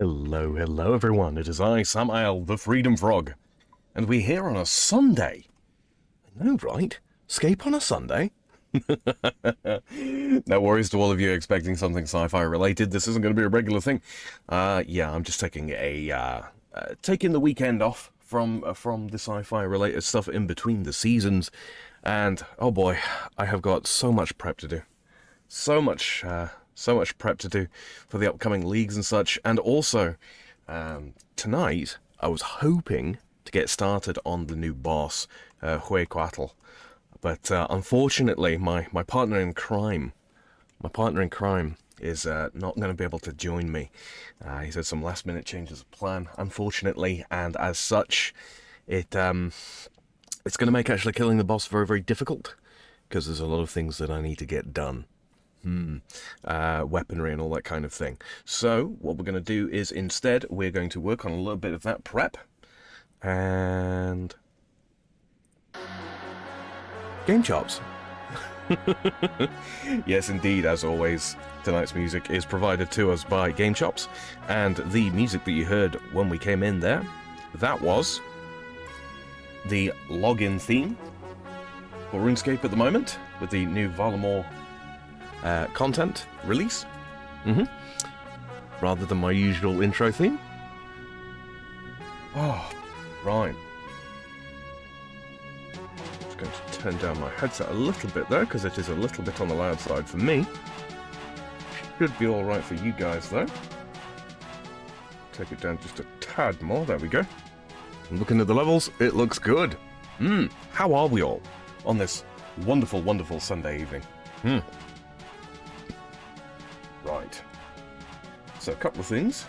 Hello, hello everyone, it is I, Samael, the Freedom Frog, and we're here on a Sunday. I know, right? Scape on a Sunday? No worries to all of you expecting something sci-fi related, this isn't going to be a regular thing. Yeah, I'm just taking taking the weekend off from the sci-fi related stuff in between the seasons, and oh boy, I have got so much prep to do. So much prep to do for the upcoming leagues and such, and also tonight I was hoping to get started on the new boss, Hueycoatl, but unfortunately my partner in crime is not going to be able to join me. He's had some last minute changes of plan, unfortunately, and as such it's going to make actually killing the boss very, very difficult, because there's a lot of things that I need to get done. Weaponry and all that kind of thing. So what we're going to do is instead we're going to work on a little bit of that prep and game chops. Yes indeed, as always, tonight's music is provided to us by Game Chops, and the music that you heard when we came in there, that was the login theme for RuneScape at the moment with the new Varlamore content release, rather than my usual intro theme. Oh, right. Just going to turn down my headset a little bit there, because it is a little bit on the loud side for me. Should be alright for you guys though. Take it down just a tad more, there we go. Looking at the levels, it looks good. How are we all on this wonderful, wonderful Sunday evening? Right, so a couple of things.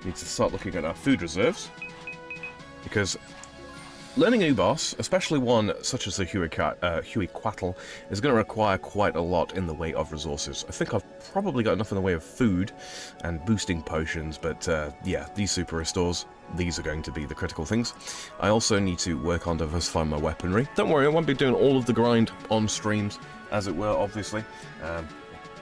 Need to start looking at our food reserves, because learning a new boss, especially one such as the Hueycoatl, is going to require quite a lot in the way of resources. I think I've probably got enough in the way of food and boosting potions, but yeah, these super restores, these are going to be the critical things. I also need to work on diversifying my weaponry. Don't worry, I won't be doing all of the grind on streams, as it were, obviously.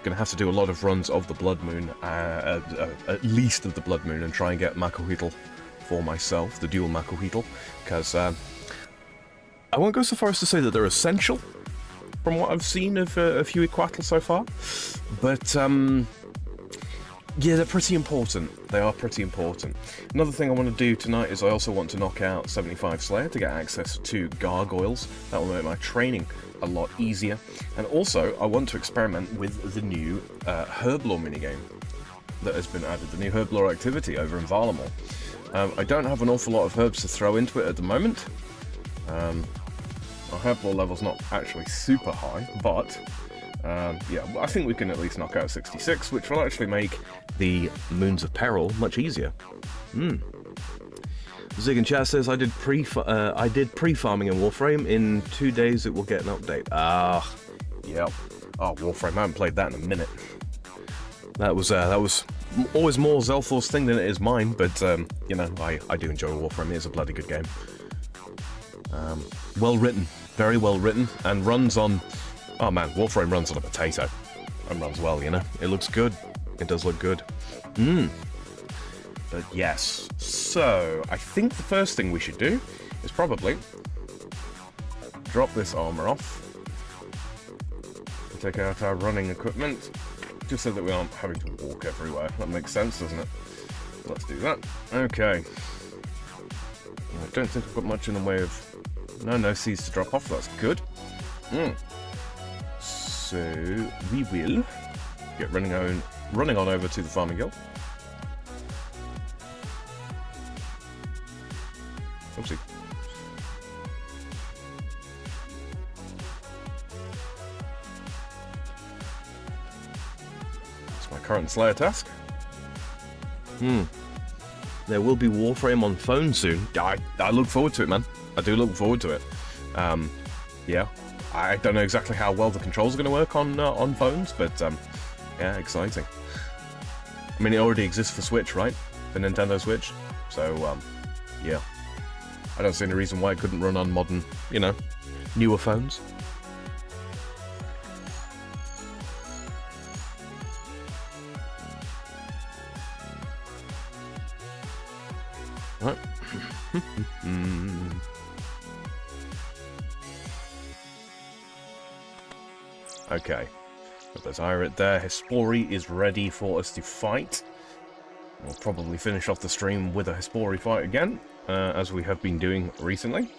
Going to have to do a lot of runs of the Blood Moon, at least of the Blood Moon, and try and get Hueycoatl for myself, the dual Hueycoatl, because I won't go so far as to say that they're essential from what I've seen of Hueycoatl so far, but yeah, they're pretty important. They are pretty important. Another thing I want to do tonight is I also want to knock out 75 Slayer to get access to gargoyles. That will make my training a lot easier. And also, I want to experiment with the new herblore minigame that has been added, the new herblore activity over in Varlamore. I don't have an awful lot of herbs to throw into it at the moment. Our herblore level's not actually super high, but yeah, I think we can at least knock out 66, which will actually make the Moons of Peril much easier. Zig in chat says I did pre-farming in Warframe. In 2 days it will get an update. Yeah. Oh, Warframe, I haven't played that in a minute. That was always more Zelthor's thing than it is mine, but you know, I do enjoy Warframe. It is a bloody good game. Well written, very well written, and runs on. Oh man, Warframe runs on a potato, and runs well. You know, it looks good. It does look good. But yes, so I think the first thing we should do is probably drop this armour off and take out our running equipment, just so that we aren't having to walk everywhere. That makes sense, doesn't it? Let's do that. Okay. I don't think I've got much in the way of... No seeds to drop off, that's good. So we will get running on over to the farming guild. Oopsie. That's my current Slayer task. There will be Warframe on phone soon. I look forward to it, man. I do look forward to it. Yeah, I don't know exactly how well the controls are going to work on phones, but yeah, exciting. I mean, it already exists for Switch, right? For Nintendo Switch. So yeah. I don't see any reason why it couldn't run on modern, you know, newer phones. Right. Okay. Got those Irit there. Hespori is ready for us to fight. We'll probably finish off the stream with a Hespori fight again, as we have been doing recently.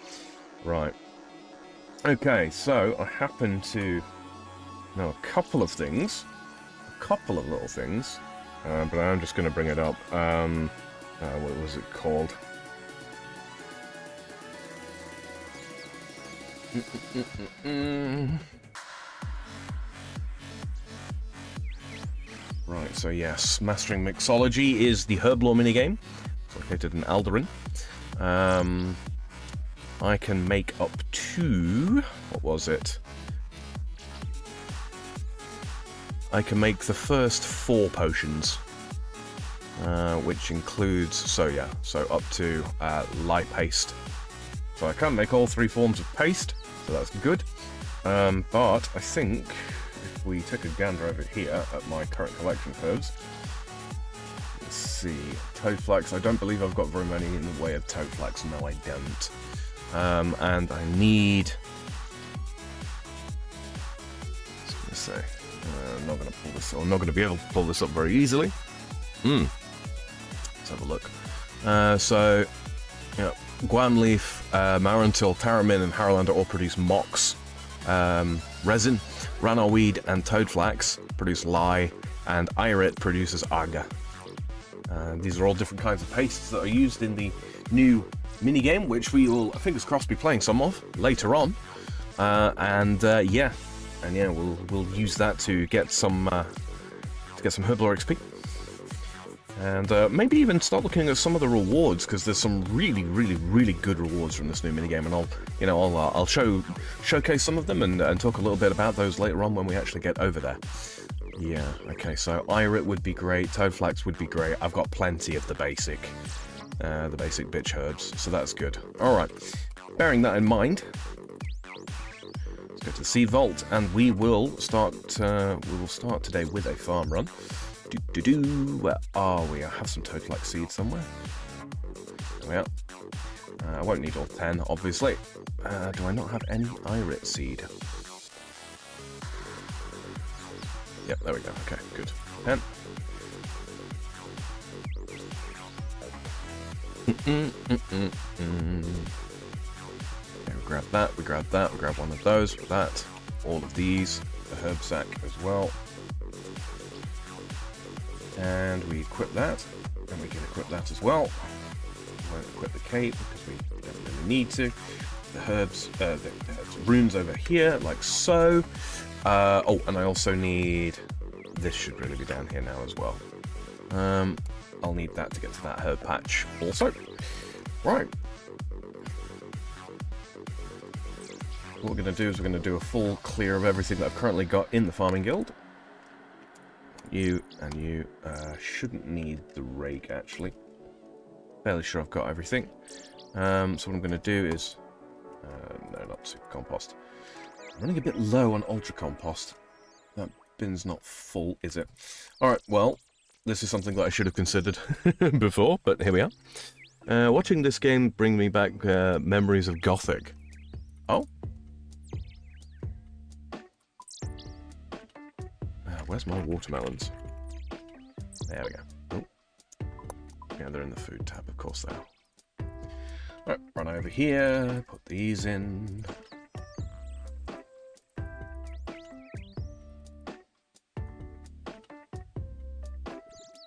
Right. Okay, so I happen to know a couple of things. A couple of little things. But I'm just going to bring it up. What was it called? Right, so yes, Mastering Mixology is the Herblore minigame. It's located in Alderan. I can make up to... what was it? I can make the first 4 potions. Which includes... so up to lye paste. So I can't make all 3 forms of paste, so that's good. But I think... if we take a gander over here at my current collection of herbs, let's see, toadflax. I don't believe I've got very many in the way of toadflax. No, I don't. And I need. I was going to say, I'm not going to pull this. I'm not going to be able to pull this up very easily. Let's have a look. So, yeah, Guam leaf, Marantil, Taramin, and Haralander all produce mox resin. Ranor weed and toadflax produce lye, and Irit produces aga. These are all different kinds of pastes that are used in the new minigame, which we will, fingers crossed, be playing some of later on. We'll use that to get some Herblore XP, and maybe even start looking at some of the rewards, because there's some really good rewards from this new minigame, and I'll showcase some of them and talk a little bit about those later on when we actually get over there. Yeah, okay, so Irit would be great, Toadflax would be great. I've got plenty of the basic bitch herbs, so that's good. Alright, bearing that in mind, let's go to the Seed Vault, and we will start today with a farm run. Where are we? I have some toadflax seeds somewhere. There we are. I won't need all 10, obviously. Do I not have any Irit seed? Yep, there we go. Okay, good. 10. Okay, we grab that, we grab that, we grab one of those, that, all of these, the herb sack as well. And we equip that, and we can equip that as well. We won't equip the cape because we don't really need to. The herbs, the runes over here, like so. Oh, and I also need... this should really be down here now as well. I'll need that to get to that herb patch also. Right. What we're going to do is we're going to do a full clear of everything that I've currently got in the farming guild. You and you shouldn't need the rake, actually. Fairly sure I've got everything. So what I'm going to do is... no, not super compost. I'm running a bit low on ultra compost. That bin's not full, is it? Alright, well, this is something that I should have considered before, but here we are. Watching this game bring me back memories of Gothic. Oh? Where's my watermelons? There we go. Oh. Yeah, they're in the food tab, of course they are. Alright, run over here, put these in.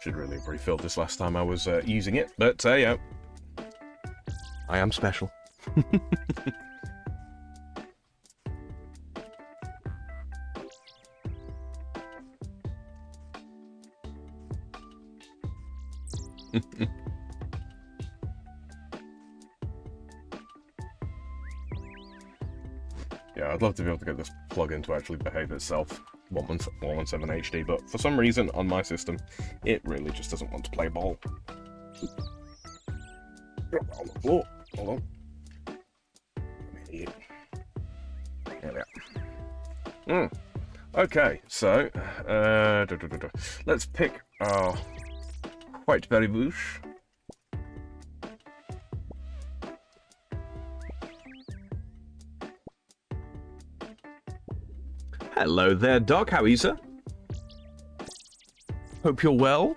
Should really have refilled this last time I was using it, but yeah. I am special. Yeah, I'd love to be able to get this plugin to actually behave itself 117 HD, but for some reason on my system, it really just doesn't want to play ball. Drop that on the floor. Hold on. I'm an idiot. There we are. Okay, so let's pick our white berry bush. Hello there, Doc. How are you, sir? Hope you're well.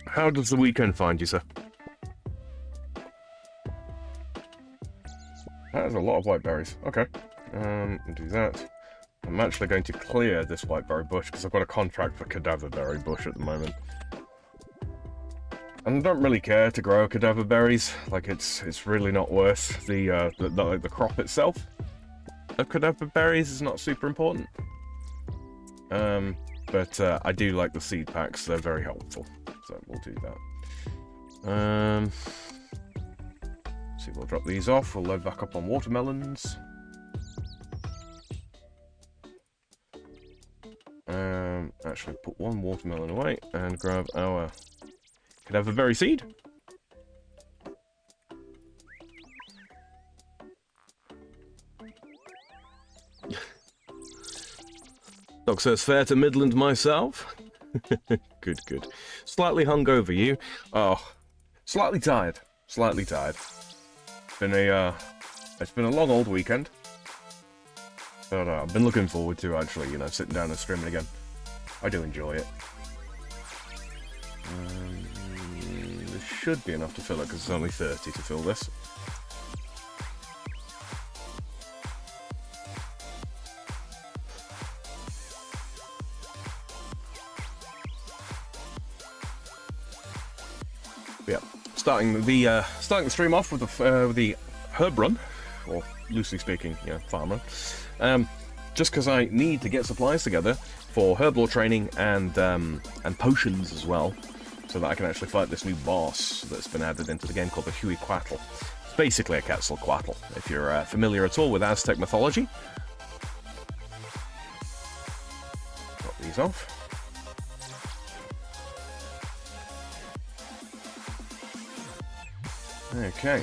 How does the weekend find you, sir? That is a lot of white berries. Okay. Do that. I'm actually going to clear this whiteberry bush because I've got a contract for cadaverberry bush at the moment. And I don't really care to grow cadaver berries. Like, it's really not worth the crop itself of cadaver berries is not super important. But I do like the seed packs. They're very helpful. So we'll do that. See, we'll drop these off. We'll load back up on watermelons. Actually put one watermelon away and grab our cadaverberry seed. Doc says fair to Midland myself. Good, good. Slightly hungover, you. Oh, slightly tired. Slightly tired. It's been a long old weekend. But I've been looking forward to actually, you know, sitting down and streaming again. I do enjoy it. There should be enough to fill it because it's only 30 to fill this. But yeah, starting the stream off with the herb run, or loosely speaking, you know, farm run. Just because I need to get supplies together for herblore training and potions as well, so that I can actually fight this new boss that's been added into the game called the Hueycoatl. It's basically a Quetzalcoatl, if you're familiar at all with Aztec mythology. Drop these off. Okay,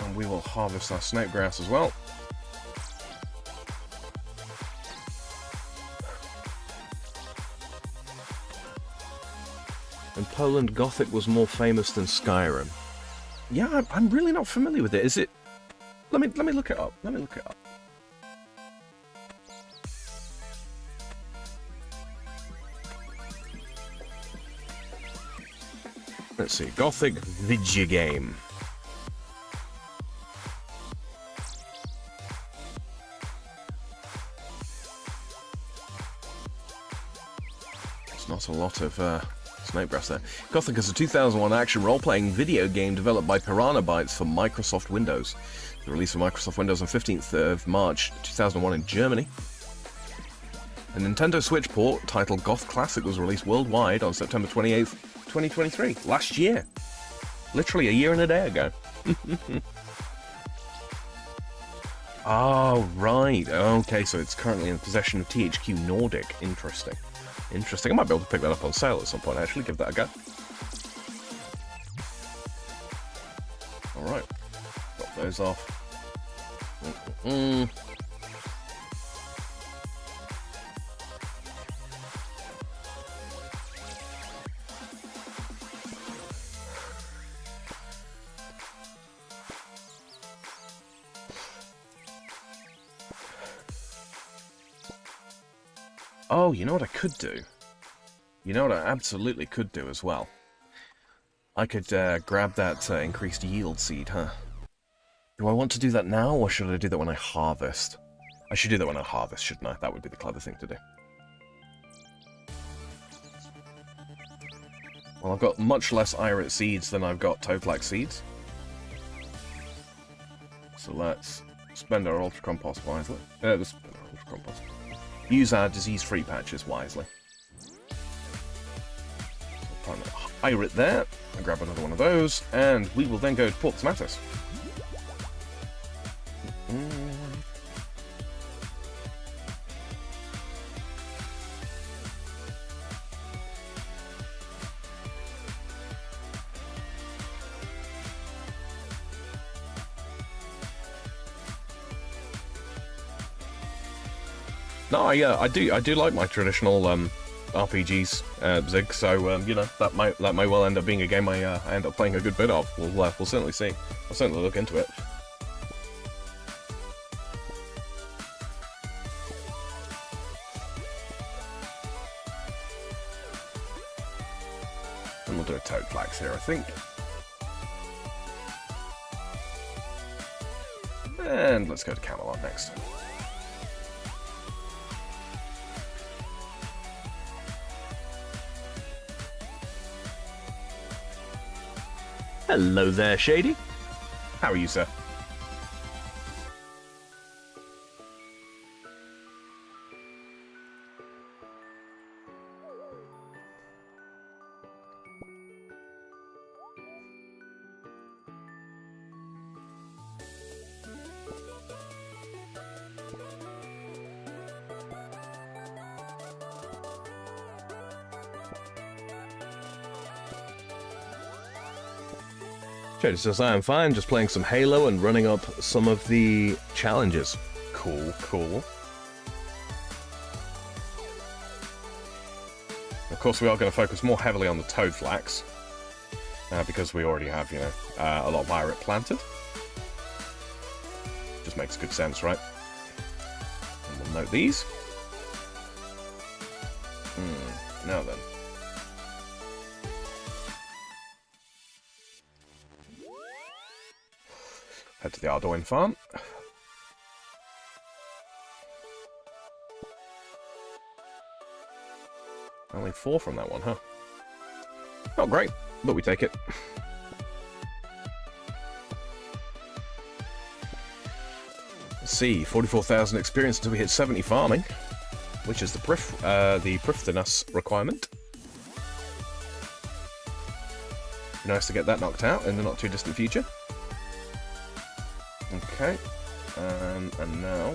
and we will harvest our snake grass as well. And Poland Gothic was more famous than Skyrim. Yeah, I'm really not familiar with it. Is it? Let me look it up. Let me look it up. Let's see. Gothic video game. It's not a lot of Snakegrass there. Gothic is a 2001 action role-playing video game developed by Piranha Bytes for Microsoft Windows. The release for Microsoft Windows on 15th of March 2001 in Germany. A Nintendo Switch port titled Goth Classic was released worldwide on September 28th, 2023. Last year. Literally a year and a day ago. Oh, right. Okay, so it's currently in possession of THQ Nordic. Interesting. Interesting. I might be able to pick that up on sale at some point, actually. Give that a go. Alright. Drop those off. Oh, you know what I could do? You know what I absolutely could do as well? I could grab that increased yield seed, huh? Do I want to do that now, or should I do that when I harvest? I should do that when I harvest, shouldn't I? That would be the clever thing to do. Well, I've got much less irit seeds than I've got Toadflax seeds. So let's spend our Ultra Compost wisely. Let's spend our Ultra Compost. Use our disease-free patches wisely. So irit there, and grab another one of those, and we will then go to Port Tomatoes. No, I do like my traditional RPGs, Zig. So you know, that may well end up being a game I end up playing a good bit of. We'll certainly see. I'll certainly look into it. And we'll do a toad flax here, I think. And let's go to Camelot next. Hello there, Shady. How are you, sir? Shady says, I am fine, just playing some Halo and running up some of the challenges. Cool, cool. Of course, we are going to focus more heavily on the toad flax, because we already have, you know, a lot of violet planted. Just makes good sense, right? And we'll note these. Now then. Head to the Ardoin farm. Only 4 from that one, huh? Not great, but we take it. Let's see, 44,000 experience until we hit 70 farming, which is the Prifdinus requirement. Nice to get that knocked out in the not too distant future. Okay, and now...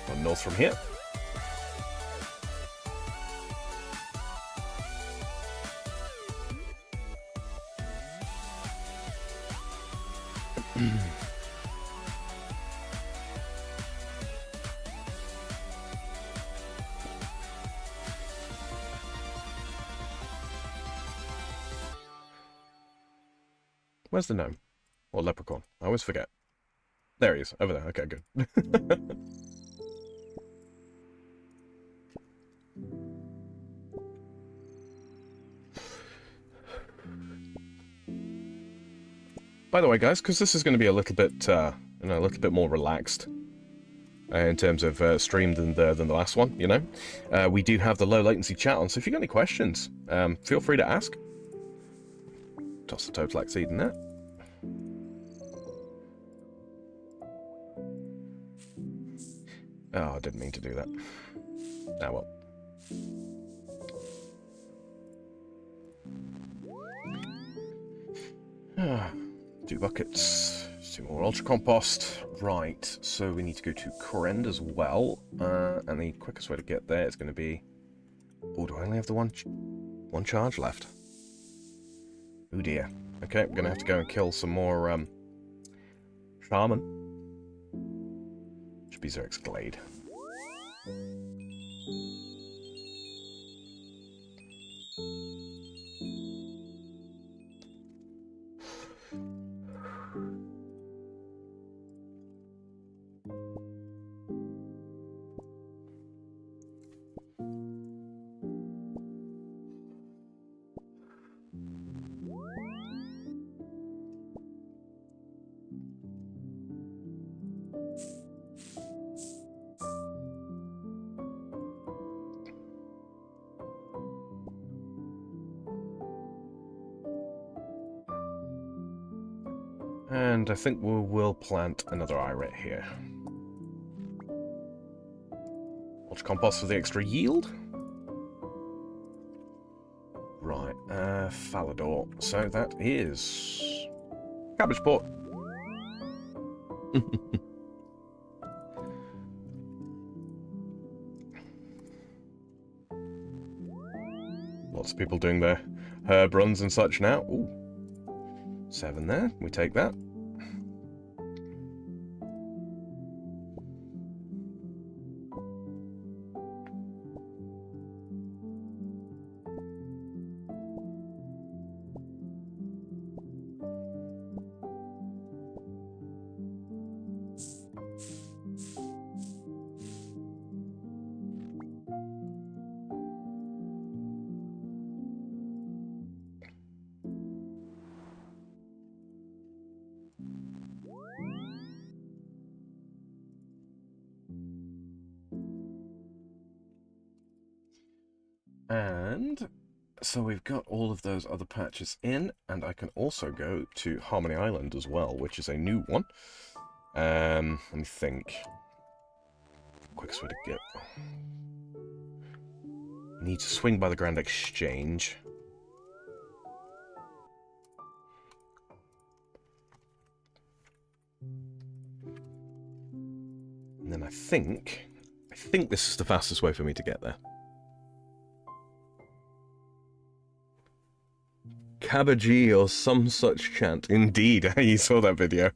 Going north from here. Where's the gnome? Or leprechaun? I always forget. There he is, over there. Okay, good. By the way, guys, because this is going to be a little bit, you know, a little bit more relaxed in terms of stream than the last one, you know, we do have the low latency chat on. So if you got any questions, feel free to ask. Toss the toad flax seed in there. Oh, I didn't mean to do that. Ah, well. 2 buckets, 2 more ultra compost. Right, so we need to go to Korend as well. And the quickest way to get there is going to be... Oh, do I only have the one charge left? Oh dear. Okay, I'm going to have to go and kill some more shaman. Should be Zerx's Glade. And I think we will plant another irit here. Ultra compost for the extra yield. Right, Falador. So that is... Cabbage port. Lots of people doing their herb runs and such now. Ooh. 7 there, we take that. And so we've got all of those other patches in, and I can also go to Harmony Island as well, which is a new one. Let me think. Quickest way to get... Need to swing by the Grand Exchange. And then I think this is the fastest way for me to get there. Cabbagee or some such chant. Indeed, you saw that video.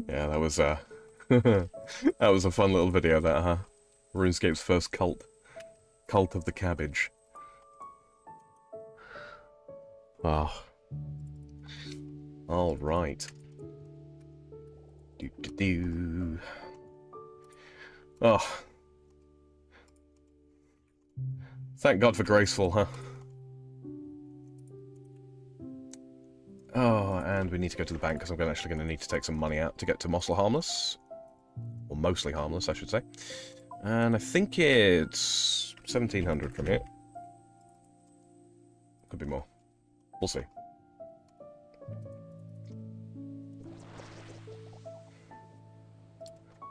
Yeah, that was that was a fun little video, that, huh? RuneScape's first cult of the cabbage. Ah. All right. Do. Oh. Thank God for Graceful, huh? Oh, and we need to go to the bank because I'm actually going to need to take some money out to get to Mossel Harmless. Or mostly harmless, I should say. And I think it's 1,700 from here. Could be more. We'll see.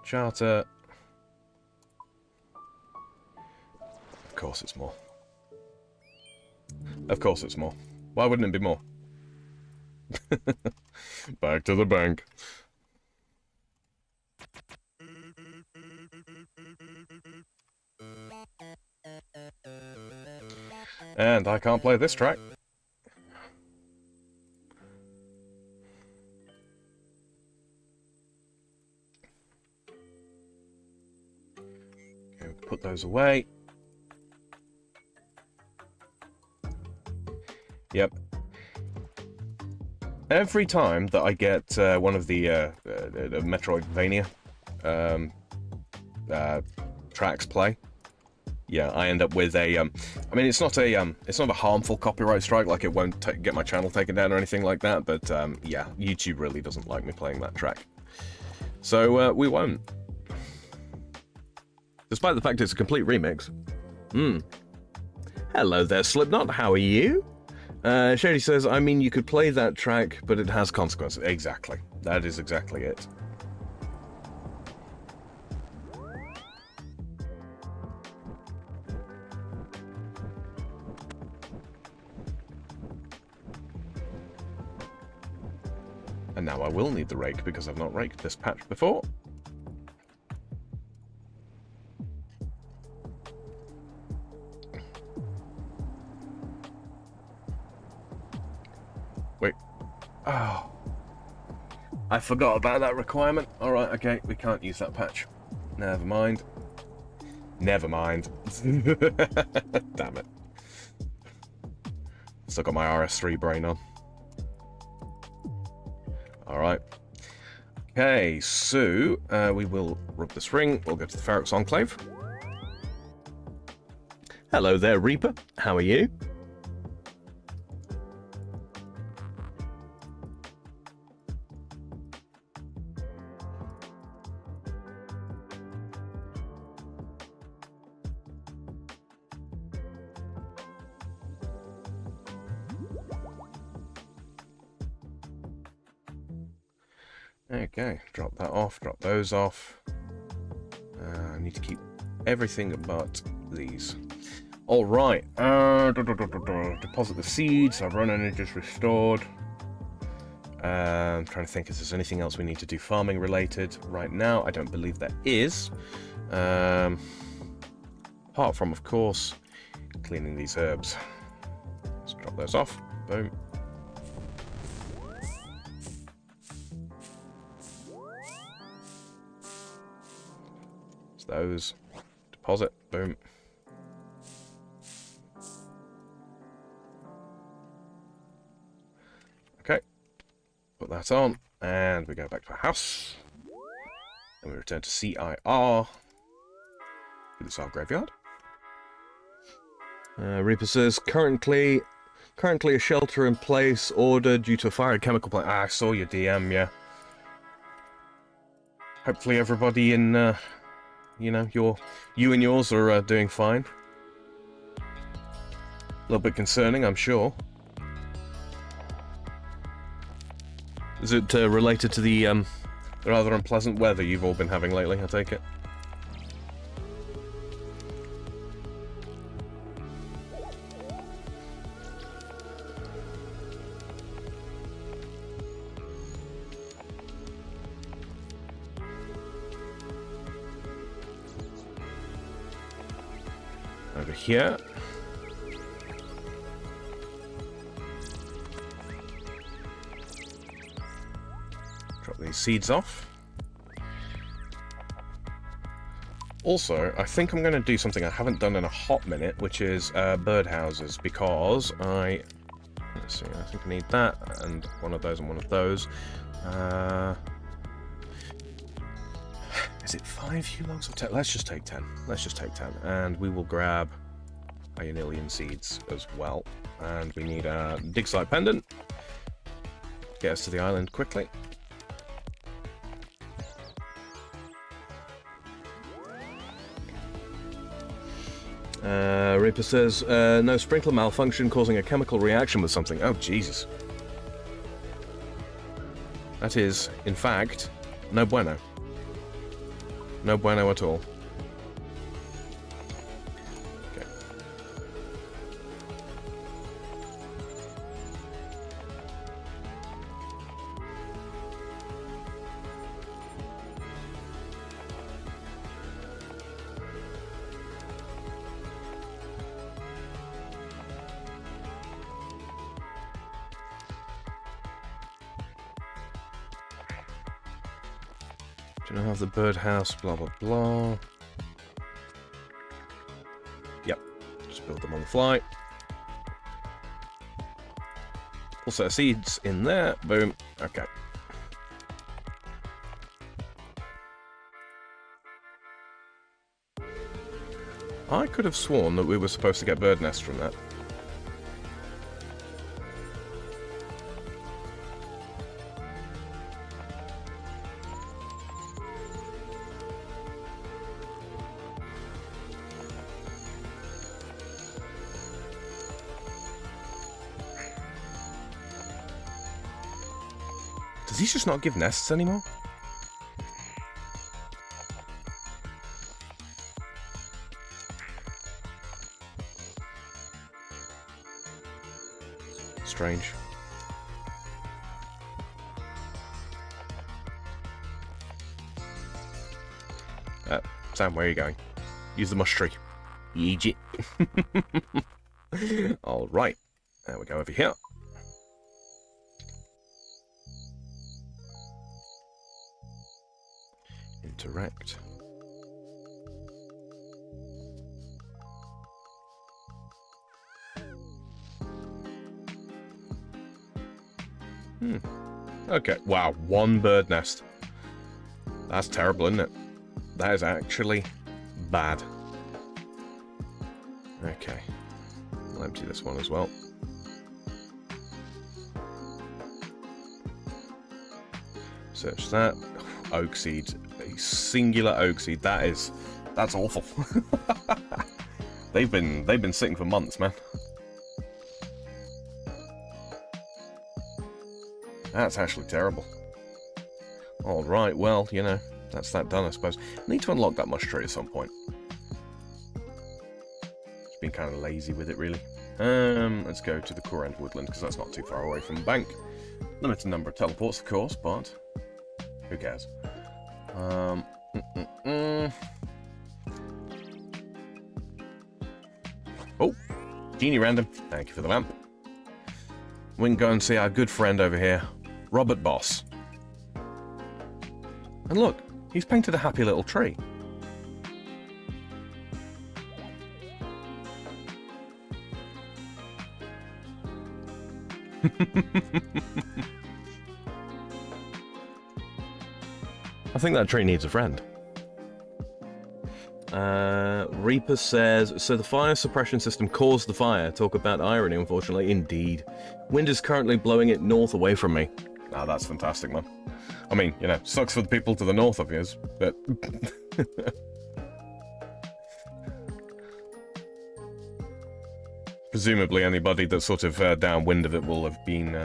Charter. Of course it's more. Of course it's more. Why wouldn't it be more? Back to the bank. And I can't play this track. Okay, put those away. Yep. Every time that I get one of the Metroidvania tracks play, yeah, I end up with a. I mean, it's not a harmful copyright strike, like it won't get my channel taken down or anything like that. But yeah, YouTube really doesn't like me playing that track, so we won't. Despite the fact it's a complete remix. Hello there, Slipknot. How are you? Shady says, I mean, you could play that track, but it has consequences. Exactly. That is exactly it. And now I will need the rake, because I've not raked this patch before. Wait. Oh. I forgot about that requirement. Alright, okay, we can't use that patch. Never mind. Never mind. Damn it. Still got my RS3 brain on. Alright. Okay, so we will rub this ring. We'll go to the Ferox Enclave. Hello there, Reaper. How are you? Okay, drop that off, drop those off. I need to keep everything but these. Alright, deposit the seeds, our run energy is restored. I'm trying to think if there's anything else we need to do farming related. Right now, I don't believe there is. Apart from, of course, cleaning these herbs. Let's drop those off. Boom. Those. Deposit. Boom. Okay. Put that on. And we go back to our house. And we return to CIR. This is our graveyard. Reaper says, currently a shelter in place ordered due to a fire and chemical plant. Ah, I saw your DM, yeah. Hopefully everybody in you know, you and yours are doing fine. A little bit concerning, I'm sure. Is it related to the rather unpleasant weather you've all been having lately, I take it? Over here. Drop these seeds off. Also, I think I'm going to do something I haven't done in a hot minute, which is birdhouses, because let's see, I think I need that, and one of those and one of those. Is it 5 hulogs or 10? Let's just take 10. Let's just take 10. And we will grab Ionillion seeds as well. And we need a dig site pendant. Get us to the island quickly. Reaper says, no sprinkler malfunction causing a chemical reaction with something. Oh, Jesus. That is, in fact, no bueno. No bueno at all. Okay. Do you know how the birdhouse, blah blah blah. Yep, just build them on the fly. Also, seeds in there. Boom. Okay. I could have sworn that we were supposed to get bird nests from that. Does he just not give nests anymore? Strange. Sam, where are you going? Use the mush tree. Yeet it. Alright. There we go over here. Interact. Okay, wow, one bird nest. That's terrible, isn't it? That is actually bad. Okay, I'll empty this one as well. Search that. Oak seeds. A singular oak seed. That's awful. They've been sitting for months, man. That's actually terrible. Alright, well, you know, that's that done, I suppose. I need to unlock that mush tree at some point. Just been kind of lazy with it, really. Let's go to the Current Woodland, because that's not too far away from the bank. Limited number of teleports, of course, but who cares? Oh, Genie Random, thank you for the lamp. We can go and see our good friend over here, Robert Boss. And look, he's painted a happy little tree. I think that tree needs a friend. Reaper says, so the fire suppression system caused the fire. Talk about irony, unfortunately. Indeed. Wind is currently blowing it north away from me. Ah, that's fantastic, man. I mean, you know, sucks for the people to the north of you, but... Presumably anybody that's sort of downwind of it will have been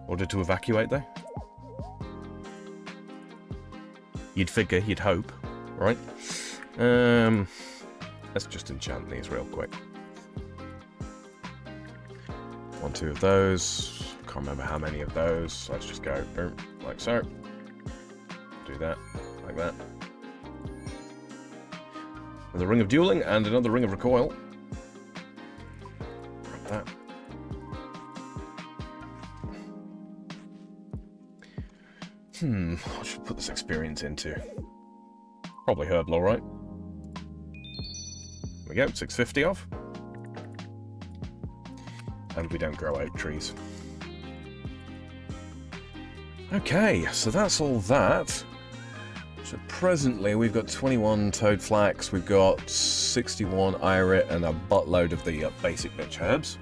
ordered to evacuate there. You'd figure, you'd hope, right? Let's just enchant these real quick. 1, 2 of those. Can't remember how many of those. Let's just go boom, like so. Do that, like that. Another ring of dueling and another ring of recoil. Grab that. What should I put this experience into? Probably Herblore, right? There we go, 650 off. And we don't grow oak trees. Okay, so that's all that. So presently we've got 21 toad flax, we've got 61 irit, and a buttload of the basic bitch herbs.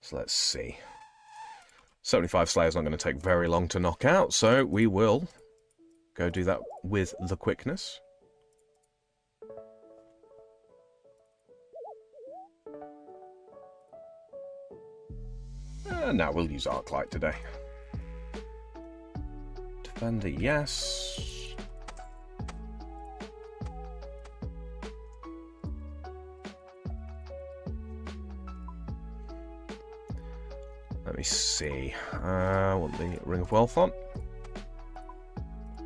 So let's see. 75 Slayer's not going to take very long to knock out, so we will go do that with the quickness. Now we'll use Arclight today. Defender, yes. Let me see. I want the Ring of Wealth on.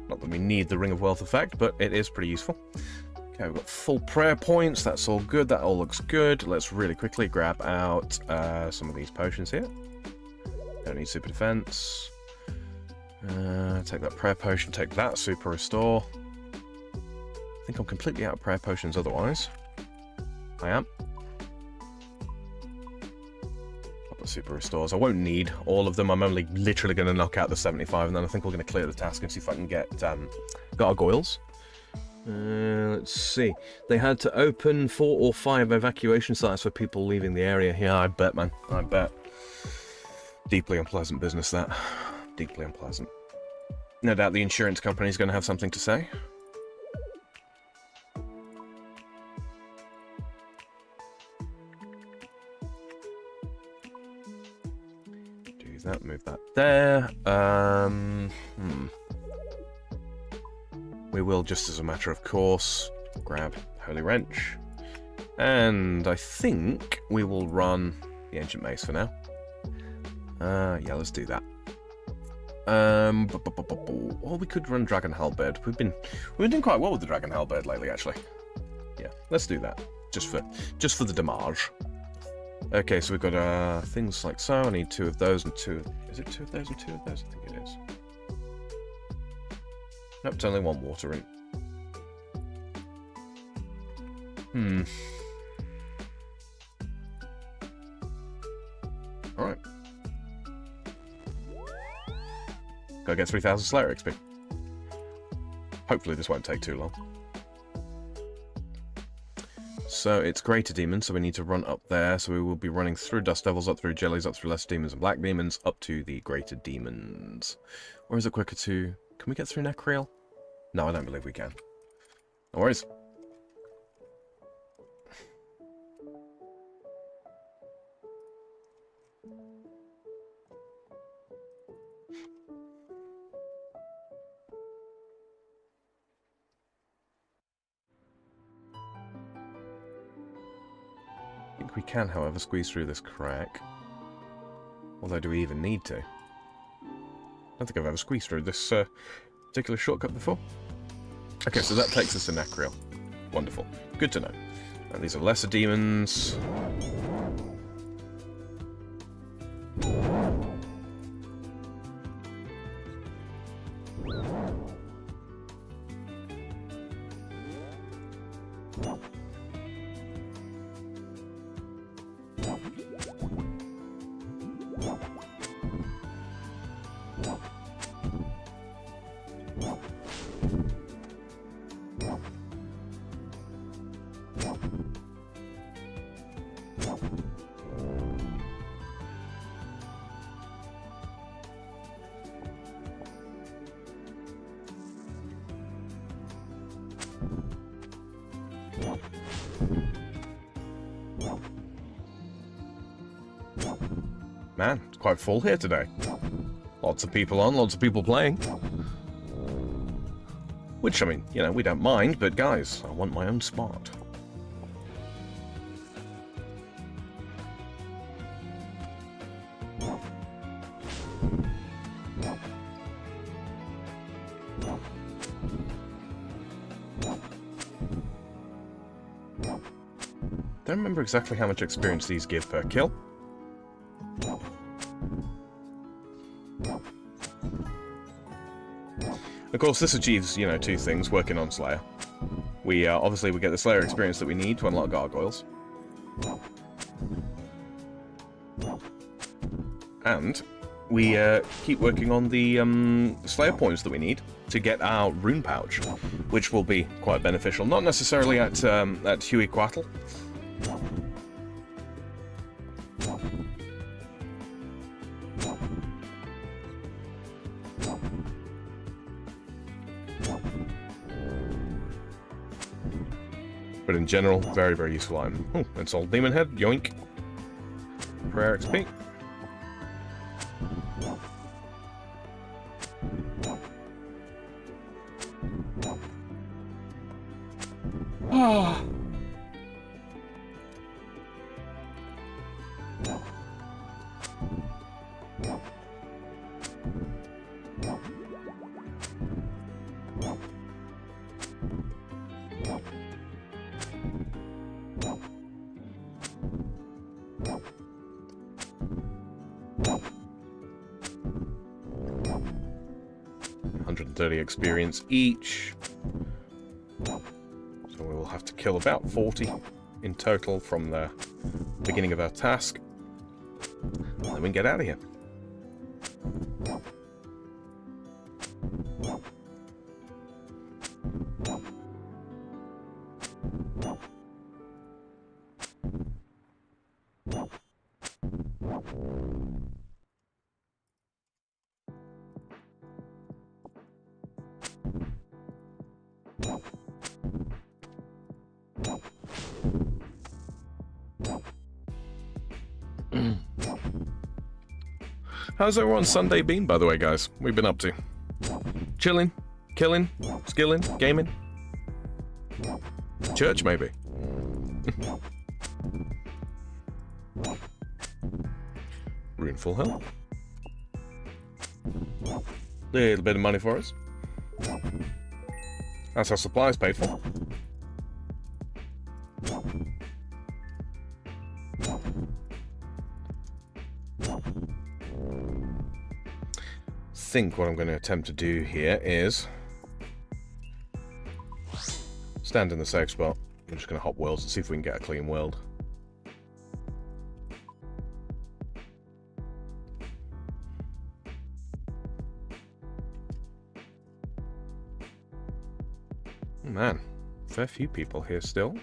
Not that we need the Ring of Wealth effect, but it is pretty useful. Okay, we've got full prayer points. That's all good. That all looks good. Let's really quickly grab out some of these potions here. Don't need super defense. Take that prayer potion. Take that super restore. I think I'm completely out of prayer potions otherwise. I am. Super restores. I won't need all of them. I'm only literally going to knock out the 75, and then I think we're going to clear the task and see if I can get gargoyles. Let's see. They had to open 4 or 5 evacuation sites for people leaving the area. Yeah, I bet, man. I bet. Deeply unpleasant business, that. Deeply unpleasant. No doubt the insurance company's going to have something to say. That, move that there. We will, just as a matter of course, grab Holy Wrench. And I think we will run the Ancient Mace for now. Yeah, let's do that. Or we could run Dragon Halberd. We've been doing quite well with the Dragon Halberd lately, actually. Yeah, let's do that. Just for the damage. Okay, so we've got things like so. I need 2 of those and 2. Is it 2 of those and 2 of those? I think it is. Nope, it's only 1 water in. Alright. Gotta get 3000 Slayer XP. Hopefully this won't take too long. So it's Greater Demons, so we need to run up there. So we will be running through Dust Devils, up through Jellies, up through Lesser Demons and Black Demons, up to the Greater Demons. Or is it quicker to... Can we get through Necreal? No, I don't believe we can. No worries. I think we can, however, squeeze through this crack. Although, do we even need to? I don't think I've ever squeezed through this particular shortcut before. Okay, so that takes us to Necreal. Wonderful. Good to know. And these are Lesser Demons. Man, it's quite full here today. Lots of people on, lots of people playing. Which, I mean, you know, we don't mind, but guys, I want my own spot. Don't remember exactly how much experience these give per kill. Of course, this achieves, you know, two things working on Slayer. We, obviously, we get the Slayer experience that we need to unlock gargoyles. And we keep working on the Slayer points that we need to get our rune pouch, which will be quite beneficial. Not necessarily at Hueycoatl. But in general, very, very useful item. Oh, it's old demon head. Yoink. Prayer XP. Ah. $130 experience each. So we will have to kill about 40 in total from the beginning of our task. And then we can get out of here. How's everyone's Sunday been, by the way, guys? We've been up to chilling, killing, skilling, gaming, church, maybe. Rune full health. Little bit of money for us. That's our supplies paid for. I think what I'm going to attempt to do here is stand in the safe spot. I'm just going to hop worlds and see if we can get a clean world. Oh man, fair few people here still.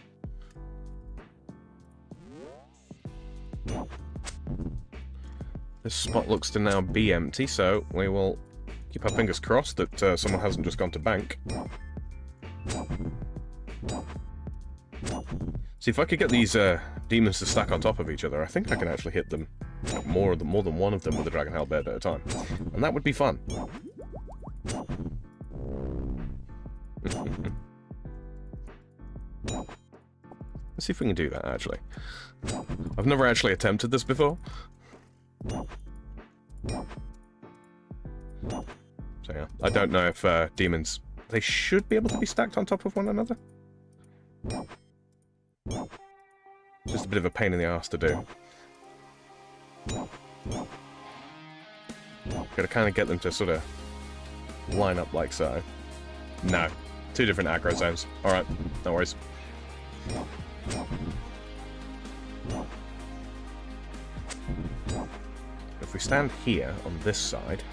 This spot looks to now be empty, so we will keep our fingers crossed that someone hasn't just gone to bank. See, if I could get these demons to stack on top of each other, I think I can actually hit them, more than one of them with a dragonhide bed at a time. And that would be fun. Let's see if we can do that, actually. I've never actually attempted this before. So yeah, I don't know if demons... They should be able to be stacked on top of one another. Just a bit of a pain in the arse to do. Gotta kind of get them to sort of line up like so. No. Two different aggro zones. Alright, no worries. If we stand here on this side,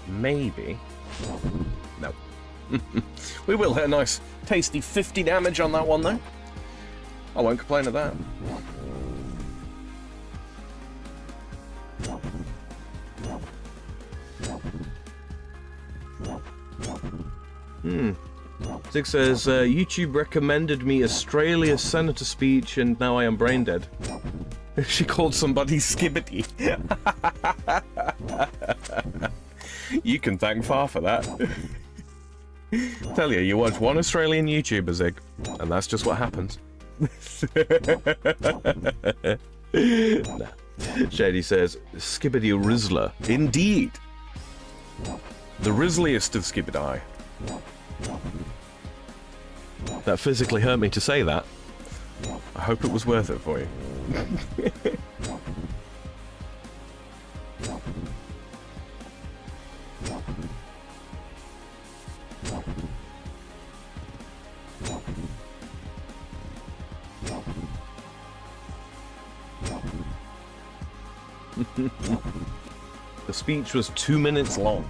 maybe... No. We will hit a nice, tasty 50 damage on that one, though. I won't complain at that. Zig says, YouTube recommended me Australia's senator speech and now I am brain dead. She called somebody Skibbity. You can thank Far for that. Tell you watch one Australian YouTuber, Zig, and that's just what happens. Nah. Shady says, Skibbity Rizzler. Indeed! The Rizzliest of Skibbity. That physically hurt me to say that. I hope it was worth it for you. The speech was 2 minutes long.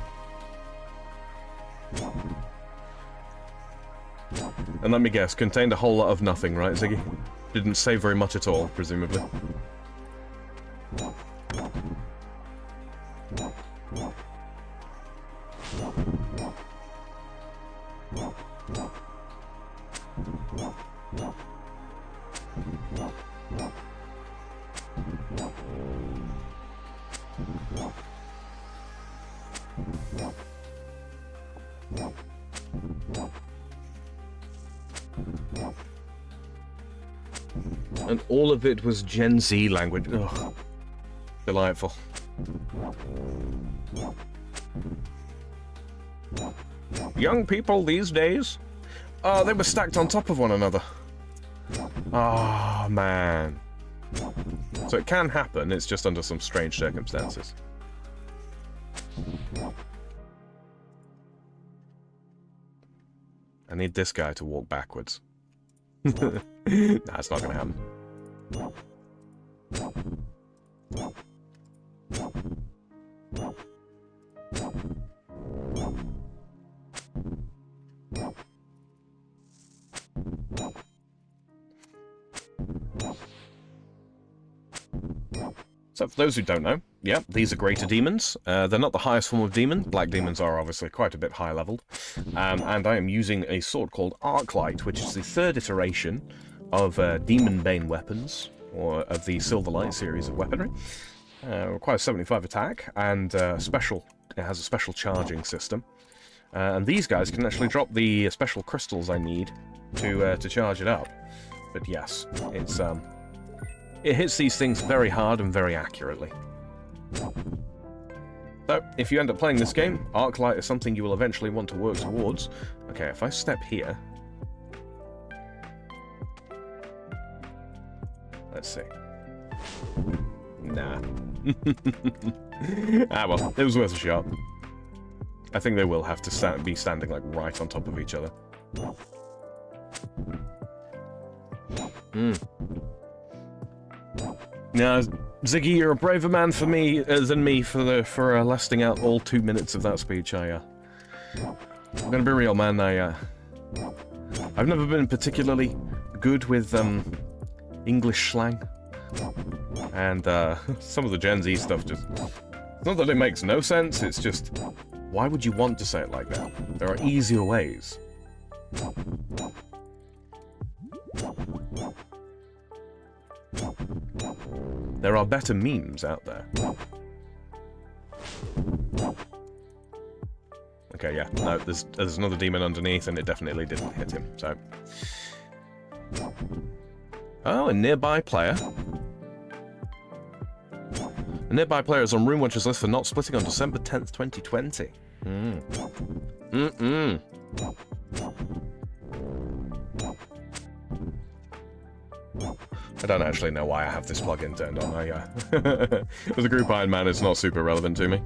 And let me guess, contained a whole lot of nothing, right, Ziggy? Didn't say very much at all, presumably. And all of it was Gen Z language. Ugh. Delightful. Young people these days? Oh, they were stacked on top of one another. Ah, man. So it can happen, it's just under some strange circumstances. I need this guy to walk backwards. Nah, it's not gonna happen. So for those who don't know, yeah, these are greater demons. They're not the highest form of demon. Black demons are obviously quite a bit high leveled. And I am using a sword called Arclight, which is the third iteration of Demon Bane weapons, or of the Silverlight series of weaponry. Requires 75 attack, and it has a special charging system. And these guys can actually drop the special crystals I need to charge it up. But yes, it hits these things very hard and very accurately. So, if you end up playing this game, Arclight is something you will eventually want to work towards. Okay, if I step here... Let's see. Nah. Ah well, it was worth a shot. I think they will have to be standing like right on top of each other. Now, Ziggy, you're a braver man than me for lasting out all 2 minutes of that speech. I'm gonna be real, man. I've never been particularly good with English slang, and some of the Gen Z stuff just. It's not that it makes no sense. It's just, why would you want to say it like that? There are easier ways. There are better memes out there. Okay, yeah, no, there's another demon underneath, and it definitely didn't hit him, so... Oh, a nearby player. A nearby player is on RuneWatcher's list for not splitting on December 10th, 2020. I don't actually know why I have this plugin turned on. As a group Iron Man, it's not super relevant to me.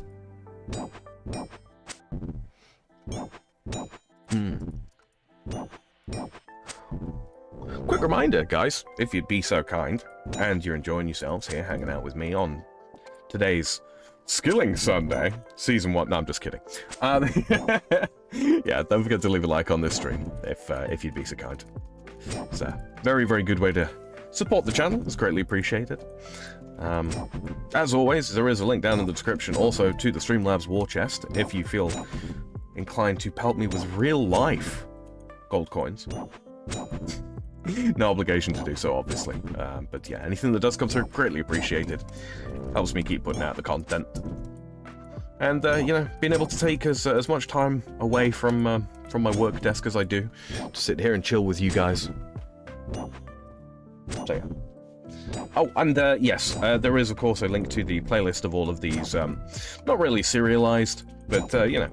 Quick reminder, guys, if you'd be so kind, and you're enjoying yourselves here hanging out with me on today's Skilling Sunday, Season 1. No, I'm just kidding. Yeah, don't forget to leave a like on this stream if you'd be so kind. It's a very, very good way to support the channel. It's greatly appreciated. As always, there is a link down in the description also to the StreamLabs war chest if you feel inclined to pelt me with real life gold coins. No obligation to do so, obviously. But yeah, anything that does come through, greatly appreciated. Helps me keep putting out the content. And, you know, being able to take as much time away from my work desk as I do, to sit here and chill with you guys. So yeah. Oh, and yes, there is, of course, a link to the playlist of all of these, not really serialized, but, you know,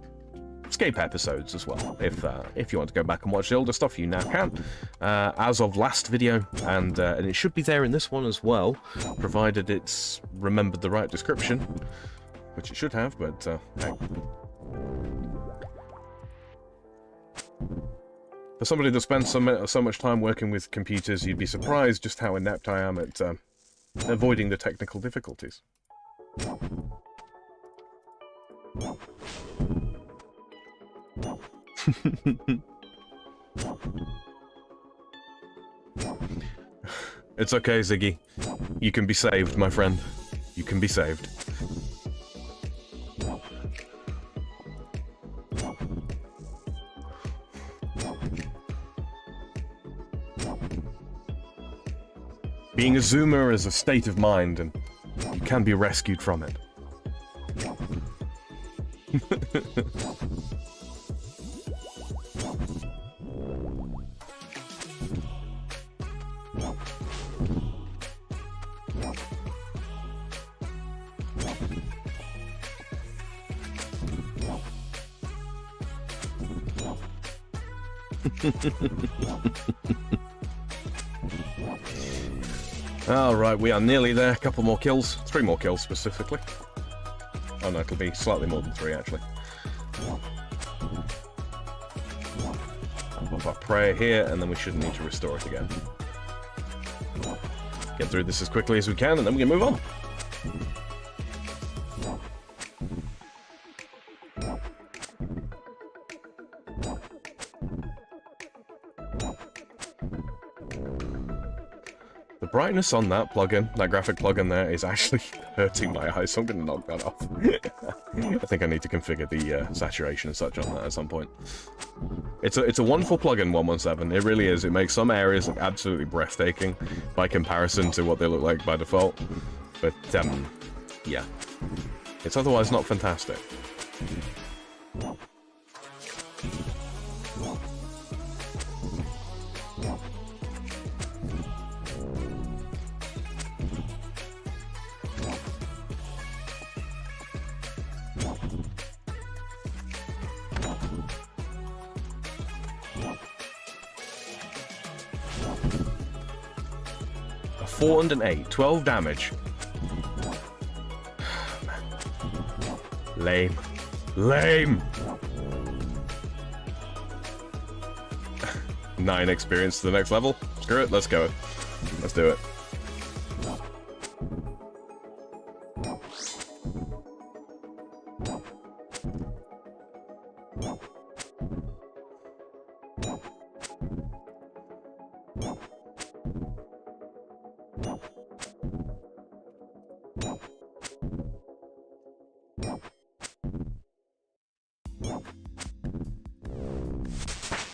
Scape episodes as well. If you want to go back and watch the older stuff, you now can, as of last video, and it should be there in this one as well, provided it's remembered the right description, which it should have, but, hey. For somebody that spends so much time working with computers, you'd be surprised just how inept I am at avoiding the technical difficulties. It's okay, Ziggy. You can be saved, my friend. You can be saved. Being a zoomer is a state of mind, and you can be rescued from it. Alright, we are nearly there. A couple more kills. 3 more kills, specifically. Oh no, it'll be slightly more than 3, actually. I'll pop our prayer here, and then we shouldn't need to restore it again. Get through this as quickly as we can, and then we can move on. The brightness on that plugin, that graphic plugin there, is actually hurting my eyes, so I'm going to knock that off. I think I need to configure the saturation and such on that at some point. It's a wonderful plugin, 117. It really is. It makes some areas look absolutely breathtaking by comparison to what they look like by default. But, yeah. It's otherwise not fantastic. A 408, 12 damage. Lame. Lame! 9 experience to the next level. Screw it, let's go. Let's do it.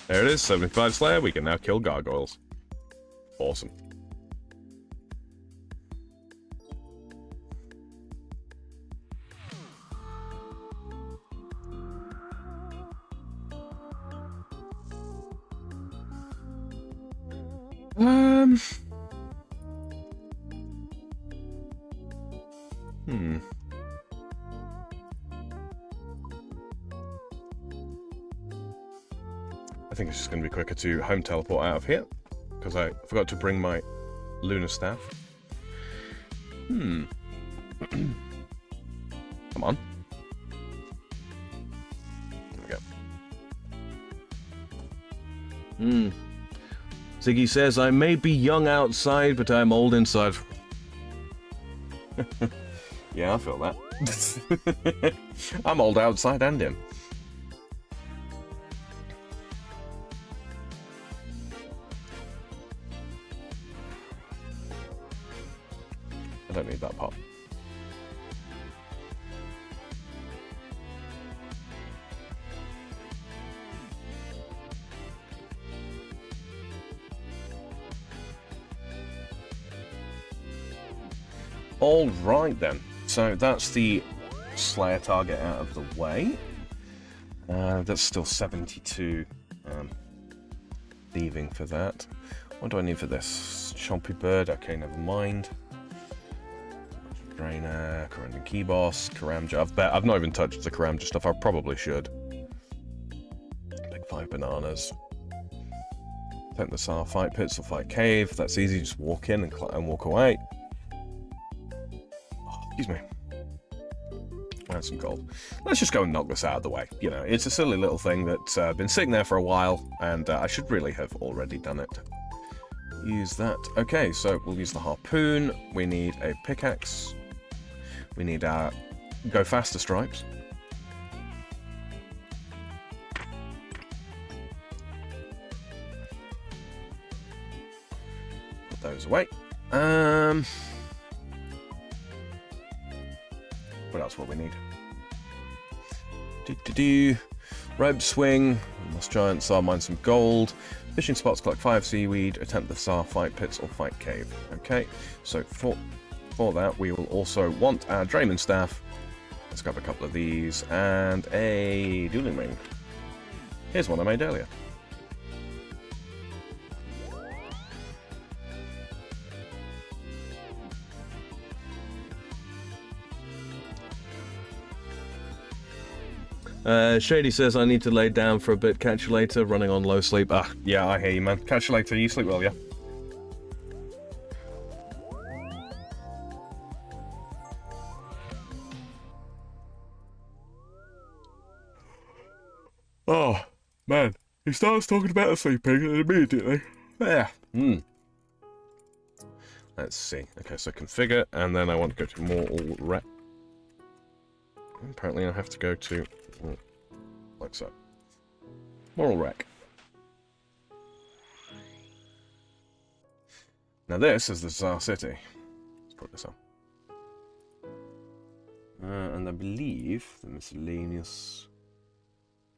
There it is, 75 Slayer. We can now kill gargoyles. Awesome. I think it's just going to be quicker to home teleport out of here, because I forgot to bring my lunar staff. Come on. There we go. Ziggy says, I may be young outside, but I'm old inside. Yeah, I feel that. I'm old outside and in. I don't need that pop. Alright then, so that's the Slayer target out of the way. That's still 72 thieving for that. What do I need for this? Chompy bird, okay, never mind. Drainer, Corundum key boss, Karamja. I've not even touched the Karamja stuff, I probably should. Big 5 bananas. Attempt the Sar fight pits or fight cave. That's easy, just walk in and walk away. Oh, excuse me. That's some gold. Let's just go and knock this out of the way. You know, it's a silly little thing that's been sitting there for a while, and I should really have already done it. Use that. Okay, so we'll use the harpoon. We need a pickaxe. We need our go faster stripes. Put those away. What else will we need? Rope swing. Lost giant Sar, mine some gold. Fishing spots, collect 5 seaweed. Attempt the Sar, fight pits or fight cave. Okay, so for that we will also want our Drayman staff. Let's grab a couple of these and a dueling ring. Here's one I made earlier. Shady says I need to lay down for a bit. Catch you later. Running on low sleep. Ah, yeah, I hear you, man. Catch you later. You sleep well, yeah? Oh, man. He starts talking about sleeping and immediately. Yeah. Let's see. Okay, so configure, and then I want to go to more all rep. Apparently I have to go to, like so, moral wreck. Now this is the Tsar City. Let's put this on. And I believe the miscellaneous,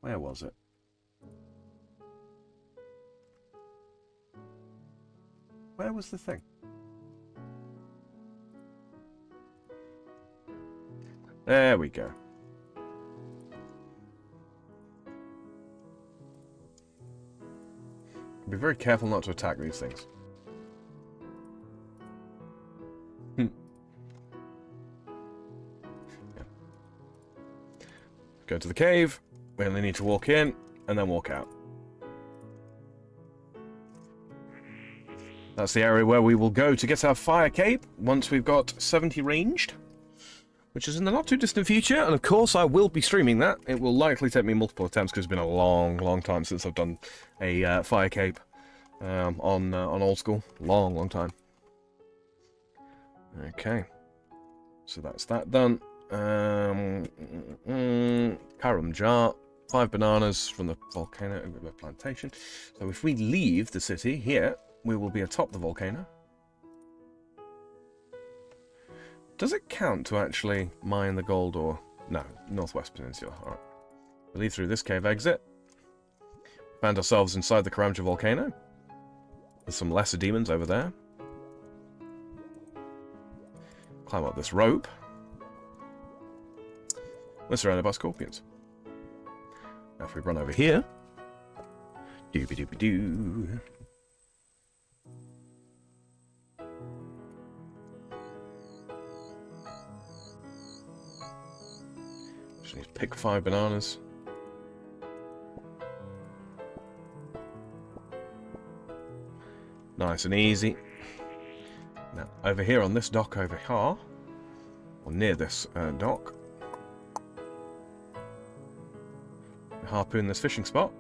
where was it? Where was the thing? There we go. Be very careful not to attack these things. Yeah. Go to the cave. We only need to walk in and then walk out. That's the area where we will go to get our fire cape once we've got 70 ranged, which is in the not too distant future, and of course I will be streaming that. It will likely take me multiple attempts because it's been a long time since I've done a fire cape on old school. Long time. Okay, so that's that done. Karam jar, 5 bananas from the volcano plantation. So if we leave the city here, we will be atop the volcano. Does it count to actually mine the gold or... No, Northwest Peninsula. Alright. We leave through this cave exit. Found ourselves inside the Karamja volcano. There's some lesser demons over there. Climb up this rope. We're surrounded by scorpions. Now if we run over here... Dooby-dooby-doo... Need to pick 5 bananas. Nice and easy. Now, over here on this dock over here, or near this dock, harpoon this fishing spot.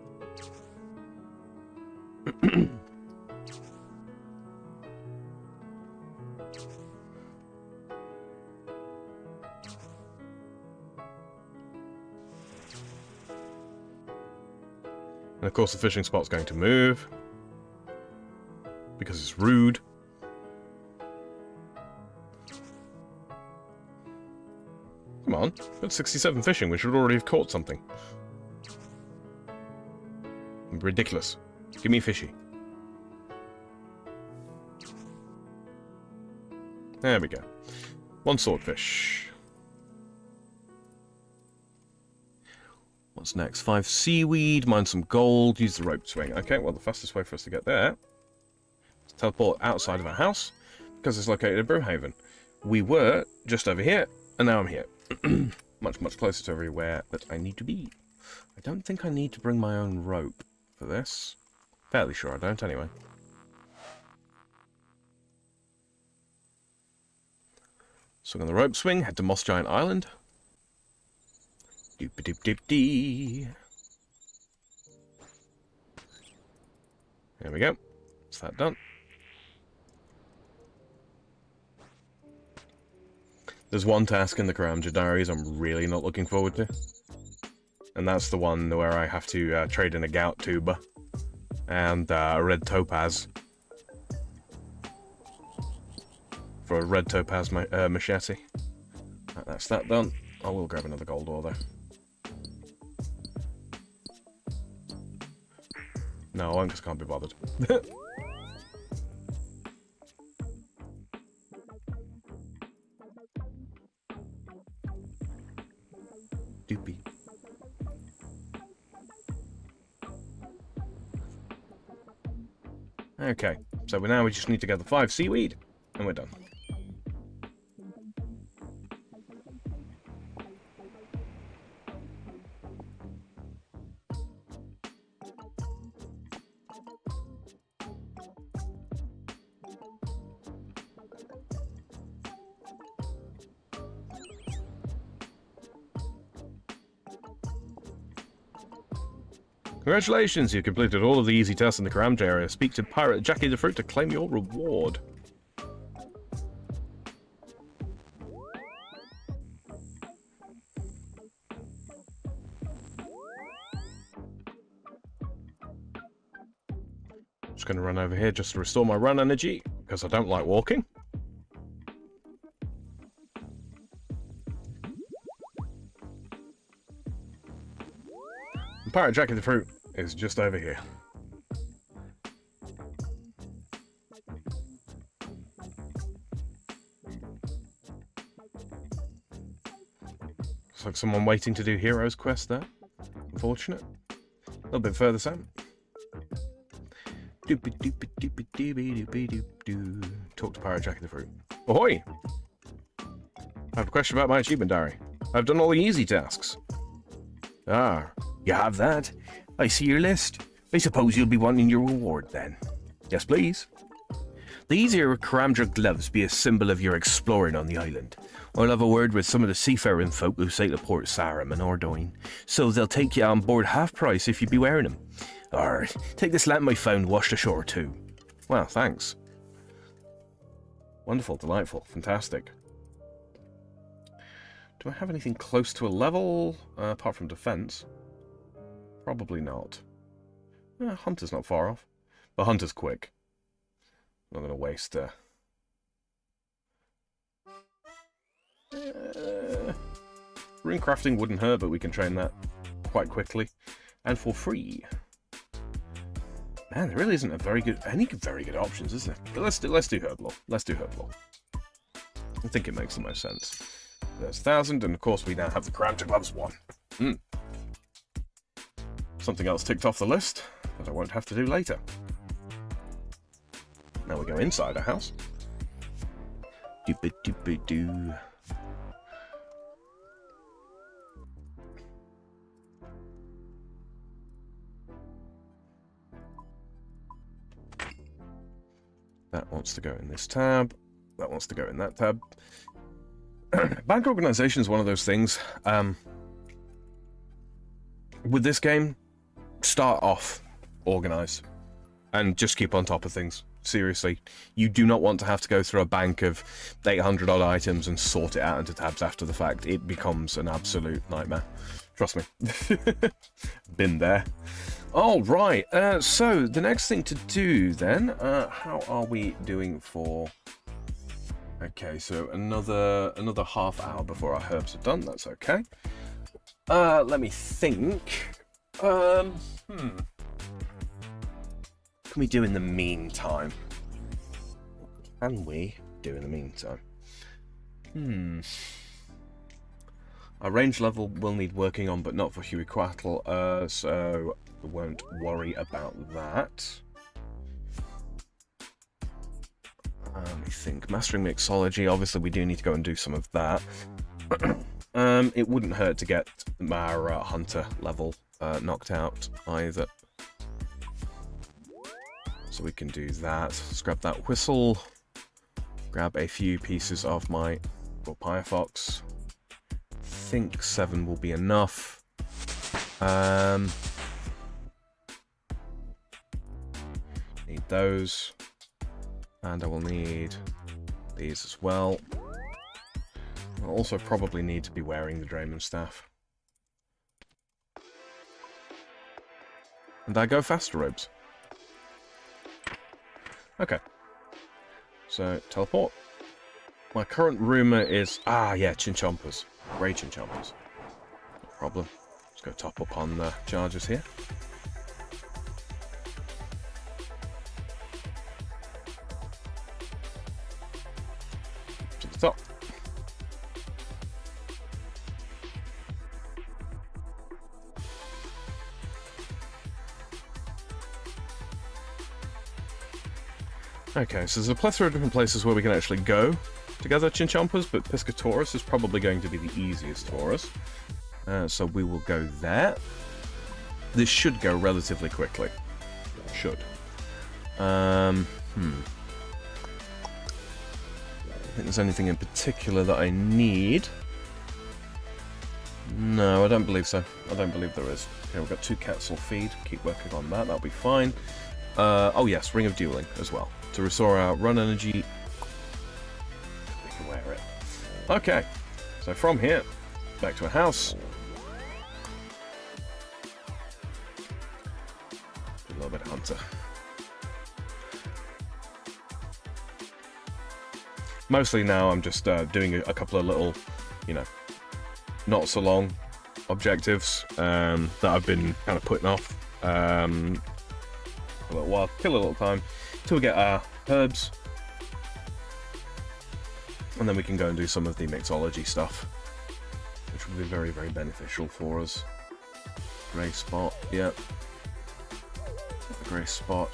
And of course the fishing spot's going to move, because it's rude. Come on, that's 67 fishing, we should already have caught something. Ridiculous. Give me fishy. There we go. 1 swordfish. What's next? 5 seaweed, mine some gold, use the rope swing. Okay, well, the fastest way for us to get there is teleport outside of our house, because it's located in Broomhaven. We were just over here, and now I'm here. Much, much closer to everywhere that I need to be. I don't think I need to bring my own rope for this. Fairly sure I don't, anyway. Swing on the rope swing, head to Moss Giant Island. Doop-a-doop-doop-dee. There we go. That's that done. There's one task in the Karamja Diaries I'm really not looking forward to. And that's the one where I have to trade in a gout tuber and a red topaz. For a red topaz machete. That's that done. I will grab another gold ore though. No, I just can't be bothered. Doopy. Okay, so now we just need to get the 5 seaweed, and we're done. Congratulations, you've completed all of the easy tasks in the Karamja area. Speak to Pirate Jackie the Fruit to claim your reward. Just going to run over here just to restore my run energy, because I don't like walking. And Pirate Jackie the Fruit is just over here. Looks like someone waiting to do Heroes Quest there. Unfortunate. A little bit further south. Talk to Pirate Jackie the Fruit. Ahoy! I have a question about my achievement diary. I've done all the easy tasks. Ah, you have that? I see your list. I suppose you'll be wanting your reward then. Yes, please. These here Karamja gloves be a symbol of your exploring on the island. I'll have a word with some of the seafaring folk who sail to Port Sarum and Ordoyne, so they'll take you on board half price if you be wearing them. Or take this lamp I found washed ashore too. Well, thanks. Wonderful, delightful, fantastic. Do I have anything close to a level, apart from defense? Probably not. Hunter's not far off. But Hunter's quick. I'm not going to waste... Rune crafting wouldn't hurt, but we can train that quite quickly. And for free. Man, there really isn't any very good options, is there? But let's do Herblore. Let's do Herblore. I think it makes the most sense. There's 1,000, and of course we now have the Karamja Gloves one. Something else ticked off the list that I won't have to do later. Now we go inside our house. Doop-a-doop-a-doo. That wants to go in this tab. That wants to go in that tab. Bank organization is one of those things. With this game, start off organized and just keep on top of things. Seriously, you do not want to have to go through a bank of 800 odd items and sort it out into tabs after the fact. It becomes an absolute nightmare. Trust me. Been there. All right. So the next thing to do then, how are we doing for... Okay, so another half hour before our herbs are done. That's okay. Let me think. What can we do in the meantime? Our range level will need working on, but not for Hueycoatl, so we won't worry about that. Let me think. Mastering mixology, obviously we do need to go and do some of that. It wouldn't hurt to get our hunter level knocked out either. So we can do that. Let's grab that whistle. Grab a few pieces of my Firefox. I think 7 will be enough. Need those. And I will need these as well. I'll also probably need to be wearing the Drayman staff. And I go faster robes. Okay. So, teleport. My current rumour is... Ah, yeah, chinchompers. Grey chinchompers. No problem. Let's go top up on the charges here. To the top. Okay, so there's a plethora of different places where we can actually go to gather chinchompers, but Piscataurus is probably going to be the easiest for us. So we will go there. This should go relatively quickly. Should. I don't think there's anything in particular that I need. No, I don't believe so. I don't believe there is. Okay, we've got 2 cats will feed. Keep working on that. That'll be fine. Oh yes, Ring of Dueling as well. To restore our run energy. We can wear it. Okay, so from here, back to a house. A little bit of hunter. Mostly now I'm just doing a couple of little, you know, not so long objectives that I've been kind of putting off a little while, kill a little time till we get our herbs, and then we can go and do some of the mixology stuff, which will be very, very beneficial for us. Grey spot, yep. A grey spot.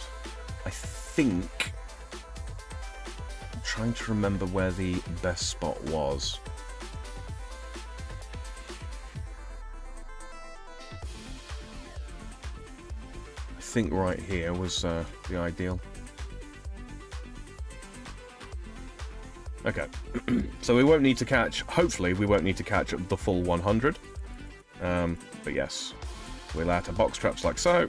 I think I'm trying to remember where the best spot was. I think right here was the ideal. Okay, so we won't need to catch, hopefully we won't need to catch the full 100. But yes, we'll add box traps like so.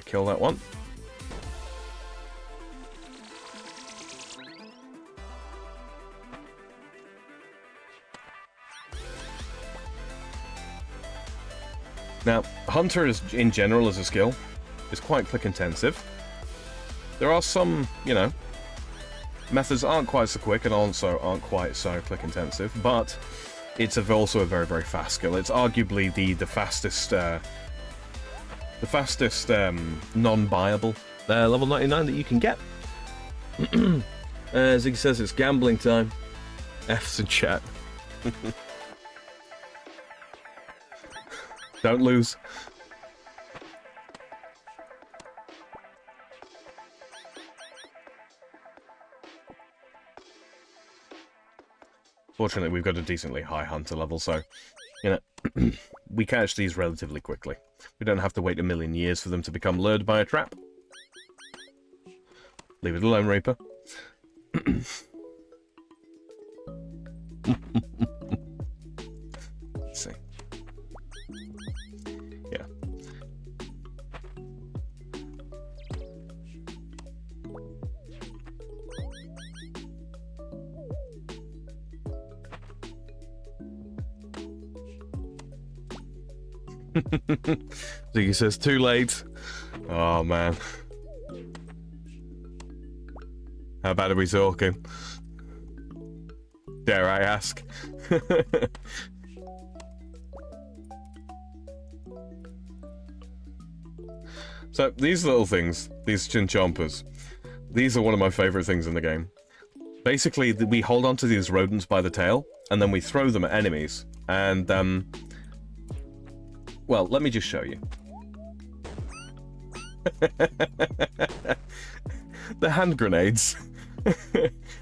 Kill that one. Now, Hunter is, in general as a skill, is quite click intensive. There are some, you know, methods aren't quite so quick and also aren't quite so click intensive, but it's also a very, very fast skill. It's arguably the fastest non-buyable level 99 that you can get. Ziggy says it's gambling time. F's in chat. Don't lose. Fortunately, we've got a decently high hunter level, so, you know, we catch these relatively quickly. We don't have to wait a million years for them to become lured by a trap. Leave it alone, Reaper. Let's see. Yeah. Ziggy says too late. Oh man. How bad are we talking? Dare I ask? So these little things, these chinchompers, these are one of my favorite things in the game. Basically, we hold on to these rodents by the tail, and then we throw them at enemies. And, well, let me just show you. The hand grenades.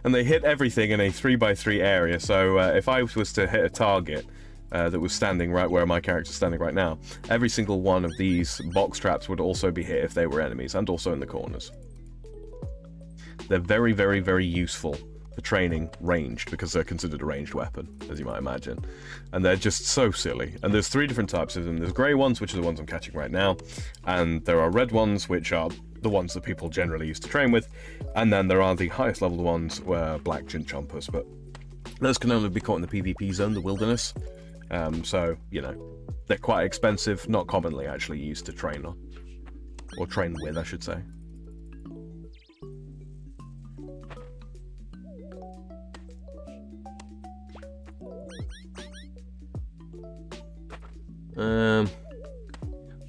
And they hit everything in a 3x3 area, so if I was to hit a target that was standing right where my character's standing right now, every single one of these box traps would also be hit if they were enemies, and also in the corners. They're very, very, very useful for training ranged, because they're considered a ranged weapon, as you might imagine. And they're just so silly. And there's 3 different types of them. There's grey ones, which are the ones I'm catching right now, and there are red ones, which are the ones that people generally used to train with, and then there are the highest level ones, black chinchompers, but those can only be caught in the PvP zone, the wilderness. So, you know, they're quite expensive, not commonly actually used to train on. Or train with, I should say.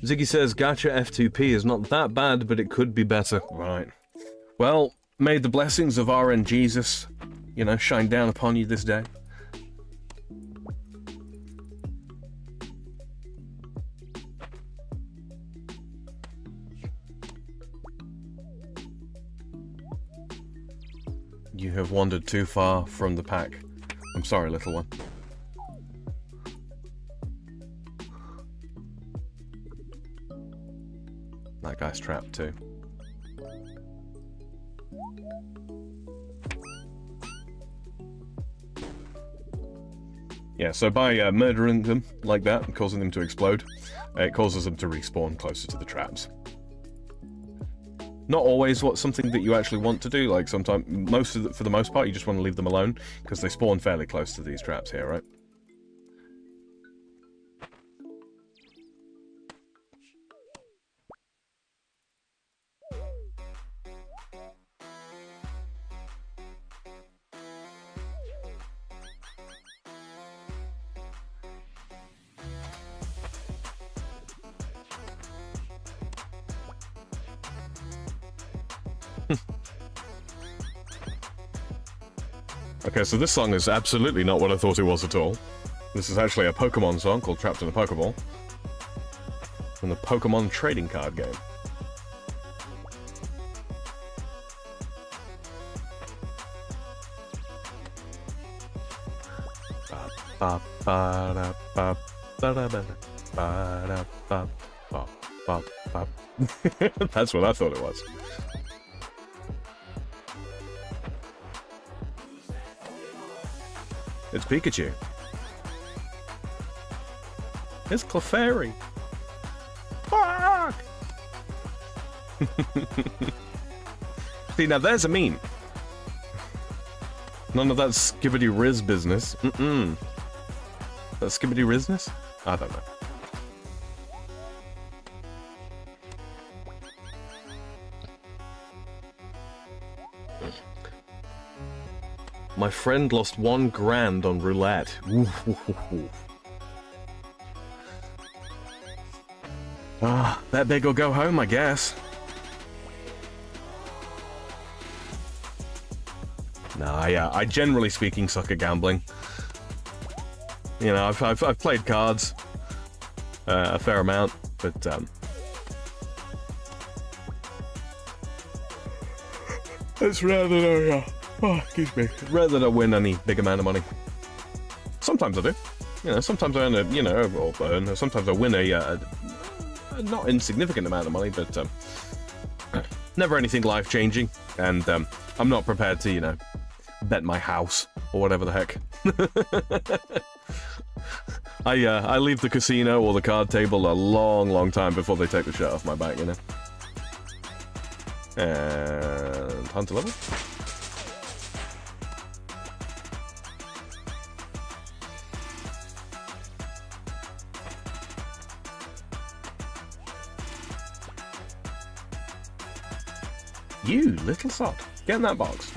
Ziggy says, Gacha F2P is not that bad, but it could be better. Right. Well, may the blessings of RN Jesus, you know, shine down upon you this day. You have wandered too far from the pack. I'm sorry, little one. That guy's trapped too. Yeah, so by murdering them like that and causing them to explode, it causes them to respawn closer to the traps. Not always something that you actually want to do, like sometimes, for the most part, you just want to leave them alone, because they spawn fairly close to these traps here, right? Okay, so this song is absolutely not what I thought it was at all. This is actually a Pokemon song called Trapped in a Pokeball, from the Pokemon trading card game. That's what I thought it was. It's Pikachu. It's Clefairy. Fuck! See, now there's a meme. None of that skibbity riz business. That skibbity rizness? I don't know. My friend lost $1 grand on roulette. Ah, bet big or go home, I guess. Nah, yeah, I generally speaking suck at gambling. You know, I've played cards a fair amount, but it's rare that excuse me. Rather than I win any big amount of money. Sometimes I do. You know, sometimes I earn sometimes I win a not insignificant amount of money, but never anything life-changing. And I'm not prepared to, you know, bet my house or whatever the heck. I leave the casino or the card table a long, long time before they take the shirt off my back, you know. And hunter level. You little sod. Get in that box.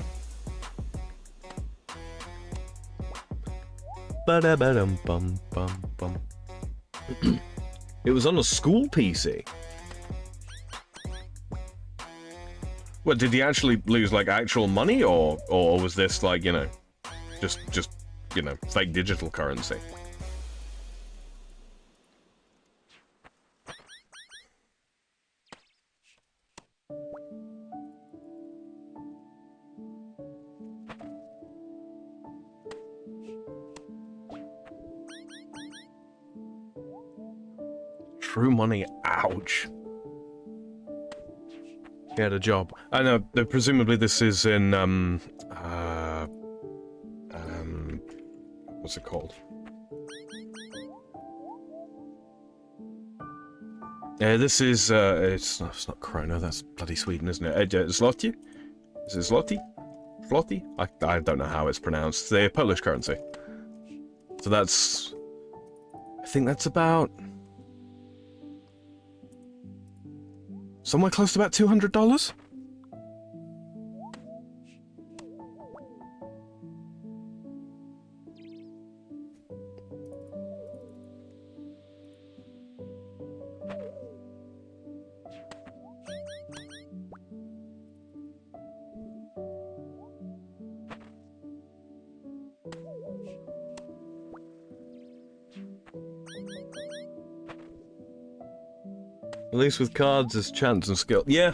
Ba-da-ba-dum-bum-bum-bum. It was on a school PC. What, did he actually lose, like, actual money, or was this, like, you know, just, you know, fake digital currency? True money, ouch. Get a job. I know, presumably this is in, what's it called? This is, it's not Krona, that's bloody Sweden, isn't it? Zloty? Is it Zloty? Zloty? I don't know how it's pronounced. The Polish currency. So that's, I think that's about somewhere close to about $200? At least with cards, there's chance and skill. Yeah,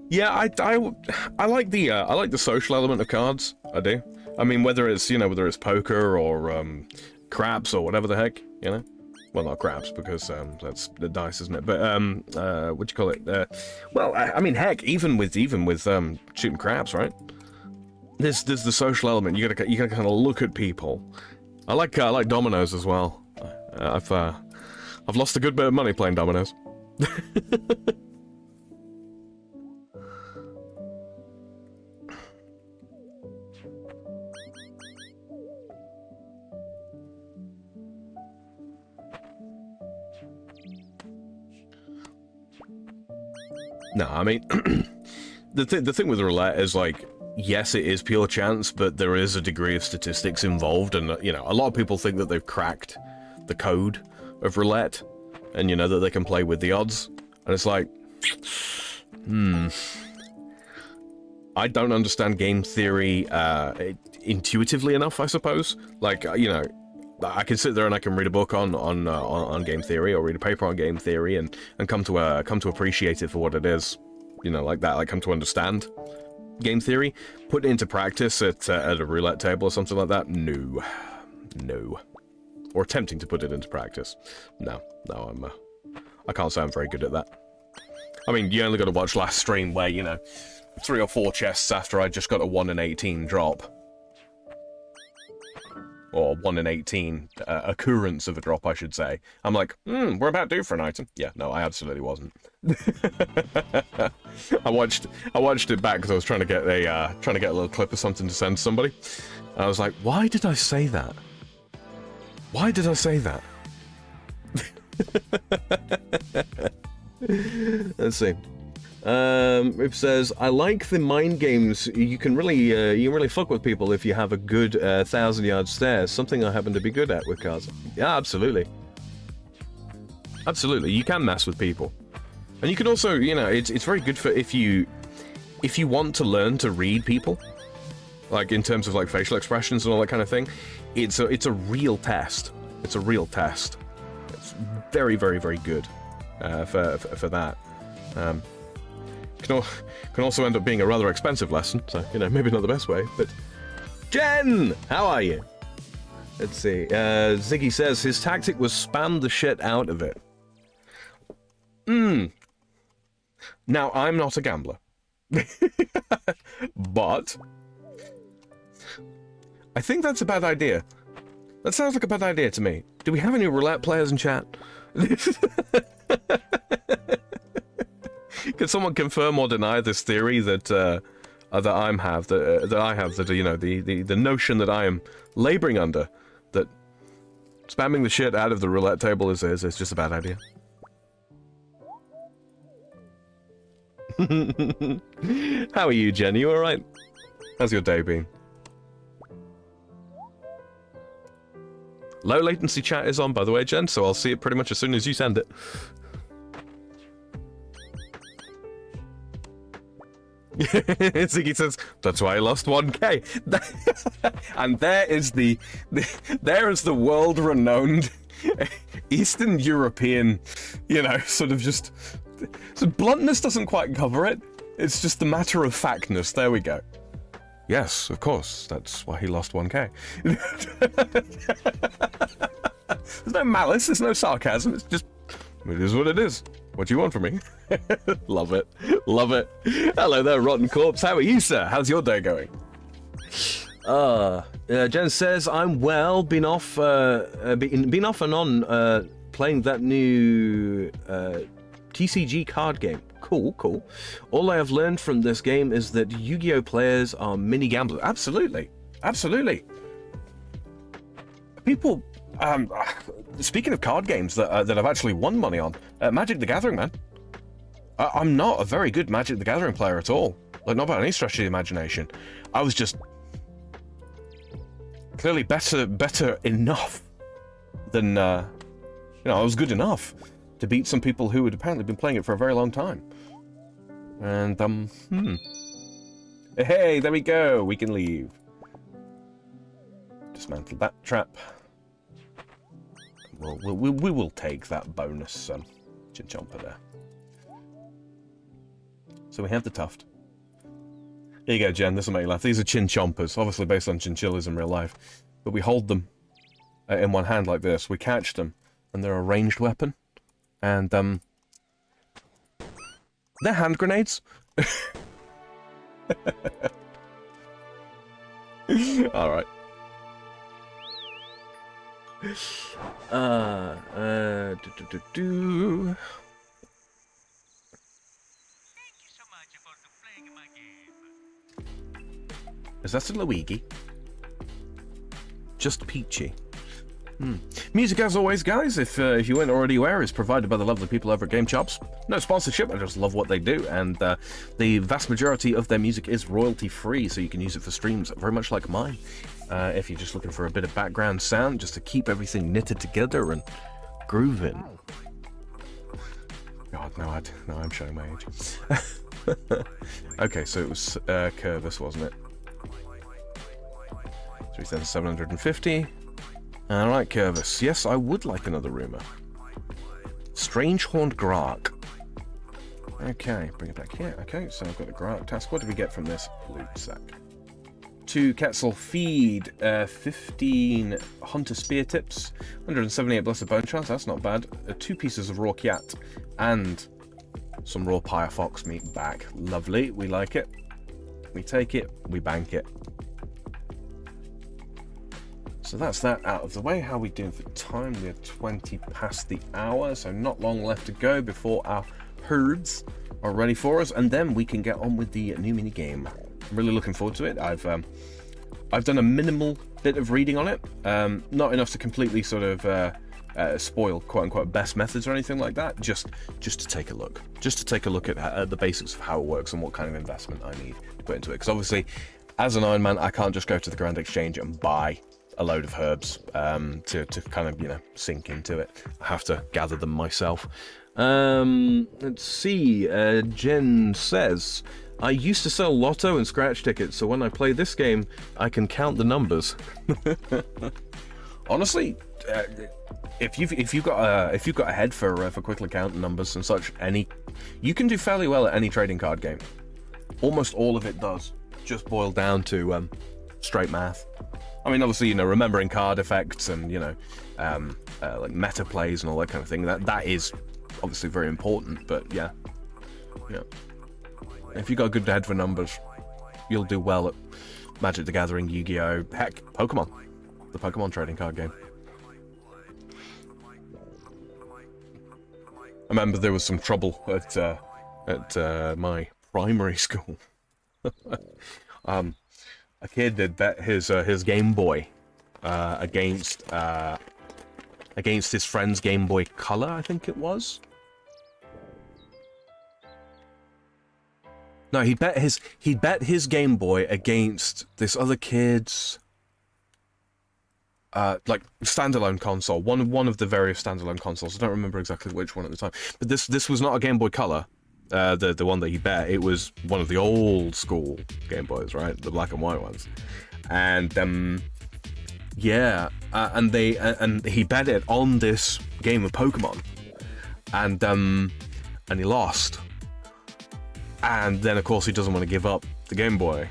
I like the social element of cards. I do. I mean, whether it's, you know, whether it's poker or craps or whatever the heck, you know. Well, not craps because that's the dice, isn't it? But what do you call it? Well, I mean, heck, even with shooting craps, right? There's the social element. You gotta kind of look at people. I like dominoes as well. I've lost a good bit of money playing dominoes. No, I mean, the thing with roulette is, like, yes, it is pure chance, but there is a degree of statistics involved, and, you know, a lot of people think that they've cracked the code of roulette, and, you know, that they can play with the odds, and it's like, I don't understand game theory intuitively enough, I suppose. Like, you know, I can sit there and I can read a book on game theory, or read a paper on game theory, and come to appreciate it for what it is, you know, like that. Like, come to understand game theory. Put it into practice at a roulette table or something like that. No. Or attempting to put it into practice. No, I can't say I'm very good at that. I mean, you only got to watch last stream where, you know, 3 or 4 chests after I just got a 1 in 18 drop. Or 1 in 18 occurrence of a drop, I should say. I'm like, we're about due for an item. Yeah, no, I absolutely wasn't. I watched it back because I was trying to get a little clip of something to send to somebody. And I was like, why did I say that? Why did I say that? Let's see. Rip says, I like the mind games. You can really fuck with people if you have a good 1,000-yard stare. Something I happen to be good at with cards. Yeah, absolutely. Absolutely, you can mess with people. And you can also, you know, it's very good for if you want to learn to read people, like in terms of like facial expressions and all that kind of thing. It's a real test. It's a real test. It's very, very, very good for that. Can also end up being a rather expensive lesson, so, you know, maybe not the best way, but... Jen! How are you? Let's see. Ziggy says his tactic was spam the shit out of it. Now, I'm not a gambler. But... I think that's a bad idea. That sounds like a bad idea to me. Do we have any roulette players in chat? Can someone confirm or deny this theory that that I have that you know, the notion that I am laboring under, that spamming the shit out of the roulette table is just a bad idea? How are you, Jen? You all right? How's your day been? Low latency chat is on, by the way, Jen, so I'll see it pretty much as soon as you send it. Ziggy says, that's why I lost 1k. And there is there is the world-renowned Eastern European, you know, sort of just... So bluntness doesn't quite cover it. It's just the matter of factness. There we go. Yes, of course. That's why he lost 1k. There's no malice. There's no sarcasm. It's just... It is what it is. What do you want from me? Love it. Love it. Hello there, Rotten Corpse. How are you, sir? How's your day going? Jen says, I'm well. Been off and on playing that new TCG card game. Cool, cool. All I have learned from this game is that Yu-Gi-Oh players are mini gamblers. Absolutely. Absolutely. People... speaking of card games that I've actually won money on, Magic the Gathering, man. I'm not a very good Magic the Gathering player at all. Like, not by any stretch of the imagination. I was just clearly better enough than, you know, I was good enough to beat some people who had apparently been playing it for a very long time. And, Hey, there we go. We can leave. Dismantle that trap. We will take that bonus chinchomper there. So we have the tuft. Here you go, Jen. This will make you laugh. These are chinchompers, obviously based on chinchillas in real life. But we hold them in one hand like this. We catch them, and they're a ranged weapon. And they're hand grenades. All right. Is that a Luigi? Just peachy. Music, as always, guys, if you weren't already aware, is provided by the lovely people over at Game Chops. No sponsorship, I just love what they do, and the vast majority of their music is royalty-free, so you can use it for streams, very much like mine. If you're just looking for a bit of background sound, just to keep everything knitted together and grooving. God, no, I'm showing my age. Okay, so it was Curvis, wasn't it? 3,750. Alright, Curvis. Yes, I would like another rumour. Strange Horned Grark. Okay, bring it back here. Okay, so I've got the Grark task. What do we get from this loot sack? 2 Quetzal feed, 15 Hunter Spear Tips, 178 Blessed Bone Shards, that's not bad. 2 pieces of raw Kiat, and some raw Pyre Fox meat back. Lovely, we like it. We take it, we bank it. So that's that out of the way. How are we doing for time? We're 20 past the hour, so not long left to go before our herds are ready for us, and then we can get on with the new mini game. I'm really looking forward to it. I've done a minimal bit of reading on it, not enough to completely sort of spoil quote-unquote best methods or anything like that, just to take a look. Just to take a look at the basics of how it works and what kind of investment I need to put into it. Because obviously, as an Iron Man, I can't just go to the Grand Exchange and buy a load of herbs to kind of, you know, sink into it. I have to gather them myself. Let's see. Jen says, I used to sell lotto and scratch tickets, so when I play this game, I can count the numbers. Honestly, if you've got a head for quickly counting numbers and such, you can do fairly well at any trading card game. Almost all of it does just boil down to straight math. I mean, obviously, you know, remembering card effects and, you know, like meta plays and all that kind of thing. That is obviously very important. But yeah, if you got a good head for numbers, you'll do well at Magic the Gathering, Yu-Gi-Oh, heck, Pokemon, the Pokemon trading card game. I remember there was some trouble at my primary school. A kid had bet his Game Boy against his friend's Game Boy Color, I think it was. No, he'd bet his Game Boy against this other kid's like standalone console, one of the various standalone consoles. I don't remember exactly which one at the time, but this was not a Game Boy Color. the one that he bet, it was one of the old school Game Boys, right? The black and white ones. And yeah, and he bet it on this game of Pokemon, and he lost. And then, of course, he doesn't want to give up the Game Boy.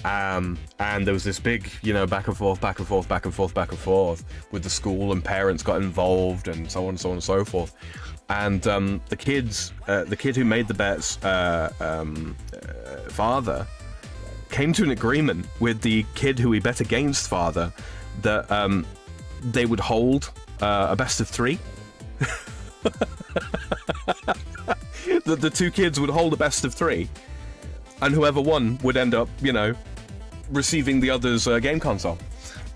And there was this big, you know, back and forth with the school, and parents got involved, and so on and so on and so forth. And the kid who made the bet's father came to an agreement with the kid who he bet against father that they would hold a best of 3. The two kids would hold a best of 3, and whoever won would end up, you know, receiving the other's game console.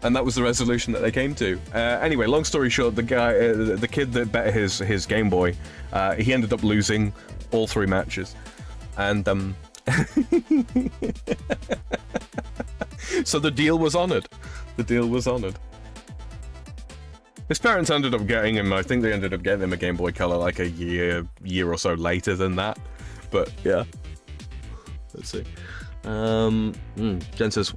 And that was the resolution that they came to. Anyway, long story short, the guy, the kid that bet his Game Boy, he ended up losing all 3 matches, and so the deal was honored. The deal was honored. His parents ended up getting him, I think they ended up getting him a Game Boy Color like a year or so later than that. But yeah. Let's see. Jen says,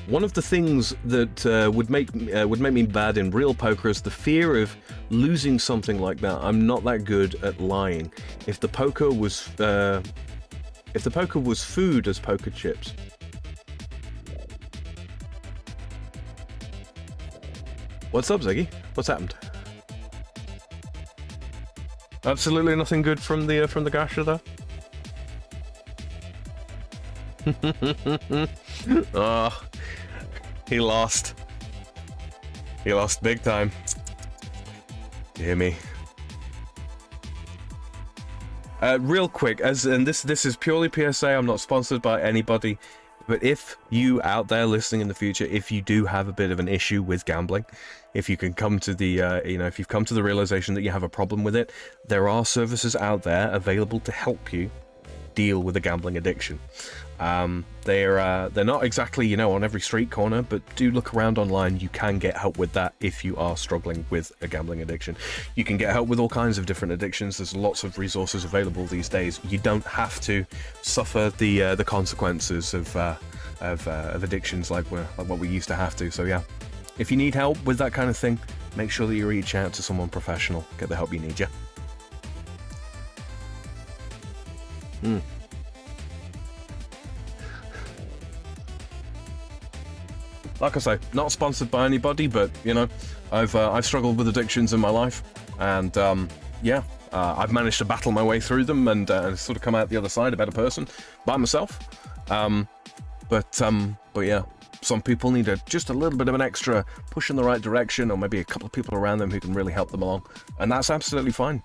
one of the things that would make me bad in real poker is the fear of losing something like that. I'm not that good at lying. If the poker was food as poker chips. What's up, Ziggy? What's happened? Absolutely nothing good from the gasher there. Oh, he lost. He lost big time. You hear me? Real quick, and this is purely PSA. I'm not sponsored by anybody. But if you out there listening in the future, if you do have a bit of an issue with gambling, if you can come to the, if you've come to the realization that you have a problem with it, there are services out there available to help you deal with a gambling addiction. They're not exactly, on every street corner, but do look around online. You can get help with that if you are struggling with a gambling addiction. You can get help with all kinds of different addictions. There's lots of resources available these days. You don't have to suffer the consequences of addictions like what we used to have to. So yeah, if you need help with that kind of thing, make sure that you reach out to someone professional. Get the help you need. Like I say, not sponsored by anybody, but I've struggled with addictions in my life, and I've managed to battle my way through them and sort of come out the other side a better person by myself. But yeah, some people need just a little bit of an extra push in the right direction, or maybe a couple of people around them who can really help them along, and that's absolutely fine.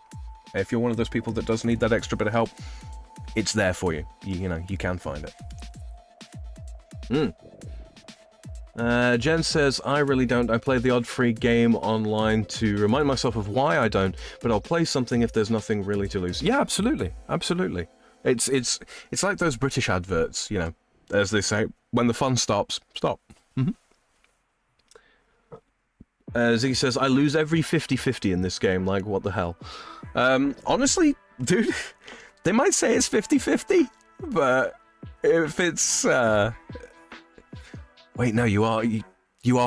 If you're one of those people that does need that extra bit of help, it's there for you. You can find it. Jen says, I really don't. I play the odd free game online to remind myself of why I don't, but I'll play something if there's nothing really to lose. Yeah, absolutely. It's like those British adverts, as they say, when the fun stops, stop. Ziggy says, I lose every 50-50 in this game, like, what the hell? Honestly, dude, they might say it's 50-50, but if it's, wait, no, you are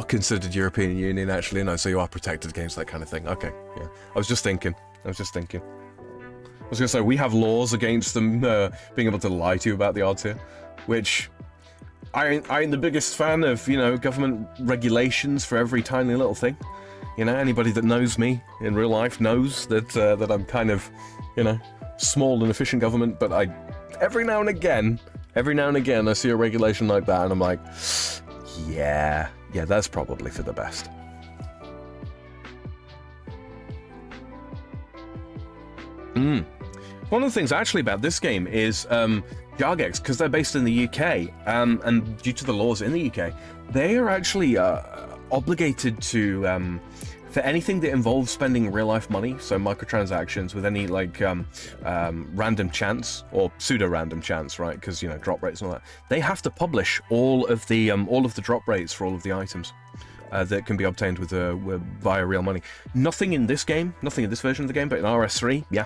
considered European Union, actually, no, so you are protected against that kind of thing. Okay, yeah. I was just thinking. I was gonna say, we have laws against them being able to lie to you about the odds here, which I ain't the biggest fan of, government regulations for every tiny little thing. Anybody that knows me in real life knows that I'm kind of, small and efficient government, but every now and again, I see a regulation like that, and I'm like, yeah, that's probably for the best. One of the things actually about this game is Jagex, because they're based in the UK, and due to the laws in the UK, they are actually obligated to, for anything that involves spending real-life money, so microtransactions with any random chance or pseudo-random chance, right? Because drop rates and all that, they have to publish all of the drop rates for all of the items. that can be obtained via real money. Nothing in this game, nothing in this version of the game, but in RS3, yeah,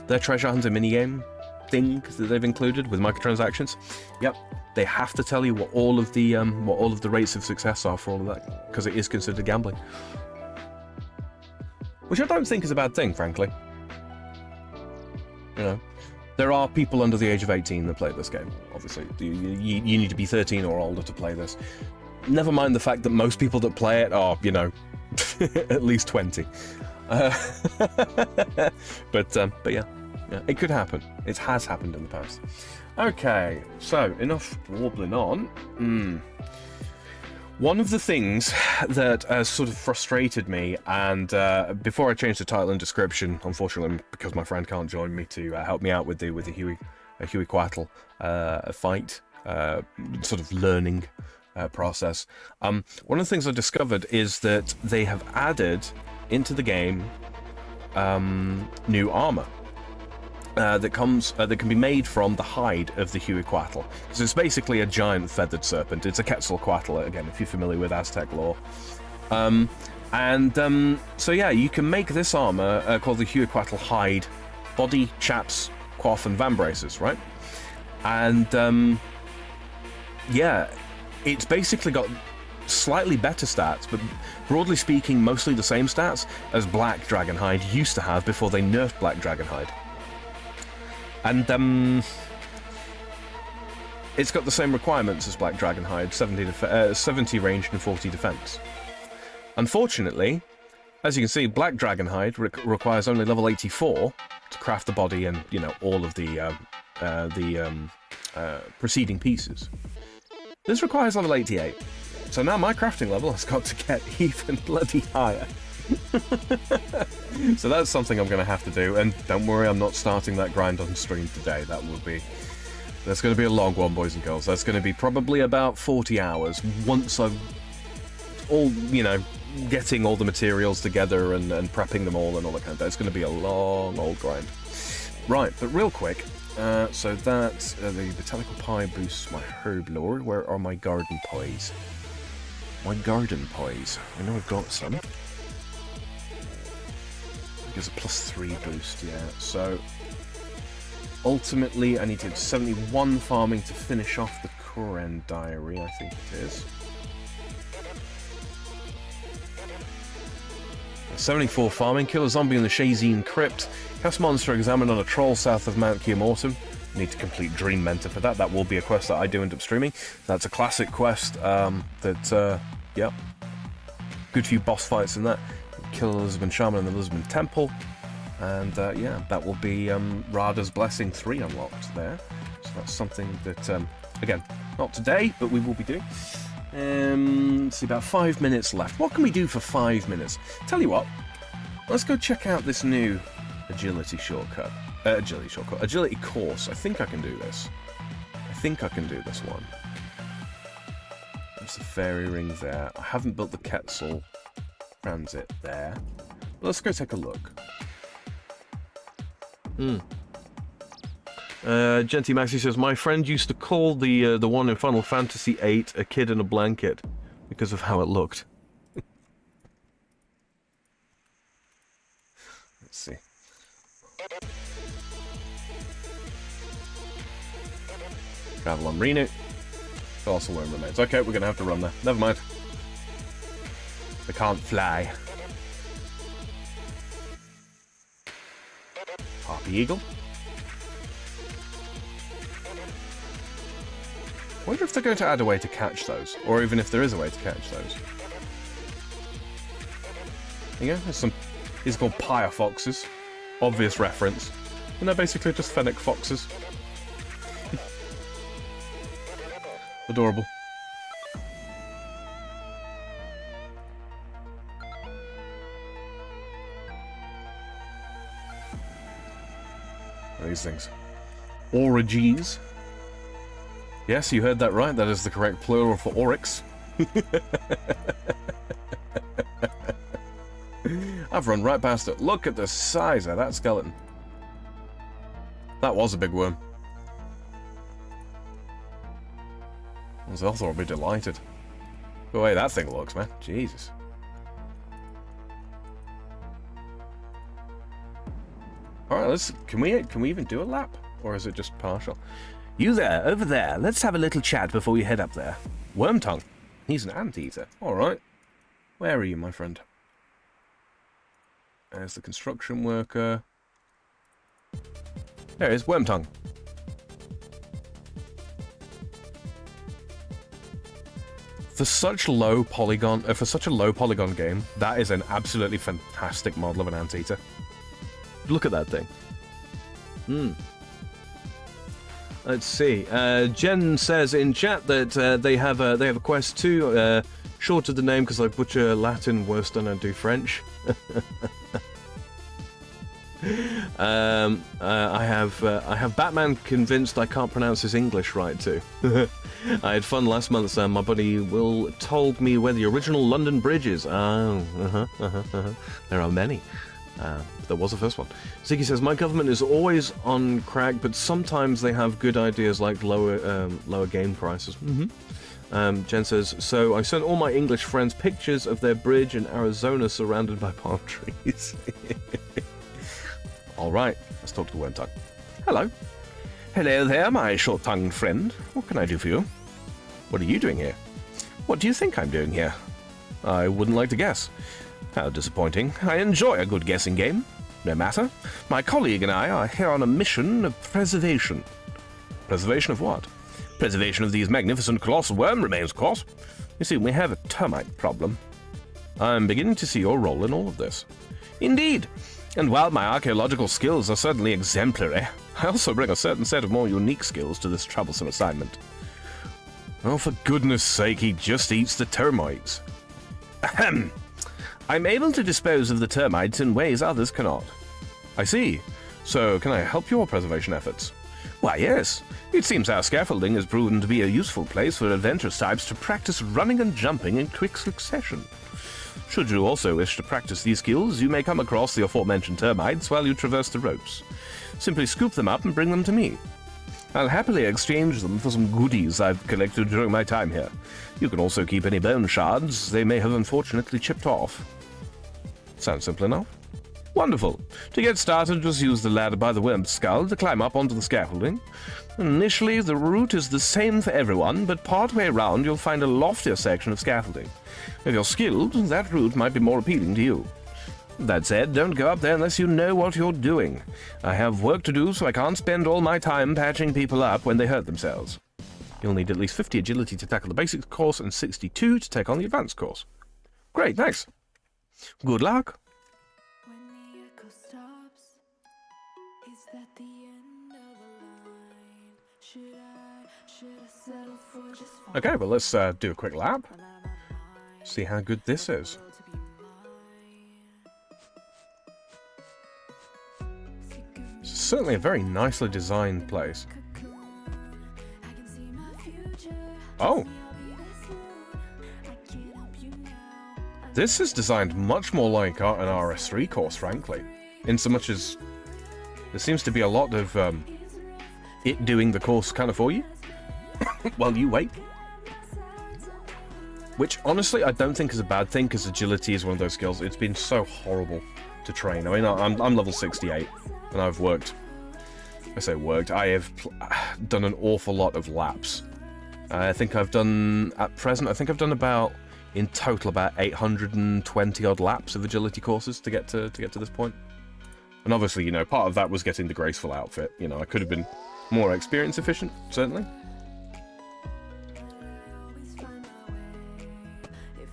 their treasure hunter minigame thing that they've included with microtransactions, yep, they have to tell you what all of the rates of success are for all of that, because it is considered gambling. Which I don't think is a bad thing, frankly. You know, there are people under the age of 18 that play this game, obviously. You need to be 13 or older to play this. Never mind the fact that most people that play it are, you know, at least 20. But yeah, it could happen. It has happened in the past. Okay, so enough warbling on. One of the things that has sort of frustrated me, and before I change the title and description, unfortunately, because my friend can't join me to help me out with the Hueycoatl fight, sort of learning process. One of the things I discovered is that they have added into the game new armour. That can be made from the hide of the Hueycoatl. Because it's basically a giant feathered serpent. It's a Quetzalcoatl, again, if you're familiar with Aztec lore. So yeah, you can make this armor called the Hueycoatl hide, body, chaps, coif, and vambraces, right? And yeah, it's basically got slightly better stats, but broadly speaking, mostly the same stats as black dragonhide used to have before they nerfed black dragonhide. And it's got the same requirements as black dragonhide, 70 range and 40 defense. Unfortunately, as you can see, black dragonhide requires only level 84 to craft the body and, you know, all of the preceding pieces. This requires level 88. So now my crafting level has got to get even bloody higher. So that's something I'm going to have to do, and don't worry, I'm not starting that grind on stream today. That's going to be a long one, boys and girls. That's going to be probably about 40 hours once I've getting all the materials together and prepping them all and all that kind of stuff. It's going to be a long old grind. Right, but real quick, so that the botanical pie boosts my herb lore. Where are my garden pies? My garden pies. I know I've got some. Gives a +3 boost, yeah. So ultimately, I need to do 71 farming to finish off the Koran diary, I think it is. 74 farming, kill a zombie in the Shazine Crypt, cast monster examined on a troll south of Mount Kiamortum. Need to complete Dream Mentor for that. That will be a quest that I do end up streaming. That's a classic quest. Yeah, good few boss fights in that. Kill Elizabeth Shaman in the Elizabeth Temple, and yeah, that will be Rada's Blessing 3 unlocked there. So that's something that, again, not today, but we will be doing. Let's see, about 5 minutes left. What can we do for 5 minutes? Tell you what, let's go check out this new agility shortcut. Agility course. I think I can do this. I think I can do this one. There's the fairy ring there. I haven't built the Quetzal transit there. Let's go take a look. Genty Maxi says, my friend used to call the one in Final Fantasy VIII a kid in a blanket because of how it looked. Let's see. Travel on Renu. Colossal Worm remains. Okay, we're gonna have to run there. Never mind. They can't fly. Harpy Eagle. I wonder if they're going to add a way to catch those, or even if there is a way to catch those. There you go, there's some... These are called Pyre Foxes. Obvious reference. And they're basically just fennec foxes. Adorable. These things. Origes. Yes, you heard that right. That is the correct plural for oryx. I've run right past it. Look at the size of that skeleton. That was a big worm. Zelthor will be delighted. The way that thing looks, man. Jesus. Alright, can we even do a lap? Or is it just partial? You there, over there. Let's have a little chat before we head up there. Wormtongue. He's an anteater. Alright. Where are you, my friend? There's the construction worker. There he is, Wormtongue. For such a low polygon game, that is an absolutely fantastic model of an anteater. Look at that thing. Let's see. Jen says in chat that they have a quest too. Short of the name because I butcher Latin worse than I do French. I have Batman convinced I can't pronounce his English right too. I had fun last month. My buddy Will told me where the original London Bridge is. There are many. There was the first one. Ziggy says, my government is always on crack, but sometimes they have good ideas like lower game prices. Jen says, so I sent all my English friends pictures of their bridge in Arizona surrounded by palm trees. Alright, let's talk to the Wormtongue. Hello. Hello there, my short-tongued friend. What can I do for you? What are you doing here? What do you think I'm doing here? I wouldn't like to guess. How disappointing. I enjoy a good guessing game. No matter. My colleague and I are here on a mission of preservation. Preservation of what? Preservation of these magnificent colossal worm remains, of course. You see, we have a termite problem. I'm beginning to see your role in all of this. Indeed. And while my archaeological skills are certainly exemplary, I also bring a certain set of more unique skills to this troublesome assignment. Oh, for goodness sake, he just eats the termites. Ahem. I'm able to dispose of the termites in ways others cannot. I see. So, can I help your preservation efforts? Why, yes. It seems our scaffolding has proven to be a useful place for adventurous types to practice running and jumping in quick succession. Should you also wish to practice these skills, you may come across the aforementioned termites while you traverse the ropes. Simply scoop them up and bring them to me. I'll happily exchange them for some goodies I've collected during my time here. You can also keep any bone shards they may have unfortunately chipped off. Sounds simple enough. Wonderful. To get started, just use the ladder by the worm's skull to climb up onto the scaffolding. Initially, the route is the same for everyone, but partway around you'll find a loftier section of scaffolding. If you're skilled, that route might be more appealing to you. That said, don't go up there unless you know what you're doing. I have work to do, so I can't spend all my time patching people up when they hurt themselves. You'll need at least 50 agility to tackle the basics course and 62 to take on the advanced course. Great, thanks. Good luck. Okay, well, let's do a quick lap. See how good this is. It's certainly a very nicely designed place. Oh! This is designed much more like an RS3 course, frankly. In so much as there seems to be a lot of it doing the course kind of for you while you wait. Which, honestly, I don't think is a bad thing, because agility is one of those skills. It's been so horrible to train. I mean, I'm level 68, and I've worked. I have done an awful lot of laps. I think I've done, at present, about, in total, about 820 odd laps of agility courses to get to this point. And obviously, you know, part of that was getting the graceful outfit. You know, I could have been more experience efficient, certainly.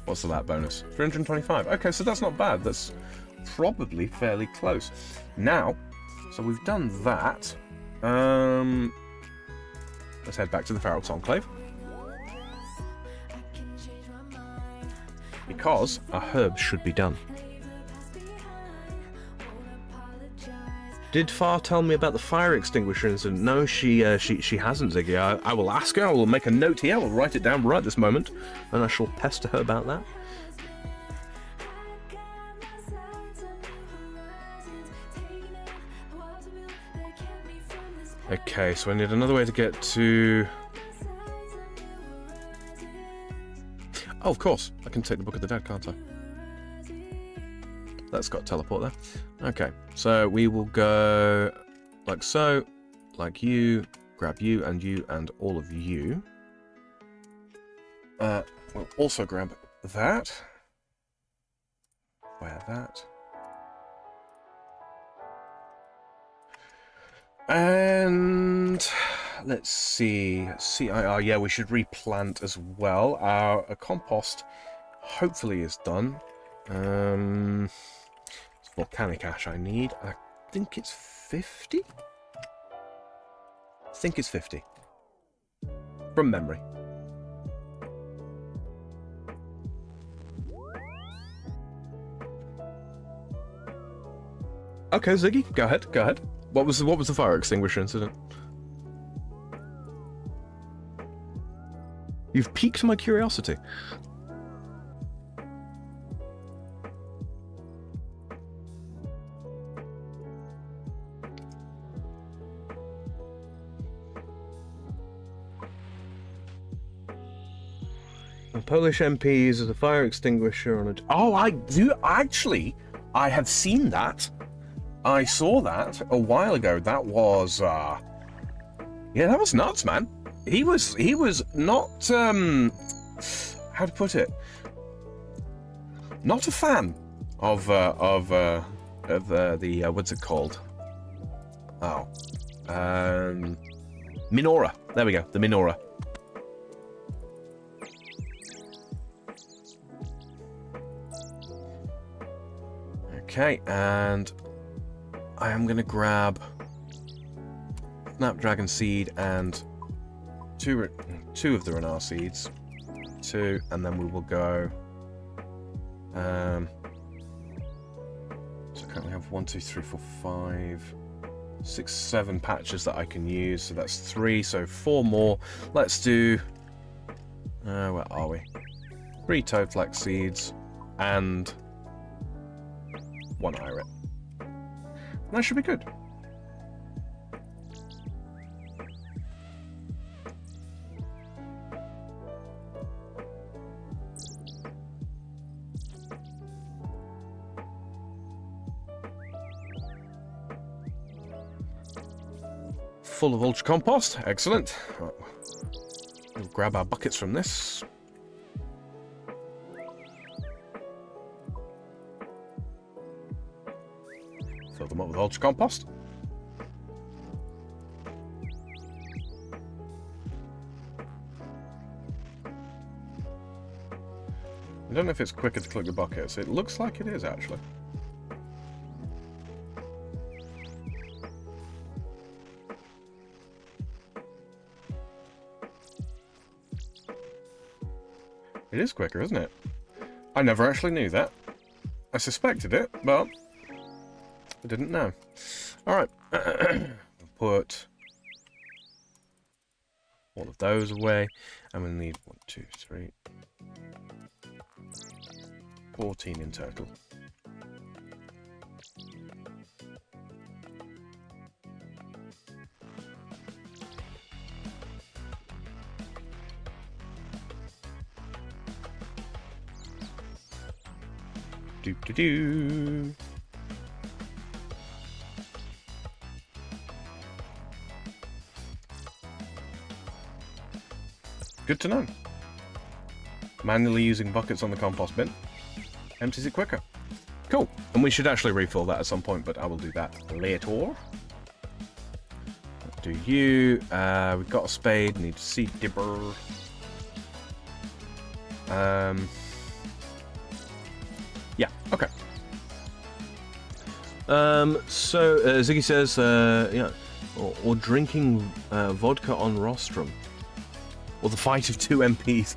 What's the lap bonus? 325. Okay, so that's not bad. That's probably fairly close. Now, so we've done that. Let's head back to the Feral Enclave. Because our herbs should be done. Did Far tell me about the fire extinguisher incident? No, she hasn't, Ziggy. I will ask her. I will make a note here. I will write it down right this moment, and I shall pester her about that. Okay, so I need another way to get to... Oh, of course. I can take the Book of the Dead, can't I? That's got teleport there. Okay, so we will go like so, like you, grab you, and all of you. We'll also grab that. Wear that. And let's see, CIR, yeah, we should replant as well. Our compost hopefully is done. It's volcanic ash I need. I think it's 50? I think it's 50. From memory. Okay, Ziggy, go ahead, go ahead. What was the fire extinguisher incident? You've piqued my curiosity. The Polish MP uses a fire extinguisher on a... Oh, I do actually. I have seen that. I saw that a while ago. That was, yeah, that was nuts, man. He was not, how to put it? Not a fan of the what's it called? Oh, menorah. There we go, the menorah. Okay, and I am going to grab Snapdragon Seed and two of the Renar Seeds. Two, and then we will go... so I currently have 1, 2, 3, 4, 5, 6, 7 patches that I can use. So that's 3, so 4 more. Let's do... where are we? 3 Toadflax Seeds and 1 Irit. That should be good. Full of ultra compost. Excellent. We'll grab our buckets from this. Fill them up with ultra compost. I don't know if it's quicker to collect the buckets. It looks like it is, actually. It is quicker, isn't it? I never actually knew that. I suspected it, but I didn't know. Alright. Put all of those away. And we'll need 1, 2, 3, 14 in total. Do-do-do. Good to know. Manually using buckets on the compost bin empties it quicker. Cool. And we should actually refill that at some point, but I will do that later. Do you? We've got a spade. Need a seed dipper. Yeah. Okay. So Ziggy says, yeah, or drinking vodka on rostrum. Or the fight of 2 MPs.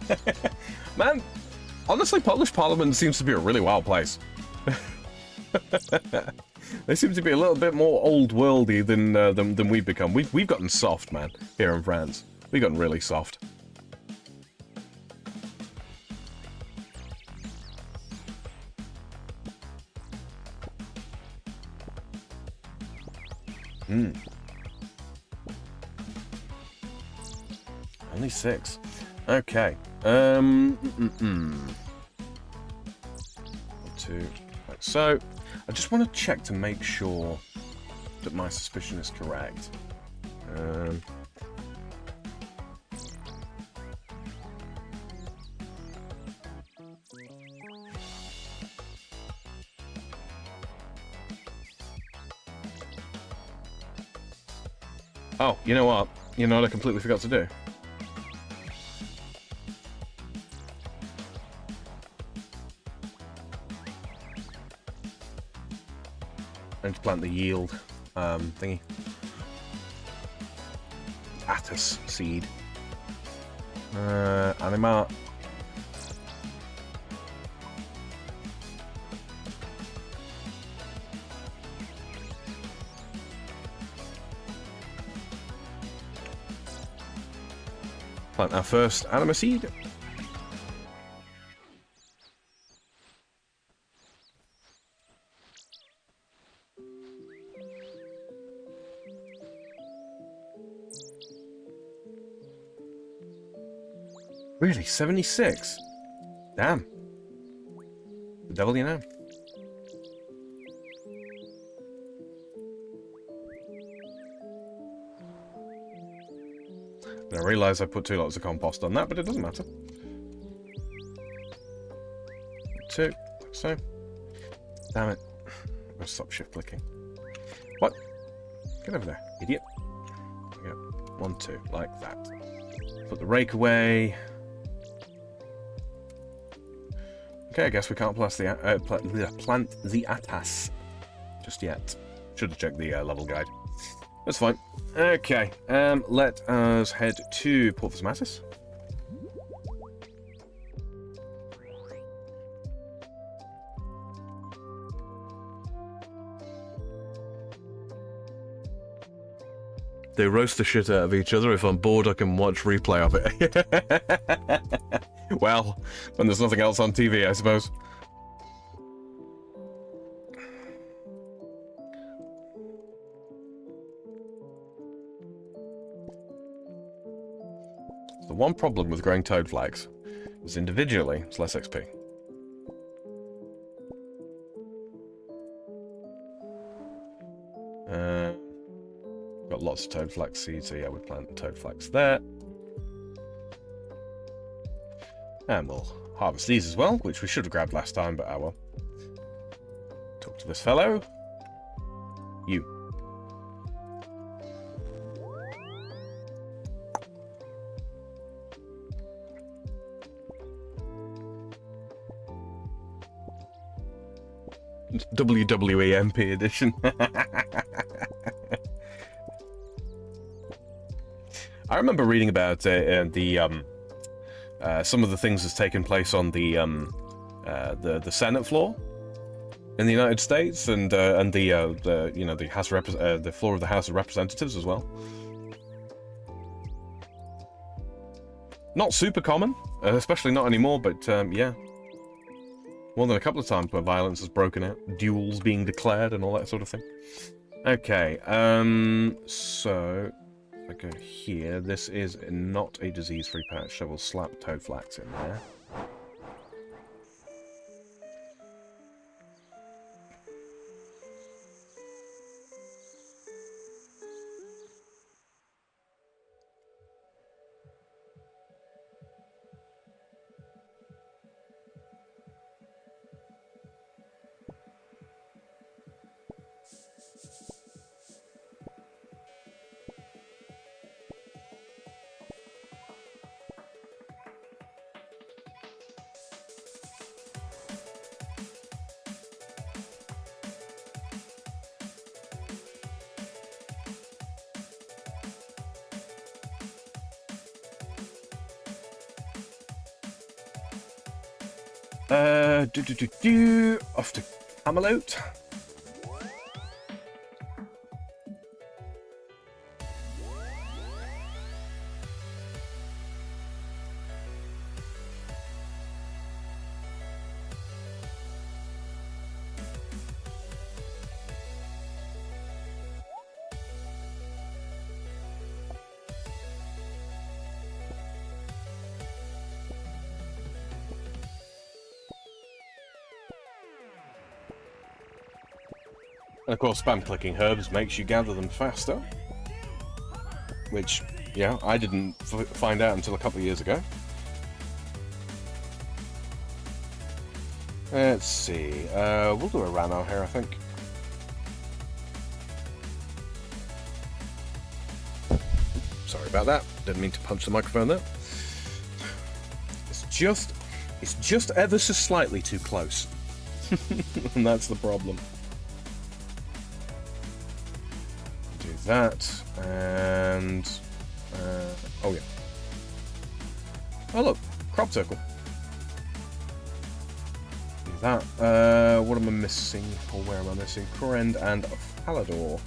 Man, honestly, Polish Parliament seems to be a really wild place. They seem to be a little bit more old-worldy than we've become. We've gotten soft, man, here in France. We've gotten really soft. Only 6. Okay. 2, like so. I just want to check to make sure that my suspicion is correct. Oh, you know what? You know what I completely forgot to do? And to plant the yield thingy. Attis seed. Anima. Plant our first anima seed. Really? 76? Damn. The devil you know. And I realise I put 2 lots of compost on that, but it doesn't matter. 2, like so. Damn it. I'm gonna stop shift clicking. What? Get over there, idiot. Yep. 1, 2, like that. Put the rake away. Okay, I guess we can't plant the Attas just yet. Should have checked the level guide. That's fine. Okay, let us head to Porthos Matis. They roast the shit out of each other. If I'm bored, I can watch replay of it. Well, when there's nothing else on TV, I suppose. The one problem with growing toad flags is individually, it's less XP. Got lots of toad flax seeds, so yeah, we plant the toad flax there. And we'll harvest these as well, which we should have grabbed last time, but oh well. Talk to this fellow. You. WWE MP edition. I remember reading about the some of the things that's taken place on the Senate floor in the United States, and the you know, the floor of the House of Representatives as well. Not super common, especially not anymore, but yeah. More than a couple of times where violence has broken out, duels being declared and all that sort of thing. Okay, so if I go here, this is not a disease-free patch, so we'll slap toad flax in there. Off to Camelot. Of course, spam clicking herbs makes you gather them faster. Which, yeah, I didn't find out until a couple of years ago. Let's see. We'll do a Rano here, I think. Sorry about that. Didn't mean to punch the microphone there. It's just ever so slightly too close. And that's the problem. Do that, and... oh yeah. Oh look, crop circle. Do that. What am I missing? Or where am I missing? Corend and Falador.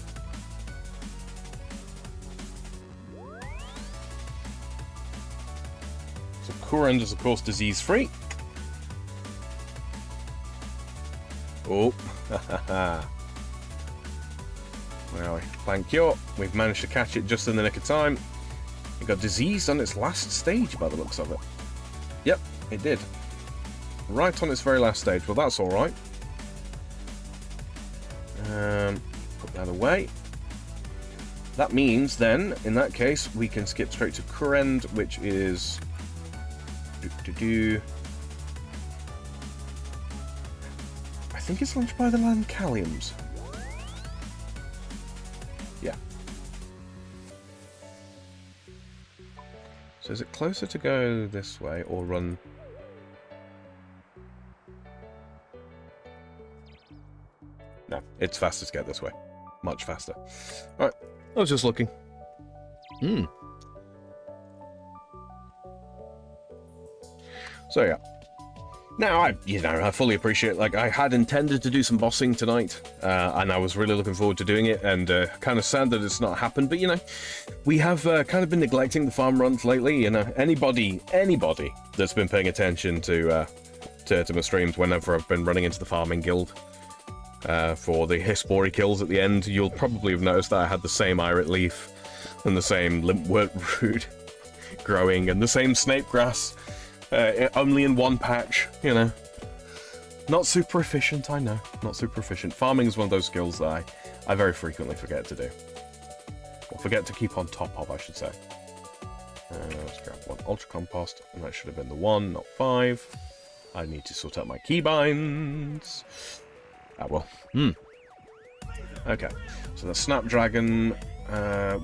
So Corend is of course disease-free. Oh, where are we? Thank you. We've managed to catch it just in the nick of time. It got diseased on its last stage by the looks of it. Yep, it did. Right on its very last stage. Well, that's alright. Put that away. That means then, in that case, we can skip straight to Corend, which is... I think it's launched by the Lancaliums. Yeah. So is it closer to go this way or run? No, it's faster to get this way. Much faster. Alright, I was just looking. So yeah. Now, I fully appreciate, like, I had intended to do some bossing tonight, and I was really looking forward to doing it, and kind of sad that it's not happened, but, you know, we have kind of been neglecting the farm runs lately, you know, anybody that's been paying attention to my streams whenever I've been running into the farming guild for the Hispori kills at the end, you'll probably have noticed that I had the same Irit leaf, and the same limpwort root growing, and the same snape grass. Only in one patch, you know. Not super efficient, I know. Not super efficient. Farming is one of those skills that I very frequently forget to do. Or forget to keep on top of, I should say. Let's grab one Ultra Compost, and that should have been the 1, not 5. I need to sort out my keybinds. Ah, well. Okay, so the Snapdragon,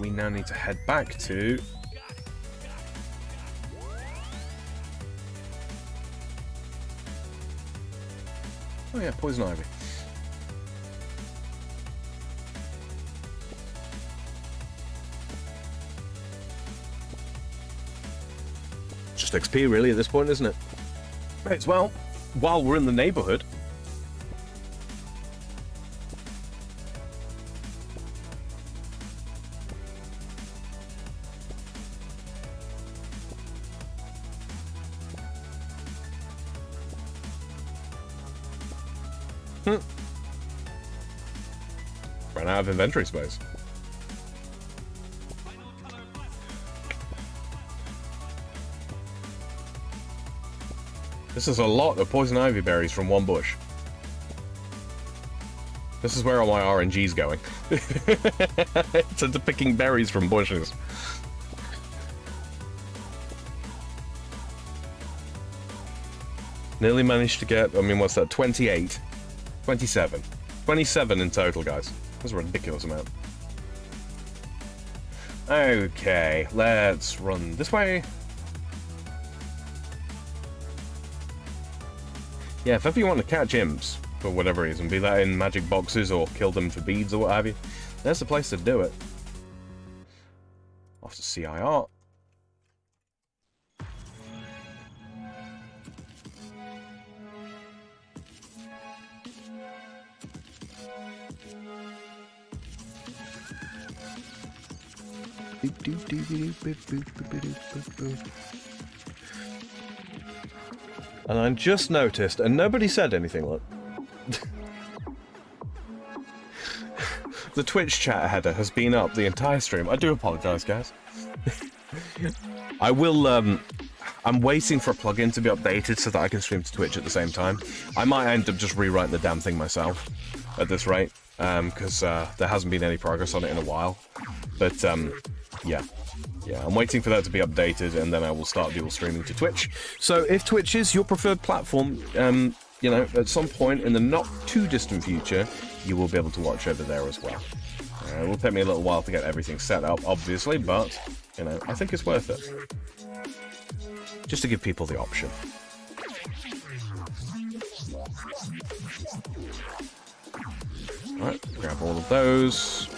we now need to head back to... Oh yeah, Poison Ivy. Just XP really at this point, isn't it? Right, as well, while we're in the neighborhood. Ran out of inventory space. This is a lot of poison ivy berries from one bush. This is where all my RNG's going. It's into picking berries from bushes. Nearly managed to get, I mean, what's that, 28? 27. 27 in total, guys. That's a ridiculous amount. Okay, let's run this way. Yeah, if ever you want to catch imps, for whatever reason, be that in magic boxes or kill them for beads or what have you, there's the place to do it. Off to CIR. And I just noticed, and nobody said anything, look. The Twitch chat header has been up the entire stream. I do apologise, guys. I will, I'm waiting for a plugin to be updated so that I can stream to Twitch at the same time. I might end up just rewriting the damn thing myself at this rate. because there hasn't been any progress on it in a while. But yeah, I'm waiting for that to be updated, and then I will start dual streaming to Twitch. So if Twitch is your preferred platform, you know, at some point in the not too distant future, you will be able to watch over there as well. It will take me a little while to get everything set up, obviously, but, you know, I think it's worth it. Just to give people the option. Alright, grab all of those.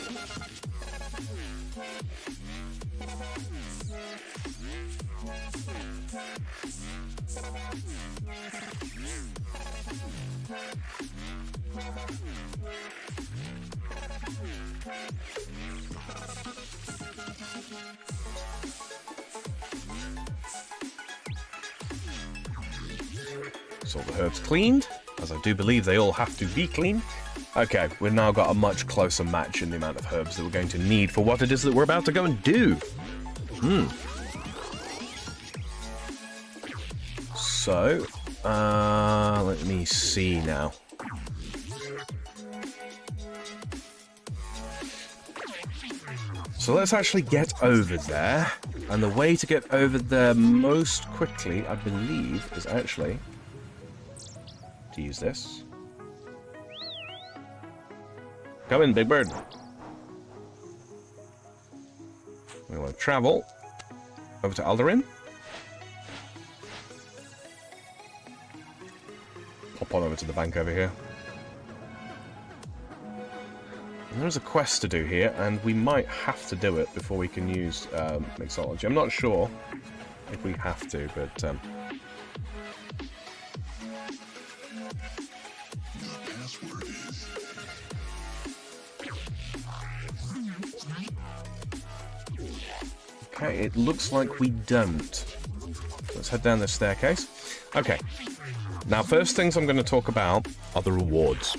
So all the herbs cleaned, as I do believe they all have to be clean. Okay, we've now got a much closer match in the amount of herbs that we're going to need for what it is that we're about to go and do. So, let me see now. So let's actually get over there. And the way to get over there most quickly, I believe, is actually to use this. Come in, big bird. We want to travel over to Aldarin. Hop on over to the bank over here. And there's a quest to do here, and we might have to do it before we can use mixology. I'm not sure if we have to, but okay, it looks like we don't. Let's head down this staircase. Okay. Now, first things I'm going to talk about are the rewards.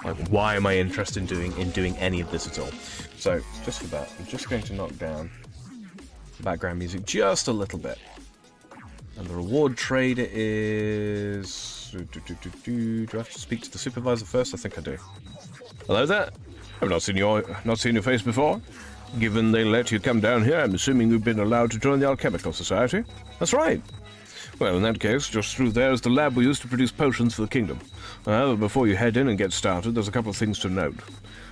Like, why am I interested in doing any of this at all? So, just for that, I'm just going to knock down the background music just a little bit. And the reward trader is... Do I have to speak to the supervisor first? I think I do. Hello there. I've not seen your face before. Given they let you come down here, I'm assuming you've been allowed to join the Alchemical Society. That's right. Well, in that case, just through there is the lab we use to produce potions for the kingdom. However, before you head in and get started, there's a couple of things to note.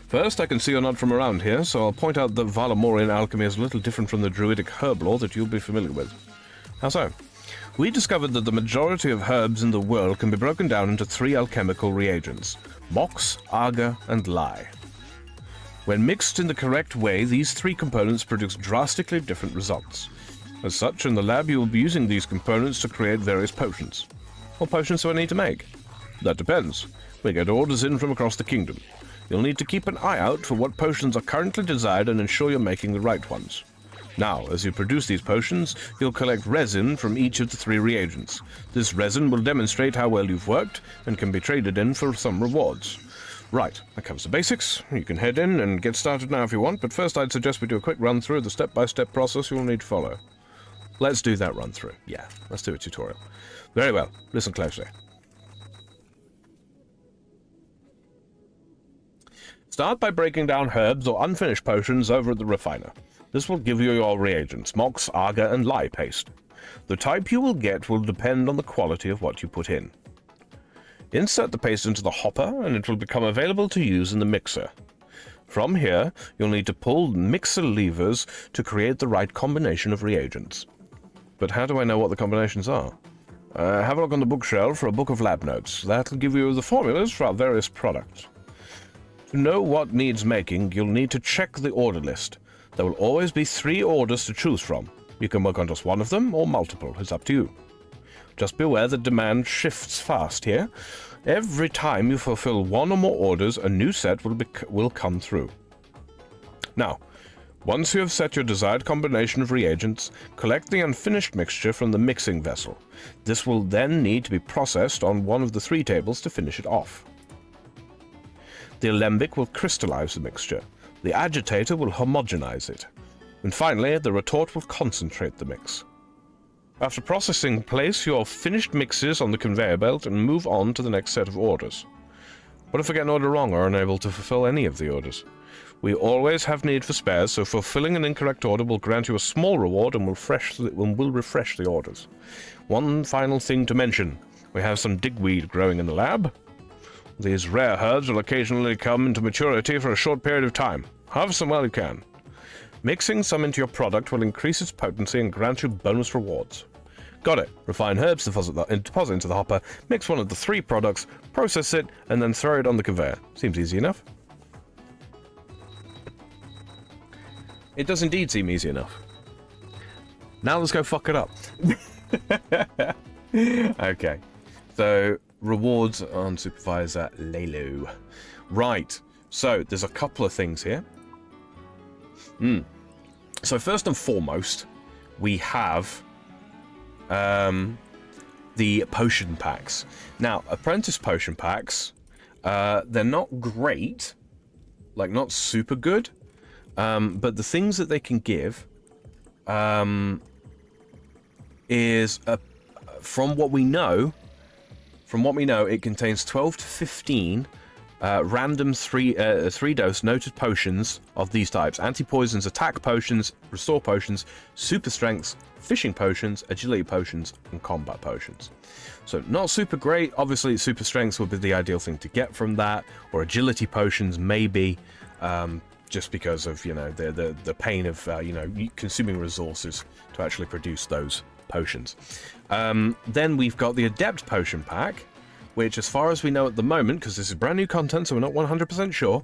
First, I can see you're not from around here, so I'll point out that Varlamorean alchemy is a little different from the druidic herb lore that you'll be familiar with. How so? We discovered that the majority of herbs in the world can be broken down into 3 alchemical reagents: mox, agar, and lye. When mixed in the correct way, these 3 components produce drastically different results. As such, in the lab you will be using these components to create various potions. What potions do I need to make? That depends. We get orders in from across the kingdom. You'll need to keep an eye out for what potions are currently desired and ensure you're making the right ones. Now, as you produce these potions, you'll collect resin from each of the 3 reagents. This resin will demonstrate how well you've worked and can be traded in for some rewards. Right, that covers the basics. You can head in and get started now if you want, but first I'd suggest we do a quick run through the step-by-step process you'll need to follow. Let's do that run through. Yeah, let's do a tutorial. Very well, listen closely. Start by breaking down herbs or unfinished potions over at the refiner. This will give you your reagents: mox, agar, and lye paste. The type you will get will depend on the quality of what you put in. Insert the paste into the hopper and it will become available to use in the mixer. From here, you'll need to pull mixer levers to create the right combination of reagents. But how do I know what the combinations are? Have a look on the bookshelf for a book of lab notes. That'll give you the formulas for our various products. To know what needs making, you'll need to check the order list. There will always be 3 orders to choose from. You can work on just one of them, or multiple. It's up to you. Just beware that demand shifts fast here. Every time you fulfill 1 or more orders, a new set will come through. Now, once you have set your desired combination of reagents, collect the unfinished mixture from the mixing vessel. This will then need to be processed on one of the 3 tables to finish it off. The alembic will crystallize the mixture. The agitator will homogenize it. And finally, the retort will concentrate the mix. After processing, place your finished mixes on the conveyor belt and move on to the next set of orders. What if I get an order wrong or unable to fulfill any of the orders? We always have need for spares, so fulfilling an incorrect order will grant you a small reward and will refresh the orders. One final thing to mention. We have some digweed growing in the lab. These rare herbs will occasionally come into maturity for a short period of time. Harvest them while you can. Mixing some into your product will increase its potency and grant you bonus rewards. Got it. Refine herbs, deposit into the hopper, mix one of the 3 products, process it, and then throw it on the conveyor. Seems easy enough. It does indeed seem easy enough. Now let's go fuck it up. Okay. So, rewards on Supervisor Lelu. Right. So, there's a couple of things here. So, first and foremost, we have the potion packs. Now, apprentice potion packs, they're not great, like not super good, but the things that they can give is, from what we know, it contains 12 to 15 random 3-dose noted potions of these types: anti-poisons, attack potions, restore potions, super strengths, fishing potions, agility potions, and combat potions. So not super great. Obviously, super strengths would be the ideal thing to get from that, or agility potions maybe, just because of, you know, the pain of consuming resources to actually produce those potions. Then we've got the Adept Potion Pack, which, as far as we know at the moment, because this is brand new content, so we're not 100% sure,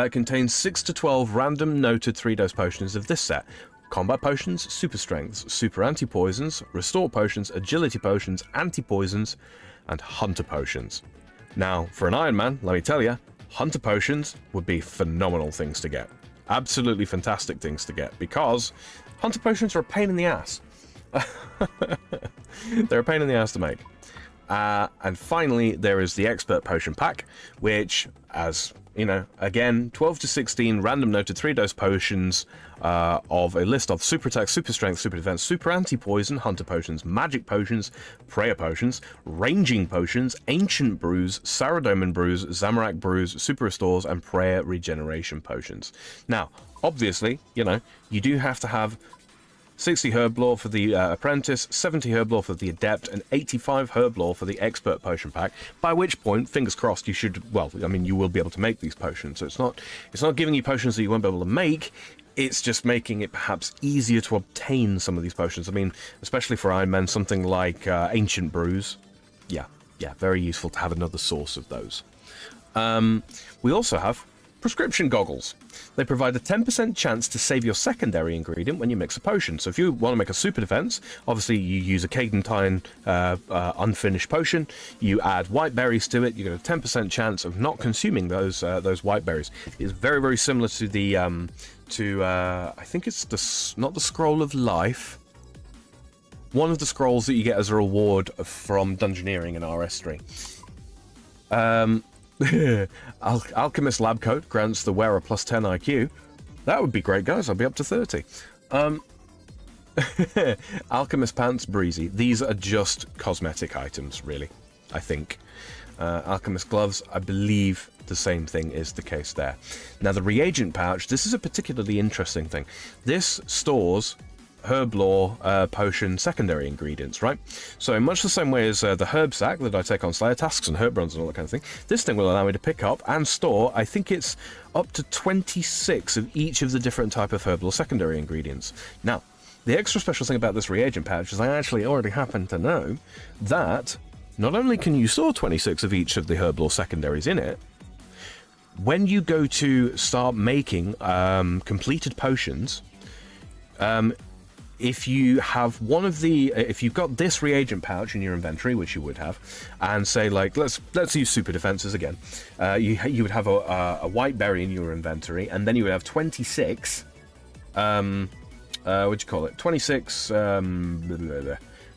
contains 6 to 12 random noted 3-dose potions of this set: combat potions, super strengths, super anti-poisons, restore potions, agility potions, anti-poisons, and hunter potions. Now, for an Iron Man, let me tell you, hunter potions would be phenomenal things to get. Absolutely fantastic things to get, because hunter potions are a pain in the ass. They're a pain in the ass to make. And finally, there is the Expert Potion Pack, which, as you know, again, 12 to 16 random noted 3-dose potions of a list of super attack, super strength, super defense, super anti-poison, hunter potions, magic potions, prayer potions, ranging potions, ancient brews, Saradomin brews, Zamorak brews, super restores, and prayer regeneration potions. Now, obviously, you know, you do have to have 60 herb lore for the apprentice, 70 herb lore for the adept, and 85 herb lore for the expert potion pack, by which point, fingers crossed, you should, well, I mean, you will be able to make these potions. So it's not giving you potions that you won't be able to make, it's just making it perhaps easier to obtain some of these potions. I mean, especially for Iron Men, something like ancient brews. Yeah, very useful to have another source of those. We also have prescription goggles. They provide a 10% chance to save your secondary ingredient when you mix a potion. So if you want to make a super defense, obviously you use a Cadentine unfinished potion, you add white berries to it, you get a 10% chance of not consuming those white berries. It's very, very similar to the I think it's not the Scroll of Life, one of the scrolls that you get as a reward from Dungeoneering in RS3. Alchemist Lab Coat grants the wearer plus 10 IQ. That would be great, guys. I'll be up to 30. Alchemist Pants Breezy. These are just cosmetic items, really, I think. Alchemist Gloves, I believe the same thing is the case there. Now, the reagent pouch, this is a particularly interesting thing. This stores herb lore potion secondary ingredients, right? So in much the same way as the herb sack that I take on Slayer tasks and herb runs and all that kind of thing, this thing will allow me to pick up and store, I think it's up to 26 of each of the different type of herb lore secondary ingredients. Now, the extra special thing about this reagent pouch is I actually already happen to know that not only can you store 26 of each of the herb lore secondaries in it, when you go to start making completed potions, if you have if you've got this reagent pouch in your inventory, which you would have, and say, like, let's use super defenses again, you would have a white berry in your inventory, and then you would have 26 what'd you call it, 26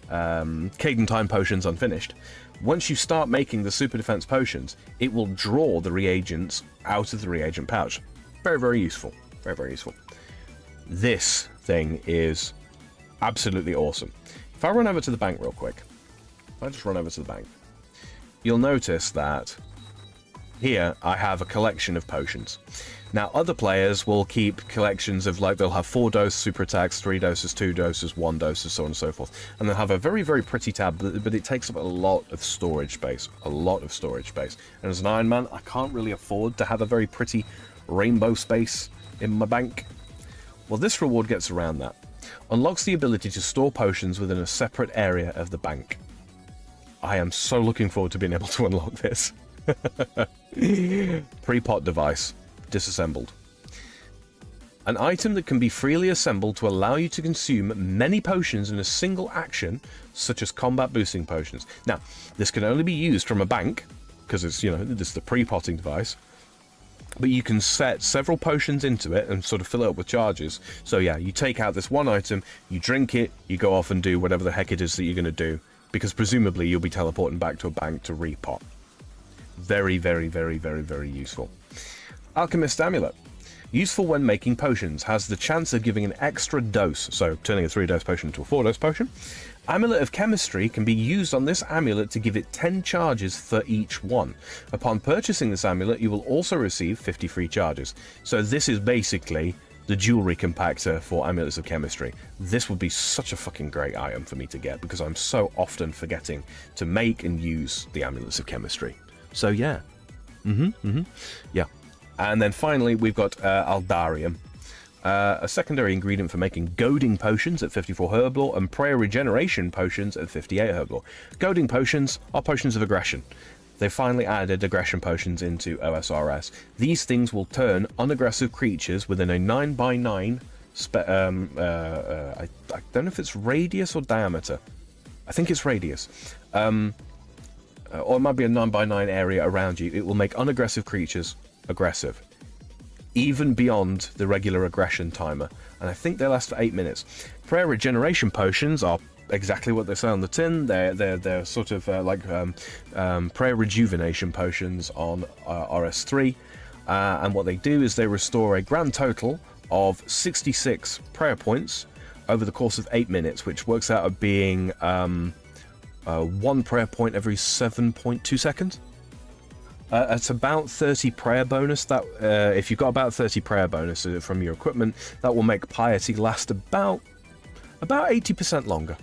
Cadentine potions unfinished. Once you start making the super defense potions, it will draw the reagents out of the reagent pouch. Very, very useful. Very, very useful. This thing is absolutely awesome. If I run over to the bank real quick, if I just run over to the bank, you'll notice that here I have a collection of potions. Now, other players will keep collections of, like, they'll have 4 dose super attacks, 3 doses, 2 doses, 1 doses, so on and so forth. And they'll have a very, very pretty tab, but it takes up a lot of storage space. A lot of storage space. And as an Iron Man, I can't really afford to have a very pretty rainbow space in my bank. Well, this reward gets around that. Unlocks the ability to store potions within a separate area of the bank. I am so looking forward to being able to unlock this. Pre-pot device. Disassembled. An item that can be freely assembled to allow you to consume many potions in a single action, such as combat boosting potions. Now, this can only be used from a bank, because it's, you know, this is the pre-potting device, but you can set several potions into it and sort of fill it up with charges. So yeah, you take out this one item, you drink it, you go off and do whatever the heck it is that you're going to do, because presumably you'll be teleporting back to a bank to repot. Very, very, very, very, very useful. Alchemist Amulet. Useful when making potions. Has the chance of giving an extra dose, so turning a 3-dose potion into a 4-dose potion. Amulet of Chemistry can be used on this amulet to give it 10 charges for each one. Upon purchasing this amulet, you will also receive 50 free charges. So this is basically the jewelry compactor for Amulets of Chemistry. This would be such a fucking great item for me to get, because I'm so often forgetting to make and use the Amulets of Chemistry. So yeah. Yeah. And then finally, we've got Aldarium, a secondary ingredient for making goading potions at 54 herblore and prayer regeneration potions at 58 herblore. Goading potions are potions of aggression. They finally added aggression potions into OSRS. These things will turn unaggressive creatures within a 9x9 I don't know if it's radius or diameter. I think it's radius. Or it might be a 9x9 area around you. It will make unaggressive creatures aggressive, even beyond the regular aggression timer, and I think they last for 8 minutes. Prayer regeneration potions are exactly what they say on the tin. They're sort of like prayer rejuvenation potions on RS3, and what they do is they restore a grand total of 66 prayer points over the course of 8 minutes, which works out at being 1 prayer point every 7.2 seconds. It's about 30 prayer bonus. That if you've got about 30 prayer bonus from your equipment, that will make piety last about 80% longer.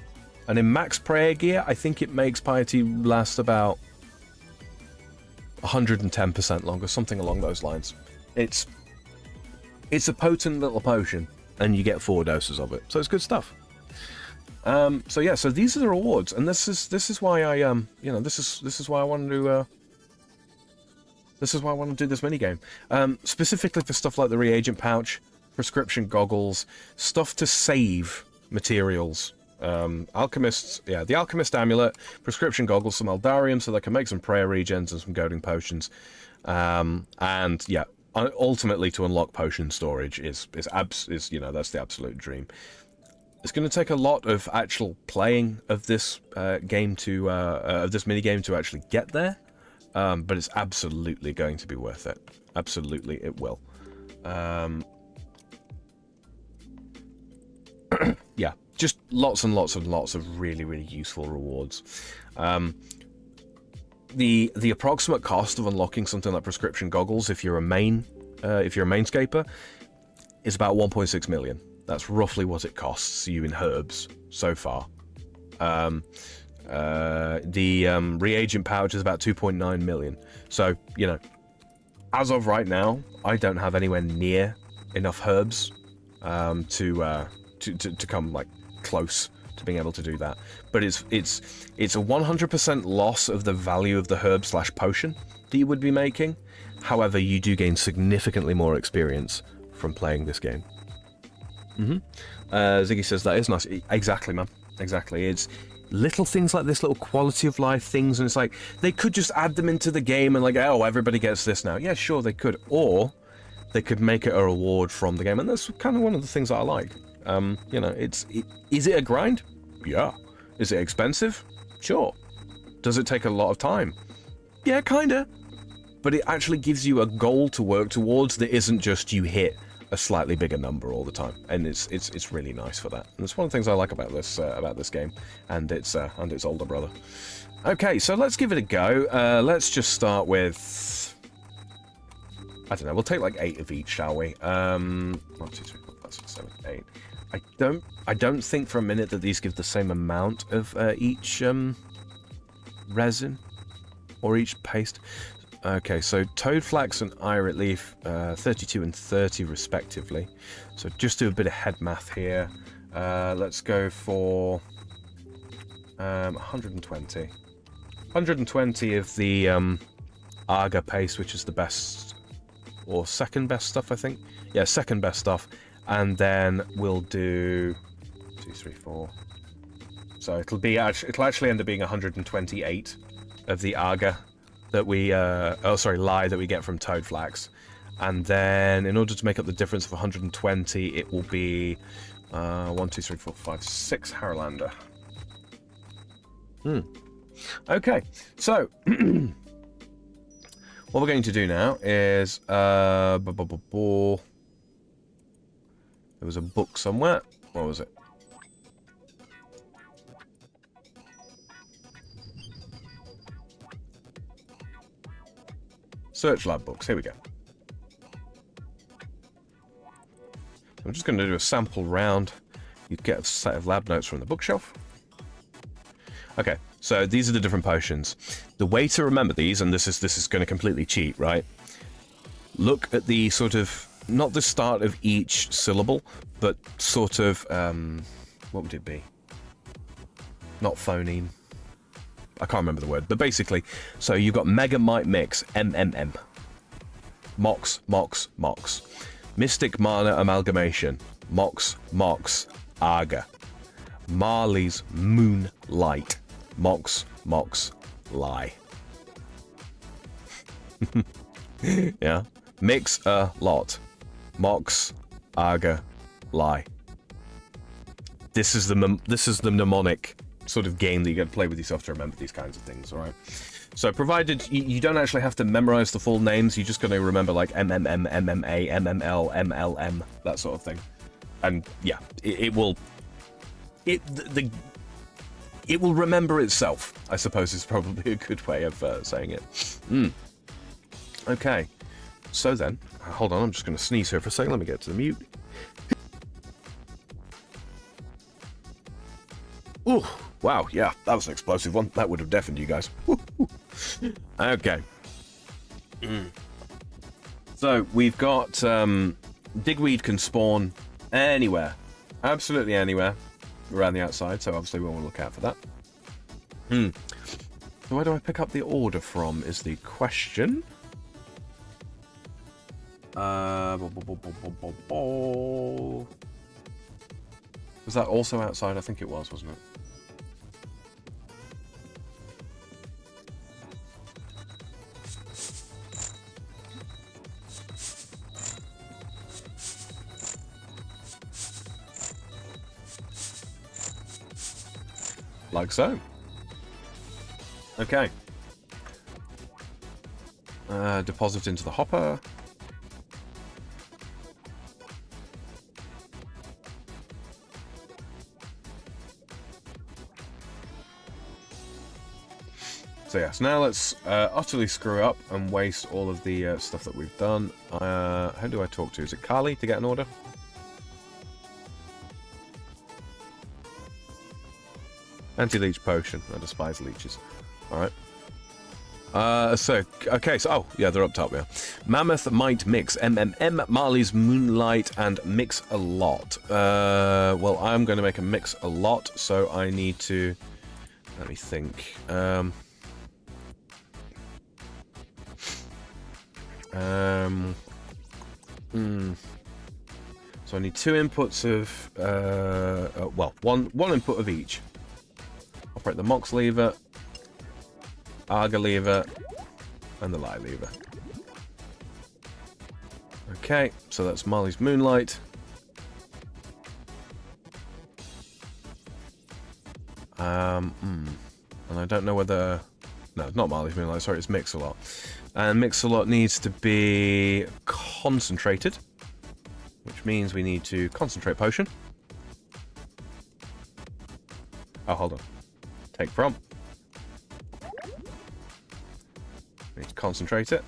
And in max prayer gear, I think it makes piety last about 110% longer, something along those lines. It's a potent little potion, and you get 4 doses of it, so it's good stuff. So yeah, so these are the rewards, and this is why I this is why I wanted to. This is why I want to do this minigame. Specifically for stuff like the reagent pouch, prescription goggles, stuff to save materials. Alchemists, yeah, the Alchemist Amulet, prescription goggles, some Aldarium so they can make some prayer regens and some goading potions. And yeah, ultimately to unlock potion storage is you know, that's the absolute dream. It's going to take a lot of actual playing of this game to of this minigame to actually get there. But it's absolutely going to be worth it. Absolutely, it will. Yeah, just lots and lots and lots of really, really useful rewards. The approximate cost of unlocking something like prescription goggles, if you're a mainscaper, is about 1.6 million. That's roughly what it costs you in herbs so far. The reagent pouch is about 2.9 million. So, you know, as of right now, I don't have anywhere near enough herbs to come like close to being able to do that. But it's a 100% loss of the value of the herb/potion that you would be making. However, you do gain significantly more experience from playing this game. Ziggy says that is nice. Exactly, man. Exactly. It's little things like this, little quality of life things, and it's like they could just add them into the game and like, oh, everybody gets this now. Yeah, sure, they could, or they could make it a reward from the game, and that's kind of one of the things that I like. You know, is it a grind? Yeah. Is it expensive? Sure. Does it take a lot of time? Yeah, kinda. But it actually gives you a goal to work towards that isn't just you hit a slightly bigger number all the time, and it's really nice for that. And it's one of the things I like about this game, and its older brother. Okay, so let's give it a go. Let's just start with, I don't know, we'll take like 8 of each, shall we? 1, 2, 3, 4, 5, 6, 7, 8. I don't think for a minute that these give the same amount of each resin or each paste. Okay, so toad flax and irit leaf, 32 and 30 respectively. So just do a bit of head math here. Let's go for 120. 120 of the agar paste, which is the best or second best stuff, I think. Yeah, second best stuff. And then we'll do 2, 3, 4. So it'll actually end up being 128 of the agar that we lye that we get from toad flax. And then in order to make up the difference of 120, it will be 1, 2, 3, 4, 5, 6 Haralander. Okay, so what we're going to do now is there was a book somewhere. What was it? Search lab books. Here we go. I'm just going to do a sample round. You get a set of lab notes from the bookshelf. Okay, so these are the different potions. The way to remember these, and this is going to completely cheat, right? Look at the sort of, not the start of each syllable, but sort of, what would it be? Not phoneme. I can't remember the word, but basically, so you've got Mega Might Mix, MMM. Mox, Mox, Mox. Mystic Mana Amalgamation, Mox, Mox, Agar. Marley's Moonlight, Mox, Mox, Lie. Yeah. Mix a lot. Mox, Agar, Lie. This is the mnemonic sort of game that you got to play with yourself to remember these kinds of things, all right? So provided you don't actually have to memorize the full names, you're just going to remember like MMM, MMA, MML, MLM, that sort of thing. And yeah, it will remember itself, I suppose, is probably a good way of saying it. Okay, so then, hold on, I'm just going to sneeze here for a second. Let me get to the mute. Ooh, wow, yeah, that was an explosive one. That would have deafened you guys. Okay. So we've got digweed can spawn anywhere, absolutely anywhere around the outside. So obviously we want to look out for that. So where do I pick up the order from? Is the question. Was that also outside? I think it was, wasn't it? Like so. Okay. Deposit into the hopper. So yes, now let's utterly screw up and waste all of the stuff that we've done. Who do I talk to? Is it Carly to get an order? Anti-leech potion. I despise leeches. Alright. Okay, so, oh, yeah, they're up top, yeah. Mammoth Might Mix, MMM, Marley's Moonlight, and Mix a Lot. Well, I'm going to make a Mix a Lot, so I need to, let me think. So I need 2 inputs of, well, one input of each. Operate the Mox lever, Agar lever, and the Lie lever. Okay, so that's Marley's Moonlight. And I don't know whether... No, it's not Marley's Moonlight, sorry, it's Mix-a-Lot. And Mix-a-Lot needs to be concentrated. which means we need to concentrate potion. Oh, hold on. Take from. We need to concentrate it.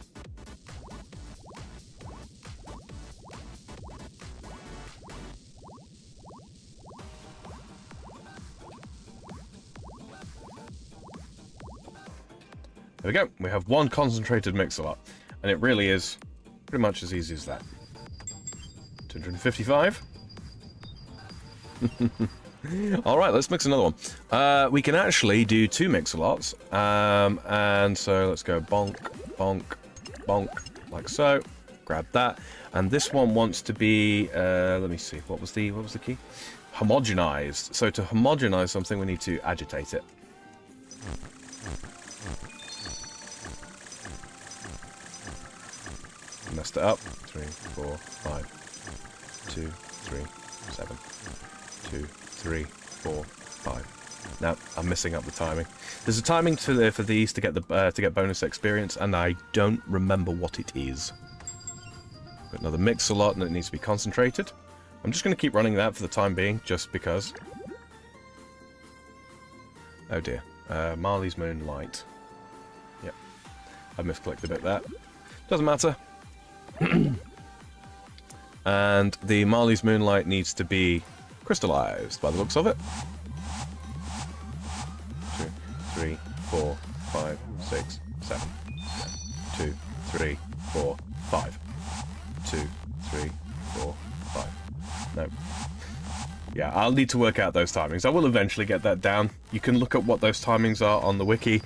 There we go. We have one concentrated mix-a-lot. And it really is pretty much as easy as that. 255. Alright, let's mix another one. We can actually do 2 mix-a-lots. And so let's go bonk, bonk, bonk, like so. Grab that. And this one wants to be, let me see, what was the key? Homogenized. So to homogenize something, we need to agitate it. Messed it up. 3, 4, 5. 2, 3, 7. 2, 3, 4, 5. Now I'm messing up the timing. There's a timing for these to get bonus experience, and I don't remember what it is. Got another mix-a-lot, and it needs to be concentrated. I'm just going to keep running that for the time being, just because. Oh dear. Marley's Moonlight. Yep. I misclicked a bit there. Doesn't matter. And the Marley's Moonlight needs to be crystallized by the looks of it. 2, 3, 4, 5, 6, 7. 2, 3, 4, 5. 2, 3, 4, 5. No. Yeah, I'll need to work out those timings. I will eventually get that down. You can look at what those timings are on the wiki.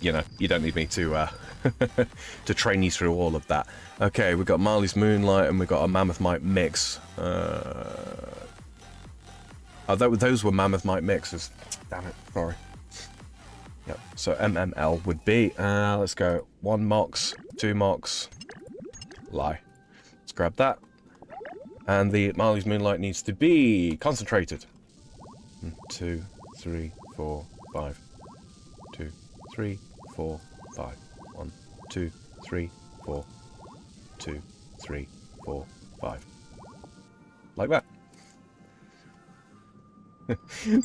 You know, you don't need me to to train you through all of that. Okay, we've got Marley's Moonlight and we've got a Mammoth Mite mix. Oh, those were Mammoth Mite mixes. Damn it, sorry. Yep, so MML would be, let's go, 1 mox, 2 mox, lie. Let's grab that. And the Marley's Moonlight needs to be concentrated. 2, 3, 4, 5. 2, 3, 4, 5. 1, 2, 3, 4. 2, 3, 4, 5. Like that.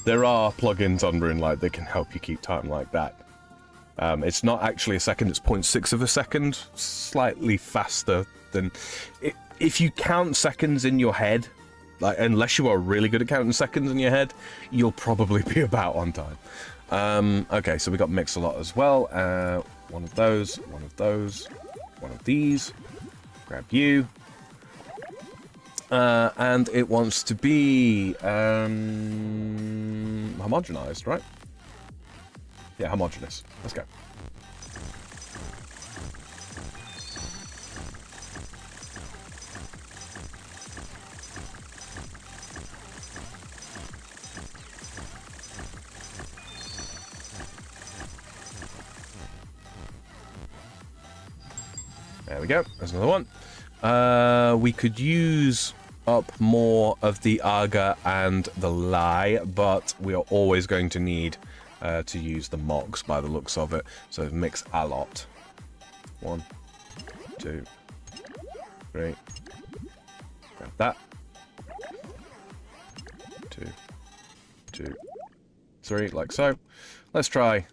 There are plugins on RuneLite that can help you keep time like that. It's not actually a second, it's 0.6 of a second. Slightly faster than... If you count seconds in your head, like unless you are really good at counting seconds in your head, you'll probably be about on time. Okay, so we got mix-a-lot as well. One of those, one of those, one of these. Grab you. And it wants to be homogenized, right? Yeah, homogeneous. Let's go. There we go. There's another one. We could use up more of the Aga and the Lie, but we are always going to need to use the Mox by the looks of it. So mix a lot. 1, 2, 3. Grab that. 2, 2, 3, like so. Let's try.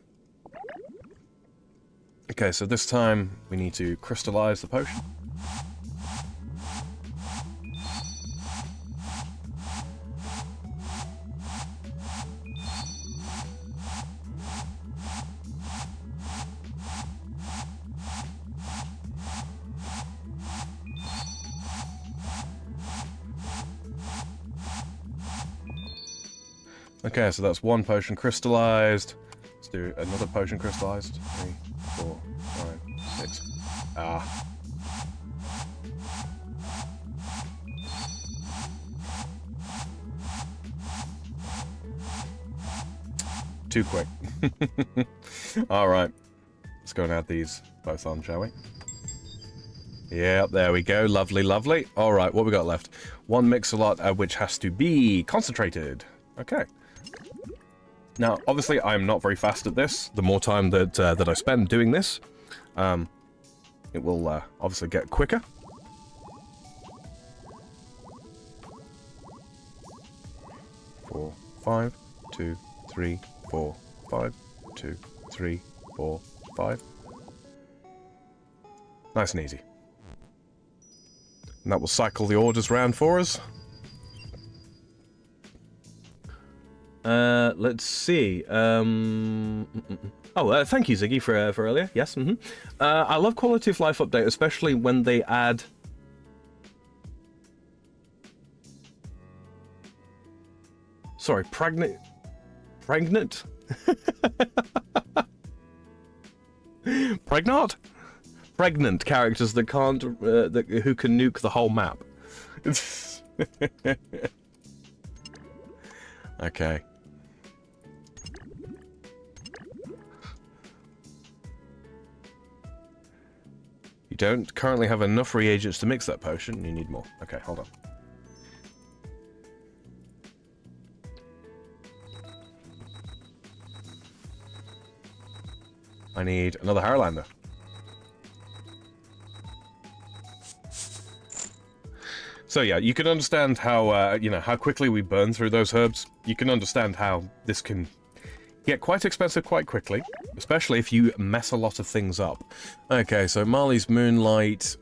Okay, so this time we need to crystallize the potion. Okay, so that's 1 potion crystallized. Let's do another potion crystallized. 3, 4, 5, 6. Ah. Too quick. Alright. Let's go and add these both on, shall we? Yeah, there we go. Lovely, lovely. Alright, what we got left? 1 mix-a-lot, which has to be concentrated. Okay. Now, obviously, I'm not very fast at this. The more time that that I spend doing this, it will obviously get quicker. 5, 2, 3, 4, 5, 2, 3, 4, 5. Nice and easy. And that will cycle the orders round for us. Let's see. Oh, thank you, Ziggy, for earlier. Yes. I love quality of life update, especially when they add. Sorry, pregnant. Pregnant. Pregnant. Pregnant characters that can't, who can nuke the whole map. Okay. You don't currently have enough reagents to mix that potion. You need more. Okay, hold on. I need another Harlander. So yeah, you can understand how, you know, how quickly we burn through those herbs. You can understand how this can get quite expensive quite quickly, especially if you mess a lot of things up. Okay, so Marley's Moonlight,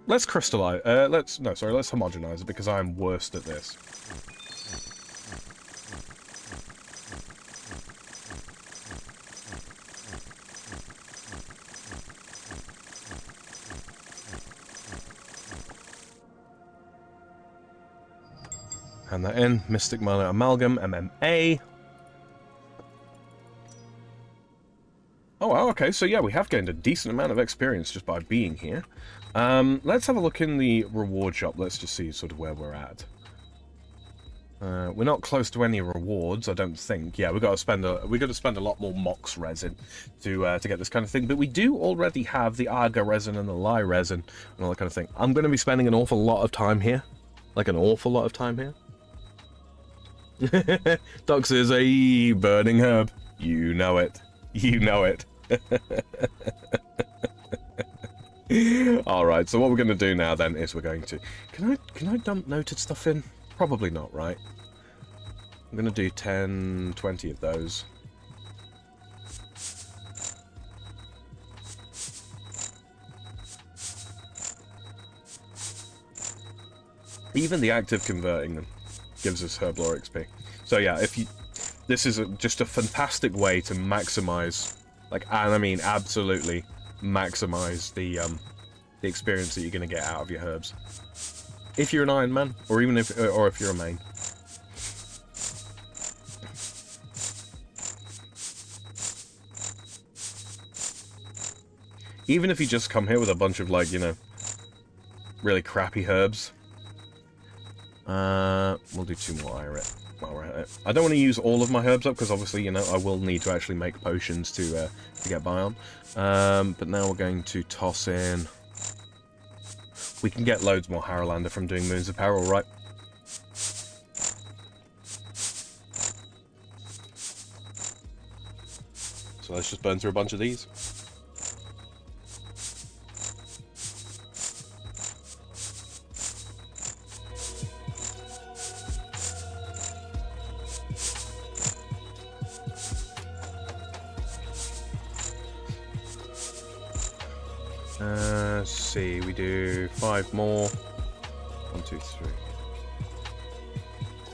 let's crystallize, let's homogenize it because I'm worst at this. Hand that in. Mystic Mana Amalgam, MMA. Oh, okay, so yeah, we have gained a decent amount of experience just by being here. Let's have a look in the reward shop. Let's just see sort of where we're at. We're not close to any rewards, I don't think. Yeah, we got to spend a lot more Mox resin to get this kind of thing. But we do already have the Arga resin and the Lye resin and all that kind of thing. I'm going to be spending an awful lot of time here, like an awful lot of time here. Dox is a burning herb. You know it. You know it. Alright, so what we're going to do now then is we're going to... Can I dump noted stuff in? Probably not, right? I'm going to do 10, 20 of those. Even the act of converting them gives us Herblore XP. So yeah, this is just a fantastic way to maximize, like, and I mean absolutely maximize the experience that you're going to get out of your herbs. If you're an Iron Man, or even if you're a main. Even if you just come here with a bunch of, like, you know, really crappy herbs. We'll do 2 more Irit while we're at it. I don't want to use all of my herbs up, because obviously, you know, I will need to actually make potions to get by on. But now we're going to toss in... We can get loads more Haralander from doing Moons of Peril, right? So let's just burn through a bunch of these. Let's see, we do 5 more. 1, 2, 3.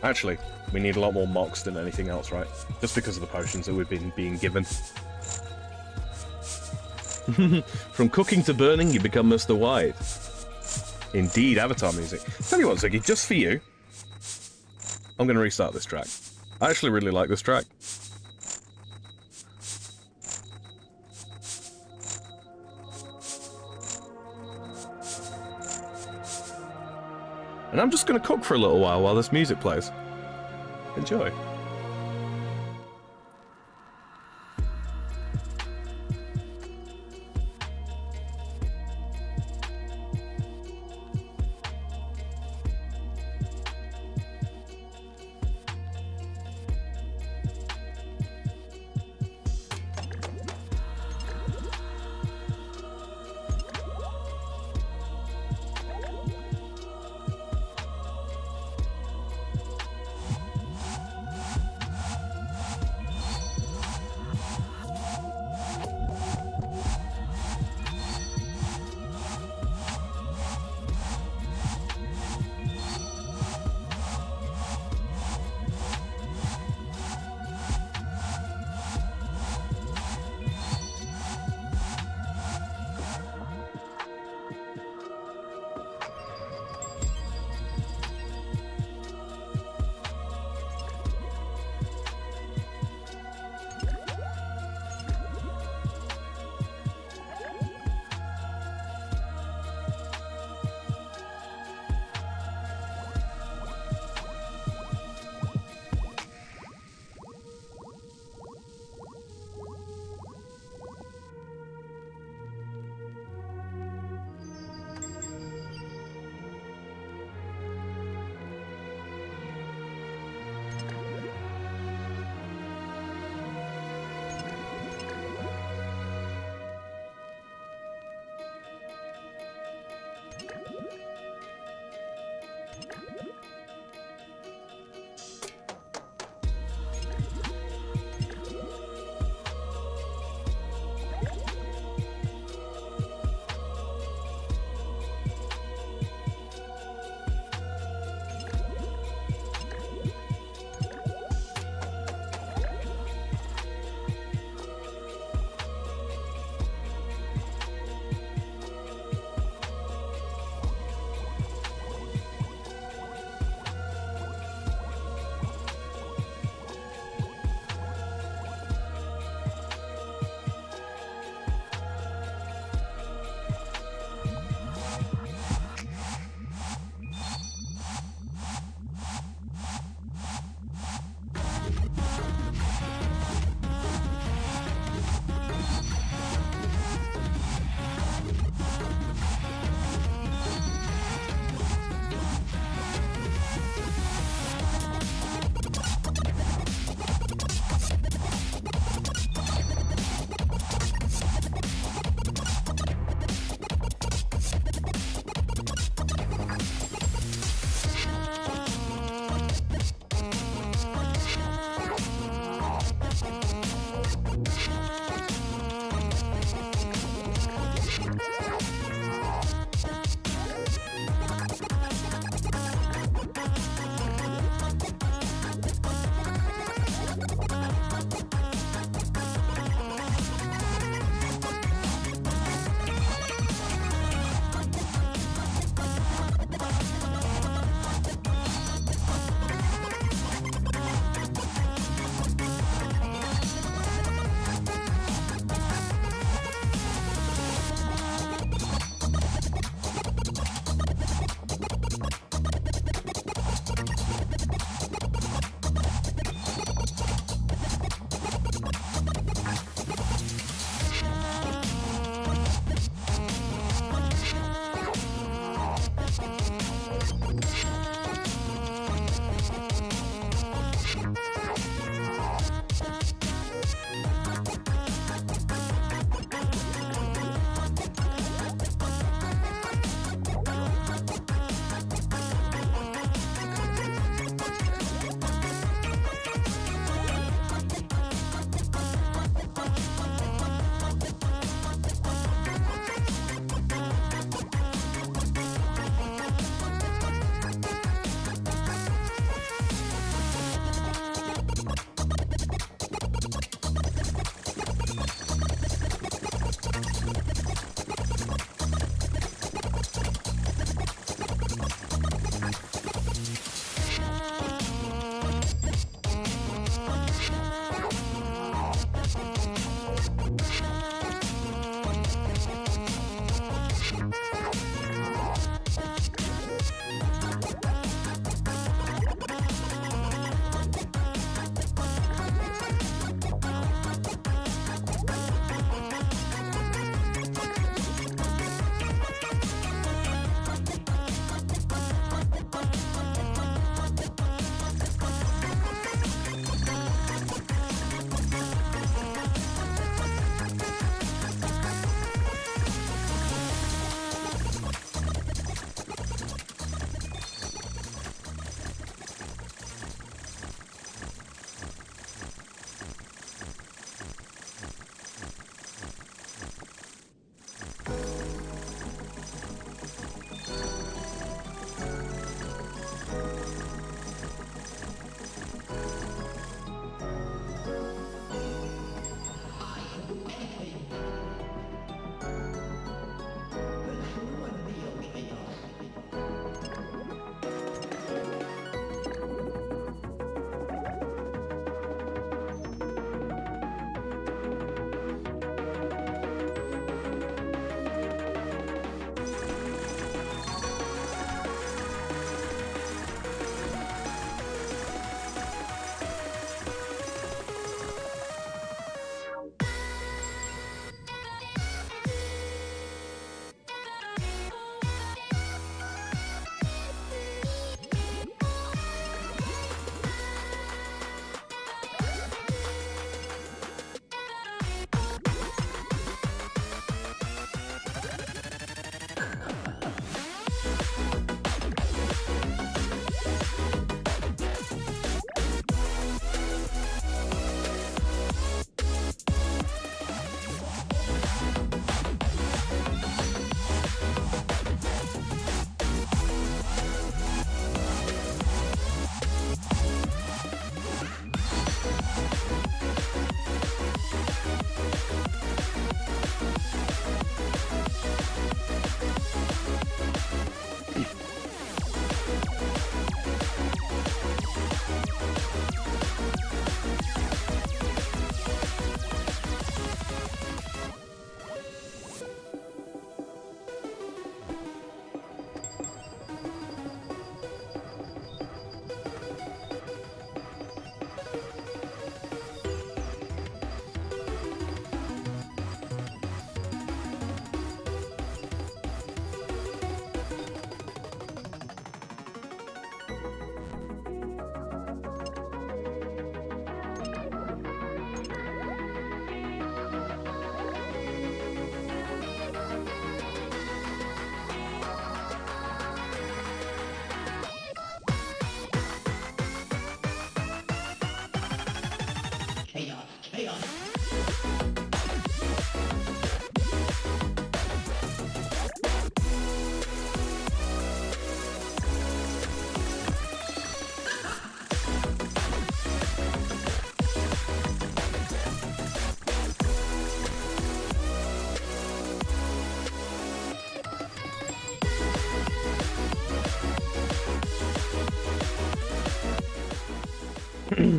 Actually, we need a lot more Mox than anything else, right? Just because of the potions that we've been being given. From cooking to burning, you become Mr. White. Indeed, Avatar music. Tell you what, Ziggy, just for you, I'm going to restart this track. I actually really like this track. And I'm just going to cook for a little while this music plays. Enjoy.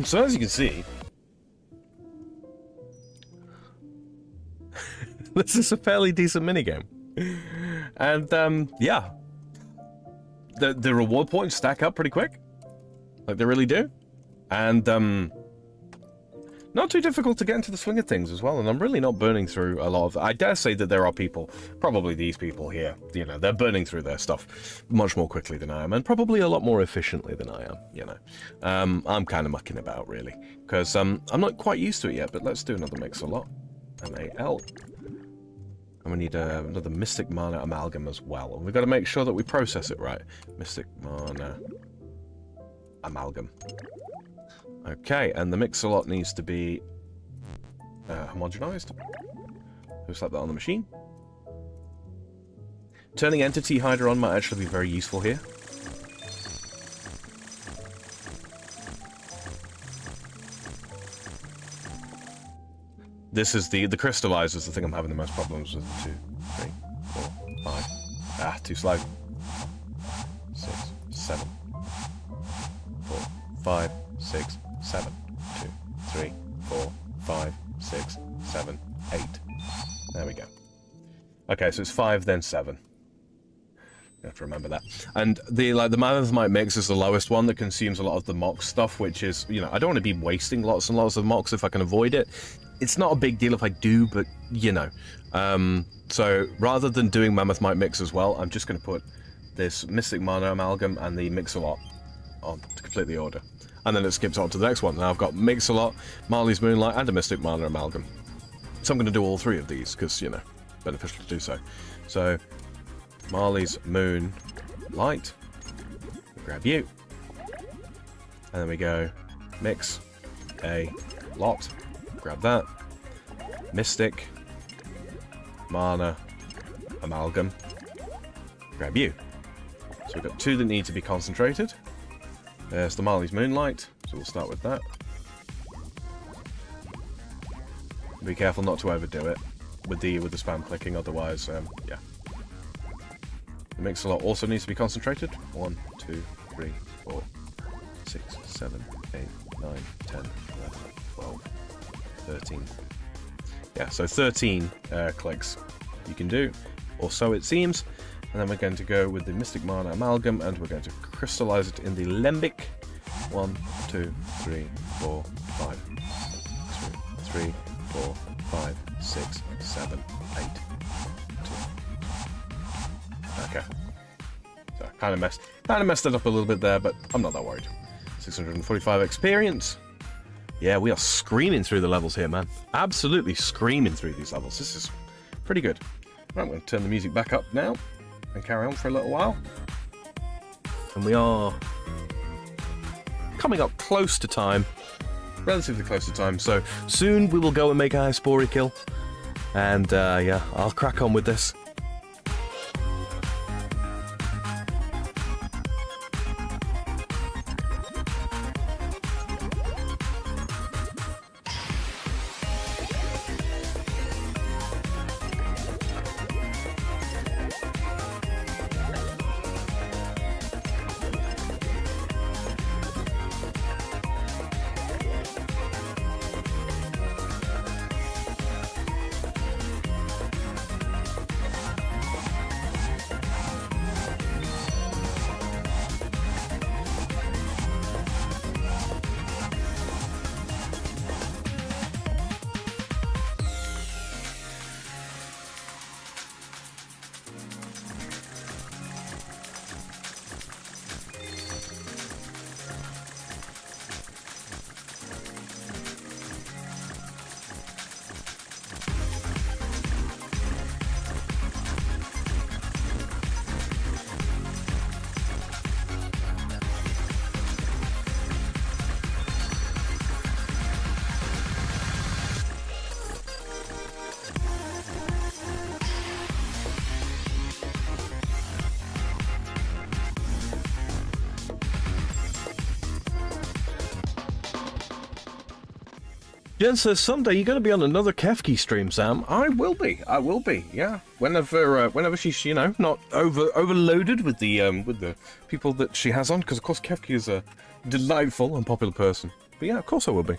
So as you can see, this is a fairly decent minigame. And yeah, the reward points stack up pretty quick, like they really do. And not too difficult to get into the swing of things as well, and I'm really not burning through a lot of... I dare say that there are people, probably these people here, you know, they're burning through their stuff much more quickly than I am, and probably a lot more efficiently than I am, you know. I'm kind of mucking about, really, because I'm not quite used to it yet, but let's do another mix-a-lot. M-A-L. And we need another Mystic Mana Amalgam as well, and we've got to make sure that we process it right. Mystic Mana Amalgam. Okay, and the mix-a-lot needs to be homogenized. Just like that on the machine. Turning Entity Hider on might actually be very useful here. This is the crystallizer is the thing I'm having the most problems with. 2, 3, 4, 5. Ah, too slow. 6, 7, 4, 5, 6, 7, 2, 3, 4, 5, 6, 7, 8. There we go. Okay, so it's 5, then 7. You have to remember that. And the Mammoth Might Mix is the lowest one that consumes a lot of the Mox stuff, which is, you know, I don't want to be wasting lots and lots of Mox if I can avoid it. It's not a big deal if I do, but, you know. So rather than doing Mammoth Might Mix as well, I'm just going to put this Mystic Mana Amalgam and the Mix-a-Lot on to complete the order. And then it skips on to the next one. Now I've got Mix-a-Lot, Marley's Moonlight, and a Mystic Mana Amalgam. So I'm going to do all 3 of these, because, you know, beneficial to do so. So, Marley's Moonlight. Grab you. And then we go Mix-a-Lot. Grab that. Mystic Mana Amalgam. Grab you. So we've got 2 that need to be concentrated. There's the Marley's Moonlight, so we'll start with that. Be careful not to overdo it with the spam clicking, otherwise, yeah. The Mix-a-Lot also needs to be concentrated. 1, 2, 3, 4, 6, 7, 8, 9, 10, 11, 12, 13. Yeah, so 13 clicks you can do, or so it seems. And then we're going to go with the Mystic Mana Amalgam, and we're going to crystallize it in the Lembic. 1, 2, 3, 4, 5. 3, 4, 5, 6, 7, 8, 2. Okay. So kind of messed it up a little bit there, but I'm not that worried. 645 experience. Yeah, we are screaming through the levels here, man. Absolutely screaming through these levels. This is pretty good. Right, I'm going to turn the music back up now and carry on for a little while. And we are coming up close to time. Relatively close to time. So soon we will go and make a Hyspori kill. And yeah, I'll crack on with this. Jen says, someday you're going to be on another Kefki stream, Sam. I will be, yeah. Whenever she's, you know, not overloaded with the people that she has on, because of course Kefki is a delightful and popular person. But yeah, of course I will be.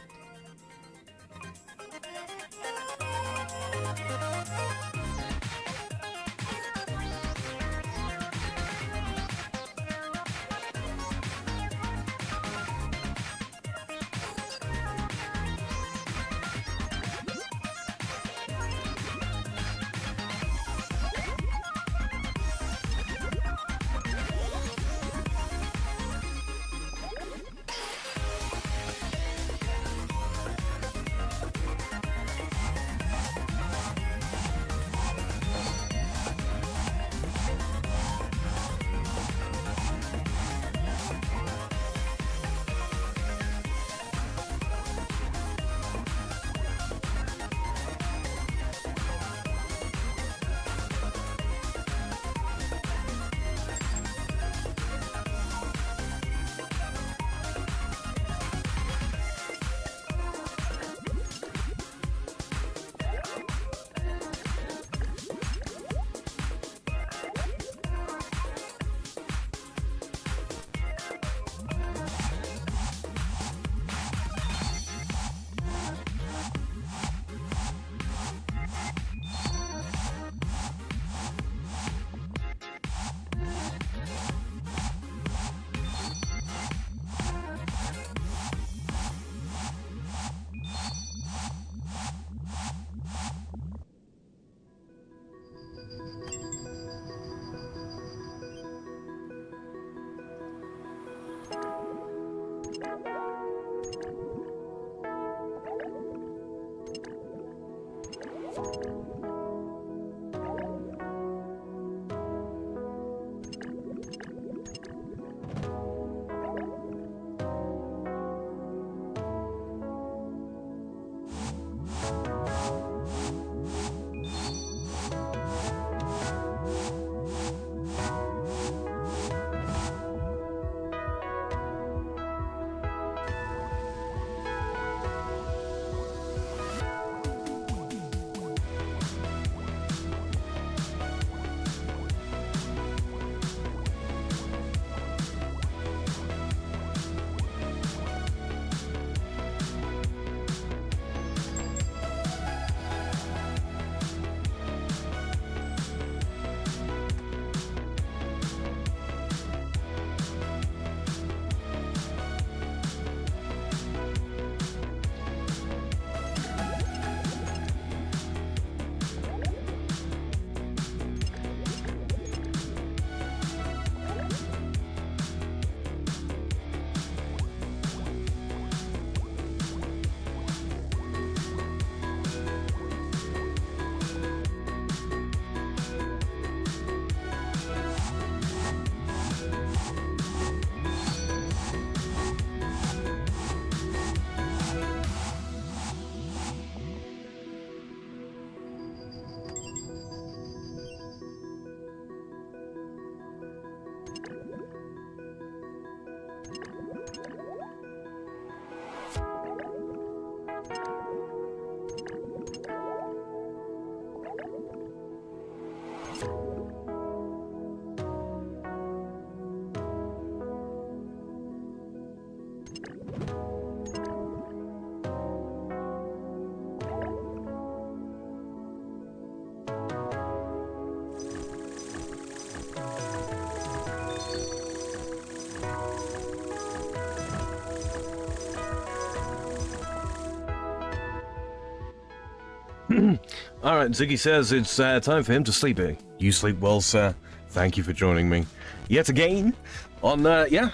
Alright, Ziggy says it's time for him to sleep. You sleep well, sir. Thank you for joining me yet again on,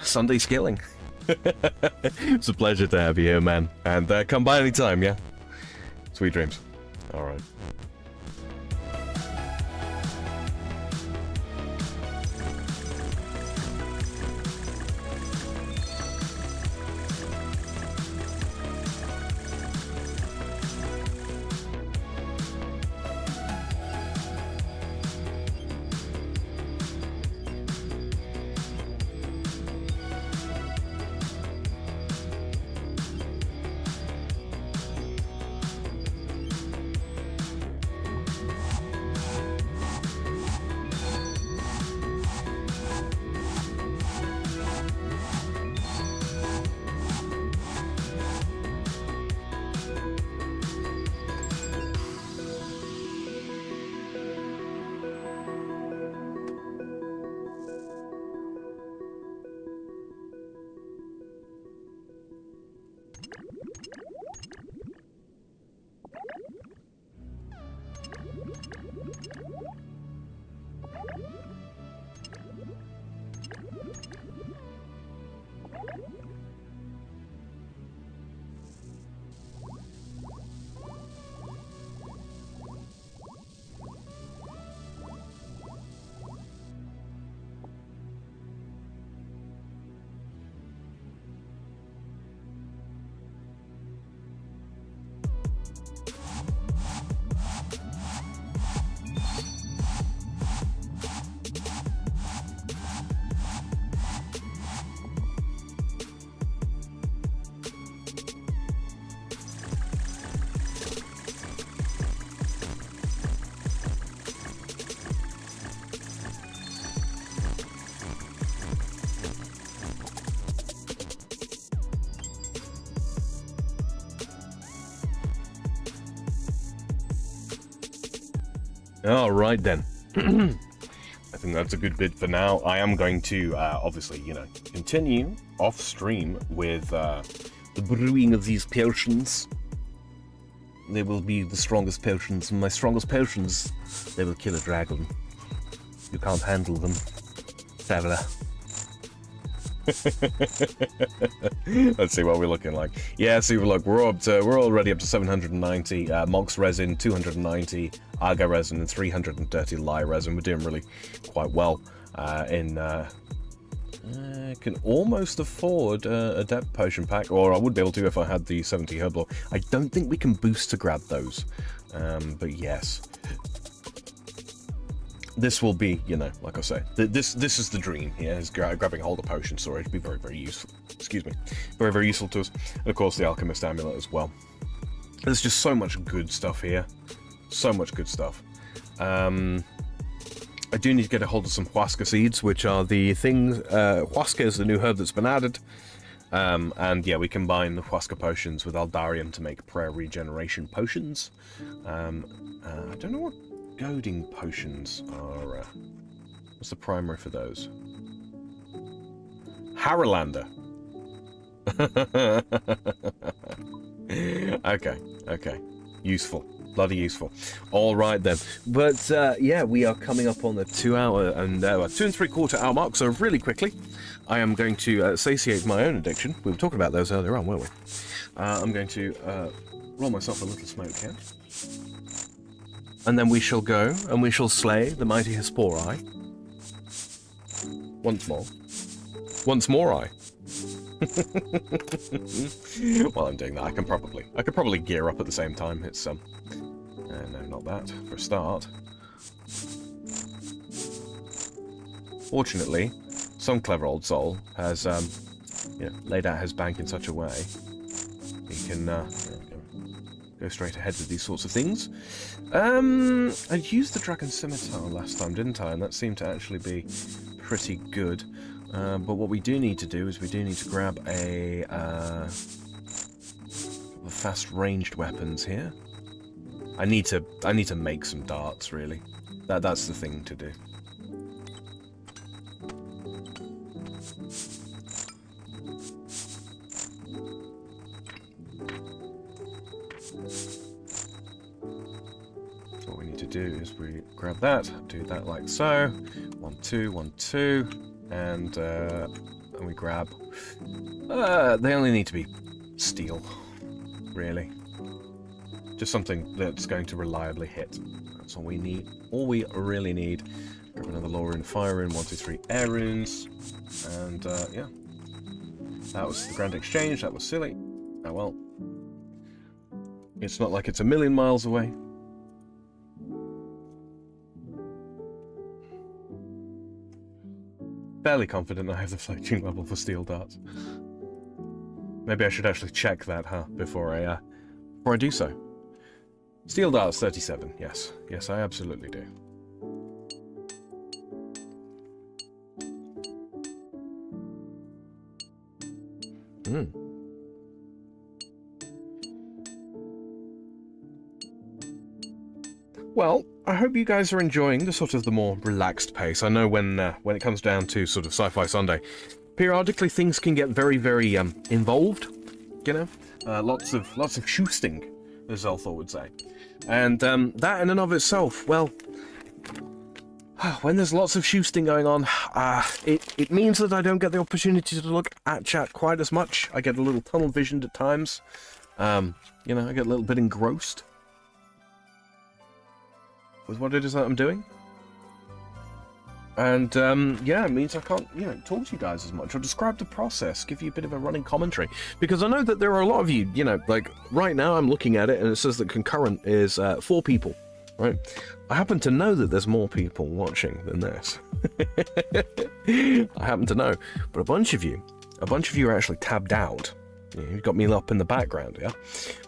Sunday Skilling. It's a pleasure to have you here, man. And come by anytime, yeah? Sweet dreams. Alright. Alright then. I think that's a good bit for now. I am going to, obviously, you know, continue off stream with the brewing of these potions. They will be the strongest potions, and my strongest potions, they will kill a dragon. You can't handle them, traveler. Let's see what we're looking like. Yeah, see, look, we're already up to 790 mox resin, 290 arga resin, and 330 lye resin. We're doing really quite well. I can almost afford a depth potion pack, or I would be able to if I had the 70 herbal. I don't think we can boost to grab those, but yes. This will be, you know, like I say, this is the dream here, is grabbing hold of potion storage. Be very, very useful. Excuse me. Very, very useful to us. And of course, the Alchemist Amulet as well. There's just so much good stuff here. So much good stuff. I do need to get a hold of some Huasca seeds, which are the things... Huasca is the new herb that's been added. And yeah, we combine the Huasca potions with Aldarium to make prayer regeneration potions. I don't know what goading potions are... what's the primary for those? Haralander. Okay. Useful. Bloody useful. All right then. But yeah, we are coming up on the 2 hour and 2 3/4 hour mark. So really quickly, I am going to satiate my own addiction. We were talking about those earlier on, weren't we? I'm going to roll myself a little smoke here, and then we shall go and we shall slay the mighty Hespori once more. Once more, I. While I'm doing that, I could probably gear up at the same time. It's no, not that for a start. Fortunately, some clever old soul has you know, laid out his bank in such a way he can go straight ahead with these sorts of things. I used the dragon scimitar last time, didn't I? And that seemed to actually be pretty good. But what we do need to do is we do need to grab a fast-ranged weapons here. I need to make some darts, really. That's the thing to do. So what we need to do is we grab that, do that like so. 1, 2, 1, 2. And we grab... they only need to be steel, really. Just something that's going to reliably hit. That's all we need. All we really need. Grab another low rune, fire rune, 1, 2, 3 air runes. And, yeah. That was the grand exchange. That was silly. Oh well. It's not like it's a million miles away. Fairly confident I have the floating level for steel darts. Maybe I should actually check that, huh, before I do so. Steel darts 37, yes. Yes, I absolutely do. Well, I hope you guys are enjoying the sort of the more relaxed pace. I know when it comes down to sort of Sci-Fi Sunday, periodically things can get very, very involved. You know, lots of shoosting, as Zelthor would say, and that in and of itself, well, when there's lots of shoosting going on, it means that I don't get the opportunity to look at chat quite as much. I get a little tunnel visioned at times. You know, I get a little bit engrossed with what it is that I'm doing. And, yeah, it means I can't, you know, talk to you guys as much or describe the process, give you a bit of a running commentary. Because I know that there are a lot of you, you know, like, right now I'm looking at it and it says that concurrent is 4 people, right? I happen to know that there's more people watching than this. I happen to know. But a bunch of you are actually tabbed out. You've got me up in the background, yeah?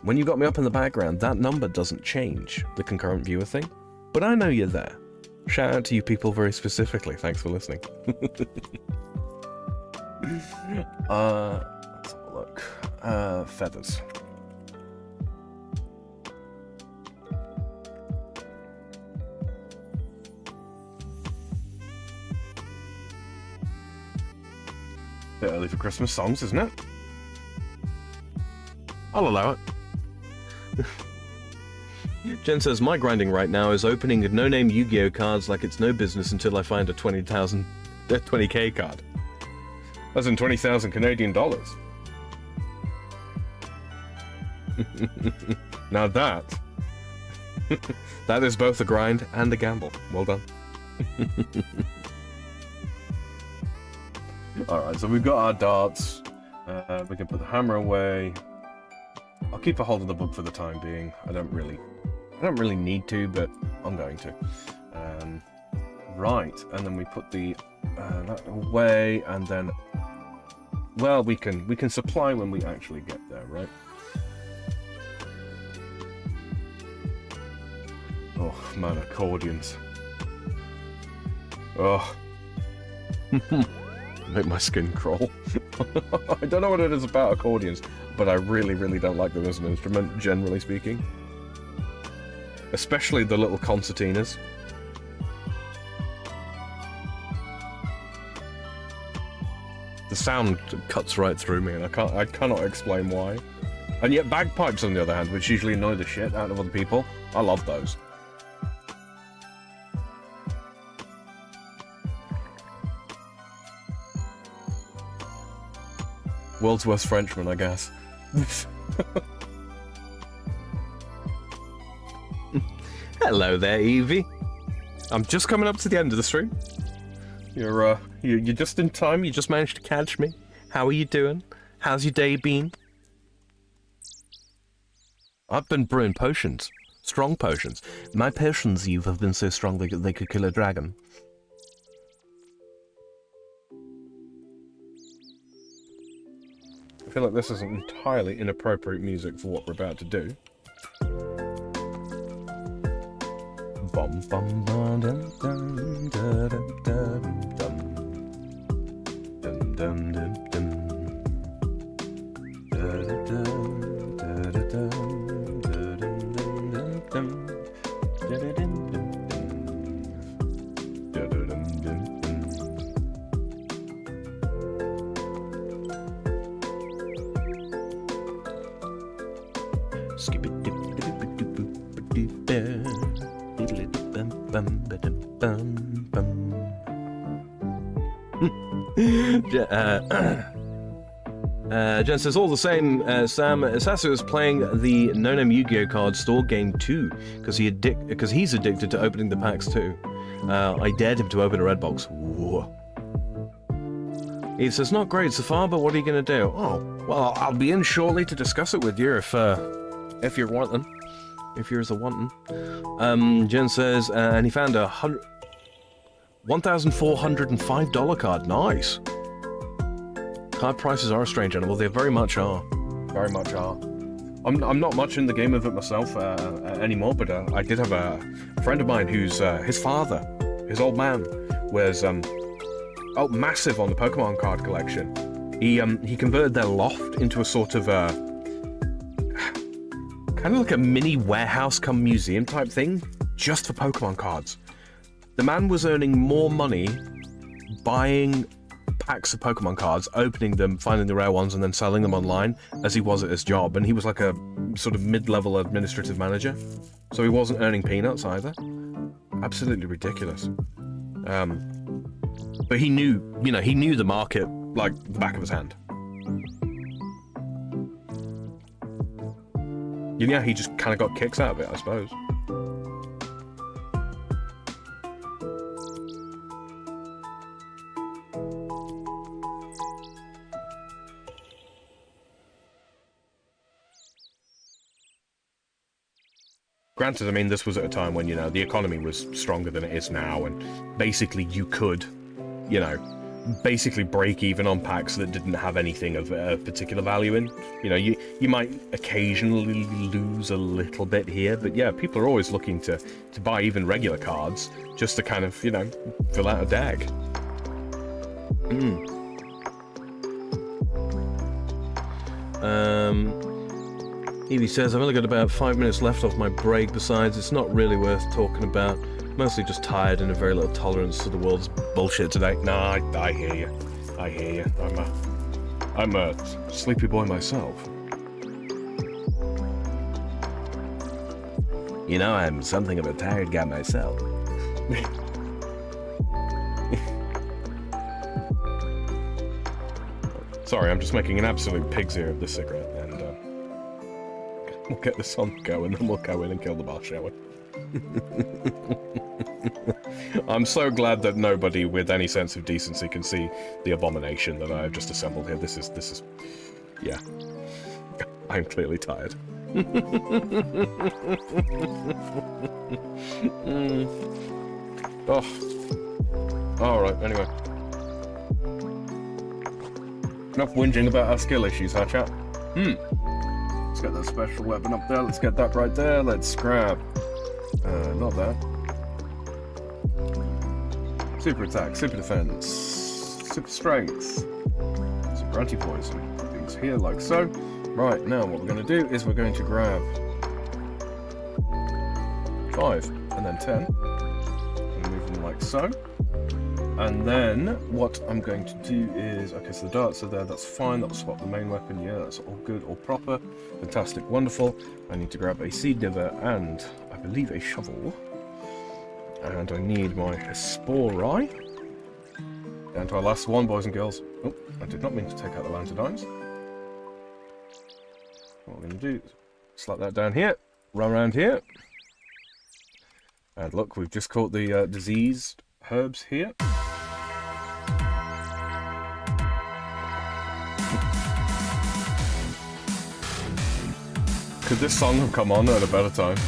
When you got me up in the background, that number doesn't change, the concurrent viewer thing. But I know you're there. Shout out to you people very specifically. Thanks for listening. Let's have a look. Feathers. Bit early for Christmas songs, isn't it? I'll allow it. Jen says, my grinding right now is opening no-name Yu-Gi-Oh cards like it's no business until I find a 20k card. That's in 20,000 Canadian dollars. Now that is both a grind and a gamble. Well done. Alright, so we've got our darts. We can put the hammer away. I'll keep a hold of the book for the time being. I don't really need to, but I'm going to. Right, and then we put the that away, and then, well, we can supply when we actually get there, right? Oh man, accordions. Oh, make my skin crawl. I don't know what it is about accordions, but I really don't like them as an instrument, generally speaking. Especially the little concertinas. The sound cuts right through me, and I cannot explain why. And yet bagpipes, on the other hand, which usually annoy the shit out of other people, I love those. World's worst Frenchman, I guess. Hello there, Evie. I'm just coming up to the end of the stream. You're just in time. You just managed to catch me. How are you doing? How's your day been? I've been brewing potions. Strong potions. My potions, Eve, have been so strong they could kill a dragon. I feel like this is entirely inappropriate music for what we're about to do. Bum bum bum dum dum dum dum dum dum dum dum dum Jen says, all the same, Sam, Sasu is playing the No-Name Yu-Gi-Oh card store game 2 because he's addicted to opening the packs too. I dared him to open a red box. Whoa. He says, not great so far, but what are you going to do? Oh, well, I'll be in shortly to discuss it with you if you're wanting. If you're a wanting. Jen says, and he found a $1,405 card. Nice. Card prices are a strange animal. They very much are. Very much are. I'm not much in the game of it myself anymore, but I did have a friend of mine who's his father, his old man, was massive on the Pokemon card collection. He converted their loft into a sort of kind of like a mini warehouse come museum type thing, just for Pokemon cards. The man was earning more money buying packs of Pokemon cards, opening them, finding the rare ones, and then selling them online as he was at his job. And he was like a sort of mid-level administrative manager, so he wasn't earning peanuts either. Absolutely ridiculous. But he knew, he knew the market like the back of his hand. Yeah, he just kind of got kicks out of it, I suppose. Granted, I mean, this was at a time when, the economy was stronger than it is now, and basically you could, basically break even on packs that didn't have anything of particular value in. You might occasionally lose a little bit here, but yeah, people are always looking to buy even regular cards just to kind of, fill out a deck. Evie says, I've only got about 5 minutes left off my break. Besides, it's not really worth talking about. Mostly just tired and a very little tolerance to the world's bullshit today. Nah, I hear you. I hear you. I'm a sleepy boy myself. You know, I'm something of a tired guy myself. Sorry, I'm just making an absolute pig's ear of this cigarette, and we'll get this on go, and then we'll go in and kill the boss, shall we? I'm so glad that nobody with any sense of decency can see the abomination that I've just assembled here. This is... yeah. I'm clearly tired. Oh. Alright, anyway. Enough whinging about our skill issues, huh, chat? Let's get that special weapon up there. Let's get that right there. Let's grab... not that. Super attack, super defense, super strength, super anti-poison. Put these here like so. Right, now what we're going to do is we're going to grab 5 and then 10 and move them like so. And then what I'm going to do is, okay, so the darts are there, that's fine, that'll swap the main weapon, yeah, that's all good, all proper, fantastic, wonderful. I need to grab a seed diver and I believe a shovel. And I need my Spori. Down to our last one, boys and girls. Oh, I did not mean to take out the Lancerdimes. What we're going to do is slap that down here, run around here. And look, we've just caught the diseased herbs here. Could this song have come on at a better time?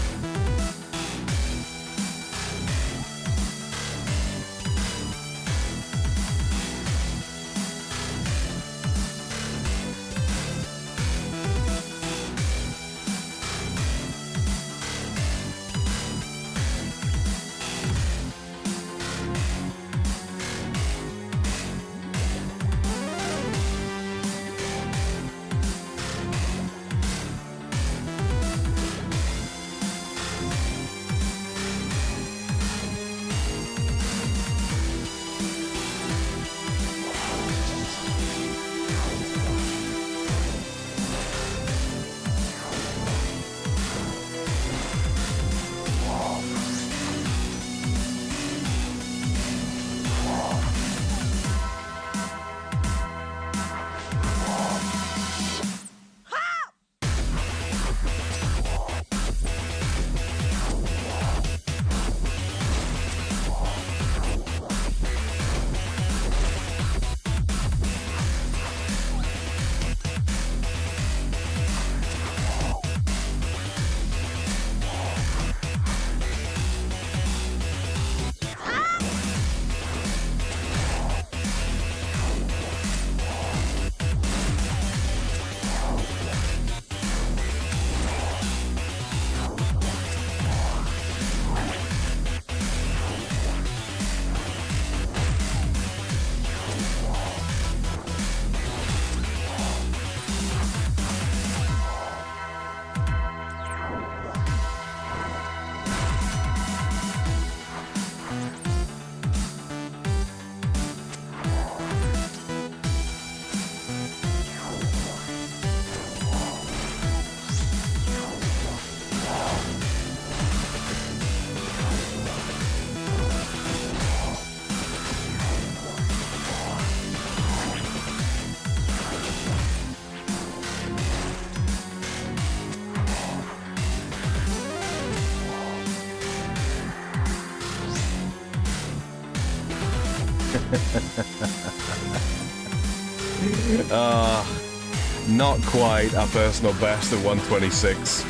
Not quite our personal best at 126.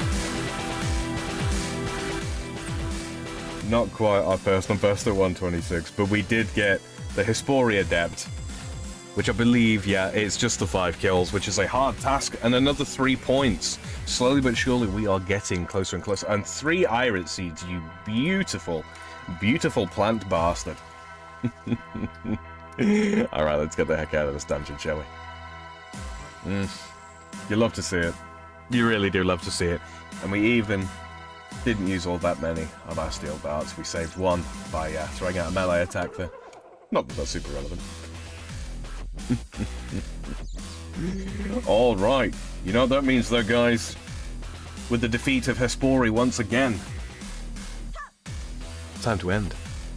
Not quite our personal best at 126, but we did get the Hespori Adept, which I believe, yeah, it's just the 5 kills, which is a hard task, and another 3 points. Slowly but surely we are getting closer and closer. And 3 iron seeds, you beautiful, beautiful plant bastard. Alright, let's get the heck out of this dungeon, shall we? You love to see it. You really do love to see it. And we even didn't use all that many of our steel darts. We saved one by throwing out a melee attack there. Not that that's super relevant. All right. You know what that means, though, guys? With the defeat of Hespori once again, time to end.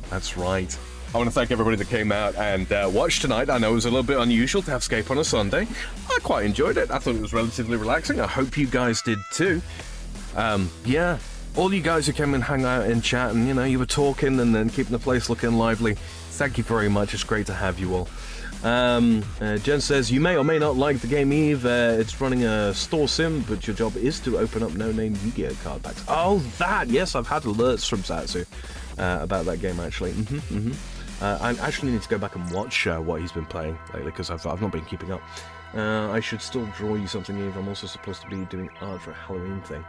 That's right. I want to thank everybody that came out and watched tonight. I know it was a little bit unusual to have Scape on a Sunday. I quite enjoyed it. I thought it was relatively relaxing. I hope you guys did too. Yeah, all you guys who came and hung out in chat and, you know, you were talking and then keeping the place looking lively. Thank you very much. It's great to have you all. Jen says, you may or may not like the game Eve. It's running a store sim, but your job is to open up no-name Yu-Gi-Oh card packs. Oh, that! Yes, I've had alerts from Satsu about that game, actually. I actually need to go back and watch what he's been playing lately, because I've not been keeping up. I should still draw you something, Eve. I'm also supposed to be doing art for a Halloween thing.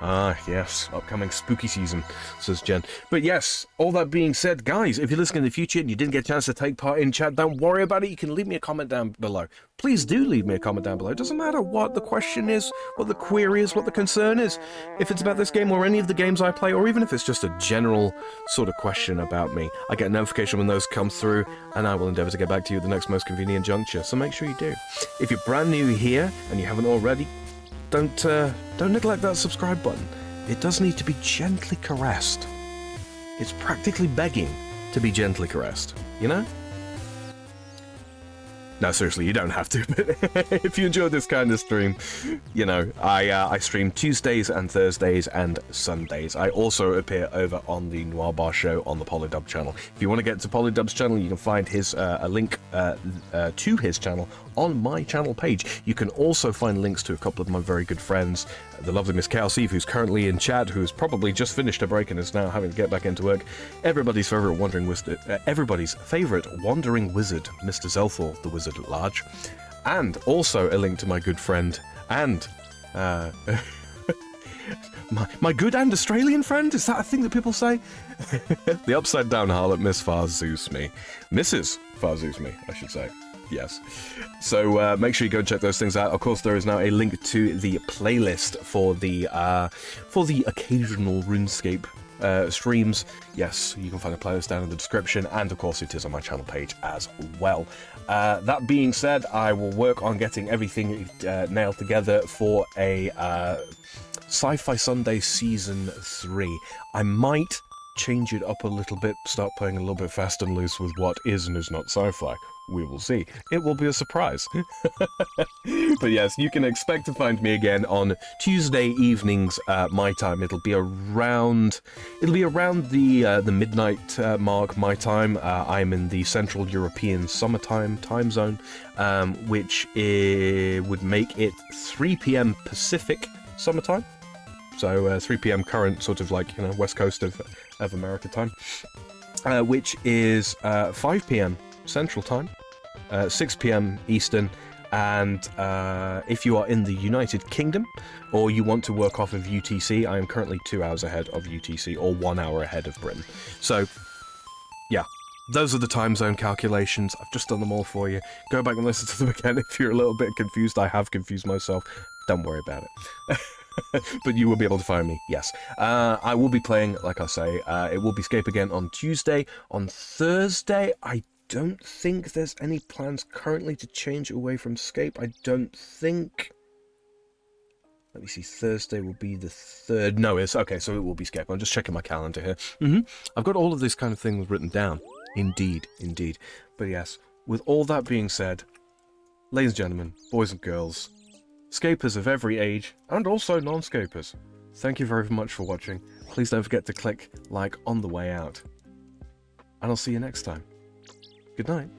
Ah, yes, upcoming spooky season, says Jen. But yes, all that being said, guys, if you're listening in the future and you didn't get a chance to take part in chat, don't worry about it. You can leave me a comment down below. Please do leave me a comment down below. It doesn't matter what the question is, what the query is, what the concern is. If it's about this game or any of the games I play, or even if it's just a general sort of question about me, I get a notification when those come through, and I will endeavour to get back to you at the next most convenient juncture. So make sure you do. If you're brand new here and you haven't already, don't neglect that subscribe button. It does need to be gently caressed. It's practically begging to be gently caressed, you know? No, seriously, you don't have to, but if you enjoy this kind of stream, you know, I stream Tuesdays and Thursdays and Sundays. I also appear over on the Noir Bar Show on the Polydub channel. If you want to get to Polydub's channel, you can find his a link to his channel on my channel page. You can also find links to a couple of my very good friends, the lovely Miss Chaos Eve, who's currently in chat, who's probably just finished a break and is now having to get back into work. Everybody's favorite wandering wizard, Mr. Zelthor, the Wizard at Large, and also a link to my good friend and my good and Australian friend. Is that a thing that people say? The upside down harlot, Miss Farzuzme, Mrs. Farzuzme, I should say. Yes. So make sure you go and check those things out. Of course, there is now a link to the playlist for the occasional RuneScape streams. Yes, you can find a playlist down in the description, and of course it is on my channel page as well. That being said, I will work on getting everything nailed together for a Sci-Fi Sunday Season 3. I might change it up a little bit, start playing a little bit fast and loose with what is and is not sci-fi. We will see. It will be a surprise. But yes, you can expect to find me again on Tuesday evenings, my time. It'll be around the midnight mark, my time. I'm in the Central European summertime time zone, which would make it 3 p.m. Pacific summertime. So 3 p.m. current, sort of like, you know, west coast of America time, which is 5 p.m. Central time, 6 p.m. Eastern, and if you are in the United Kingdom or you want to work off of UTC, I am currently 2 hours ahead of UTC, or 1 hour ahead of Britain. So, yeah. Those are the time zone calculations. I've just done them all for you. Go back and listen to them again if you're a little bit confused. I have confused myself. Don't worry about it. But you will be able to find me, yes. I will be playing, like I say, it will be Scape again on Tuesday. On Thursday, I don't think there's any plans currently to change away from Scape. I don't think... Let me see, Thursday will be the 3rd. No, it's... Okay, so it will be Scape. I'm just checking my calendar here. I've got all of these kind of things written down. Indeed, indeed. But yes, with all that being said, ladies and gentlemen, boys and girls, Scapers of every age, and also non-Scapers, thank you very much for watching. Please don't forget to click like on the way out. And I'll see you next time. Good night.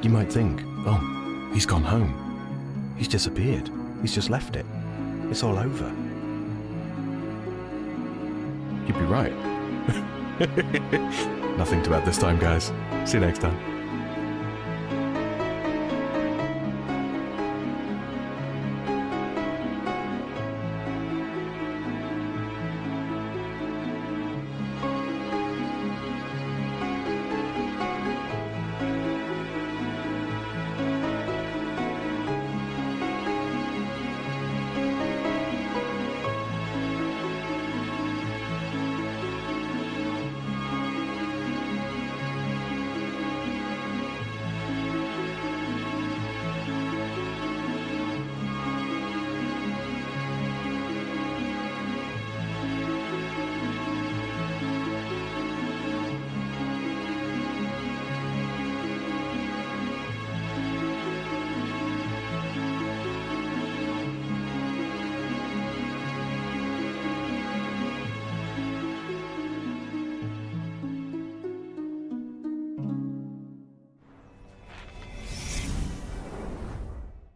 You might think, oh, he's gone home. He's disappeared. He's just left it. It's all over. You'd be right. Nothing to add this time, guys. See you next time.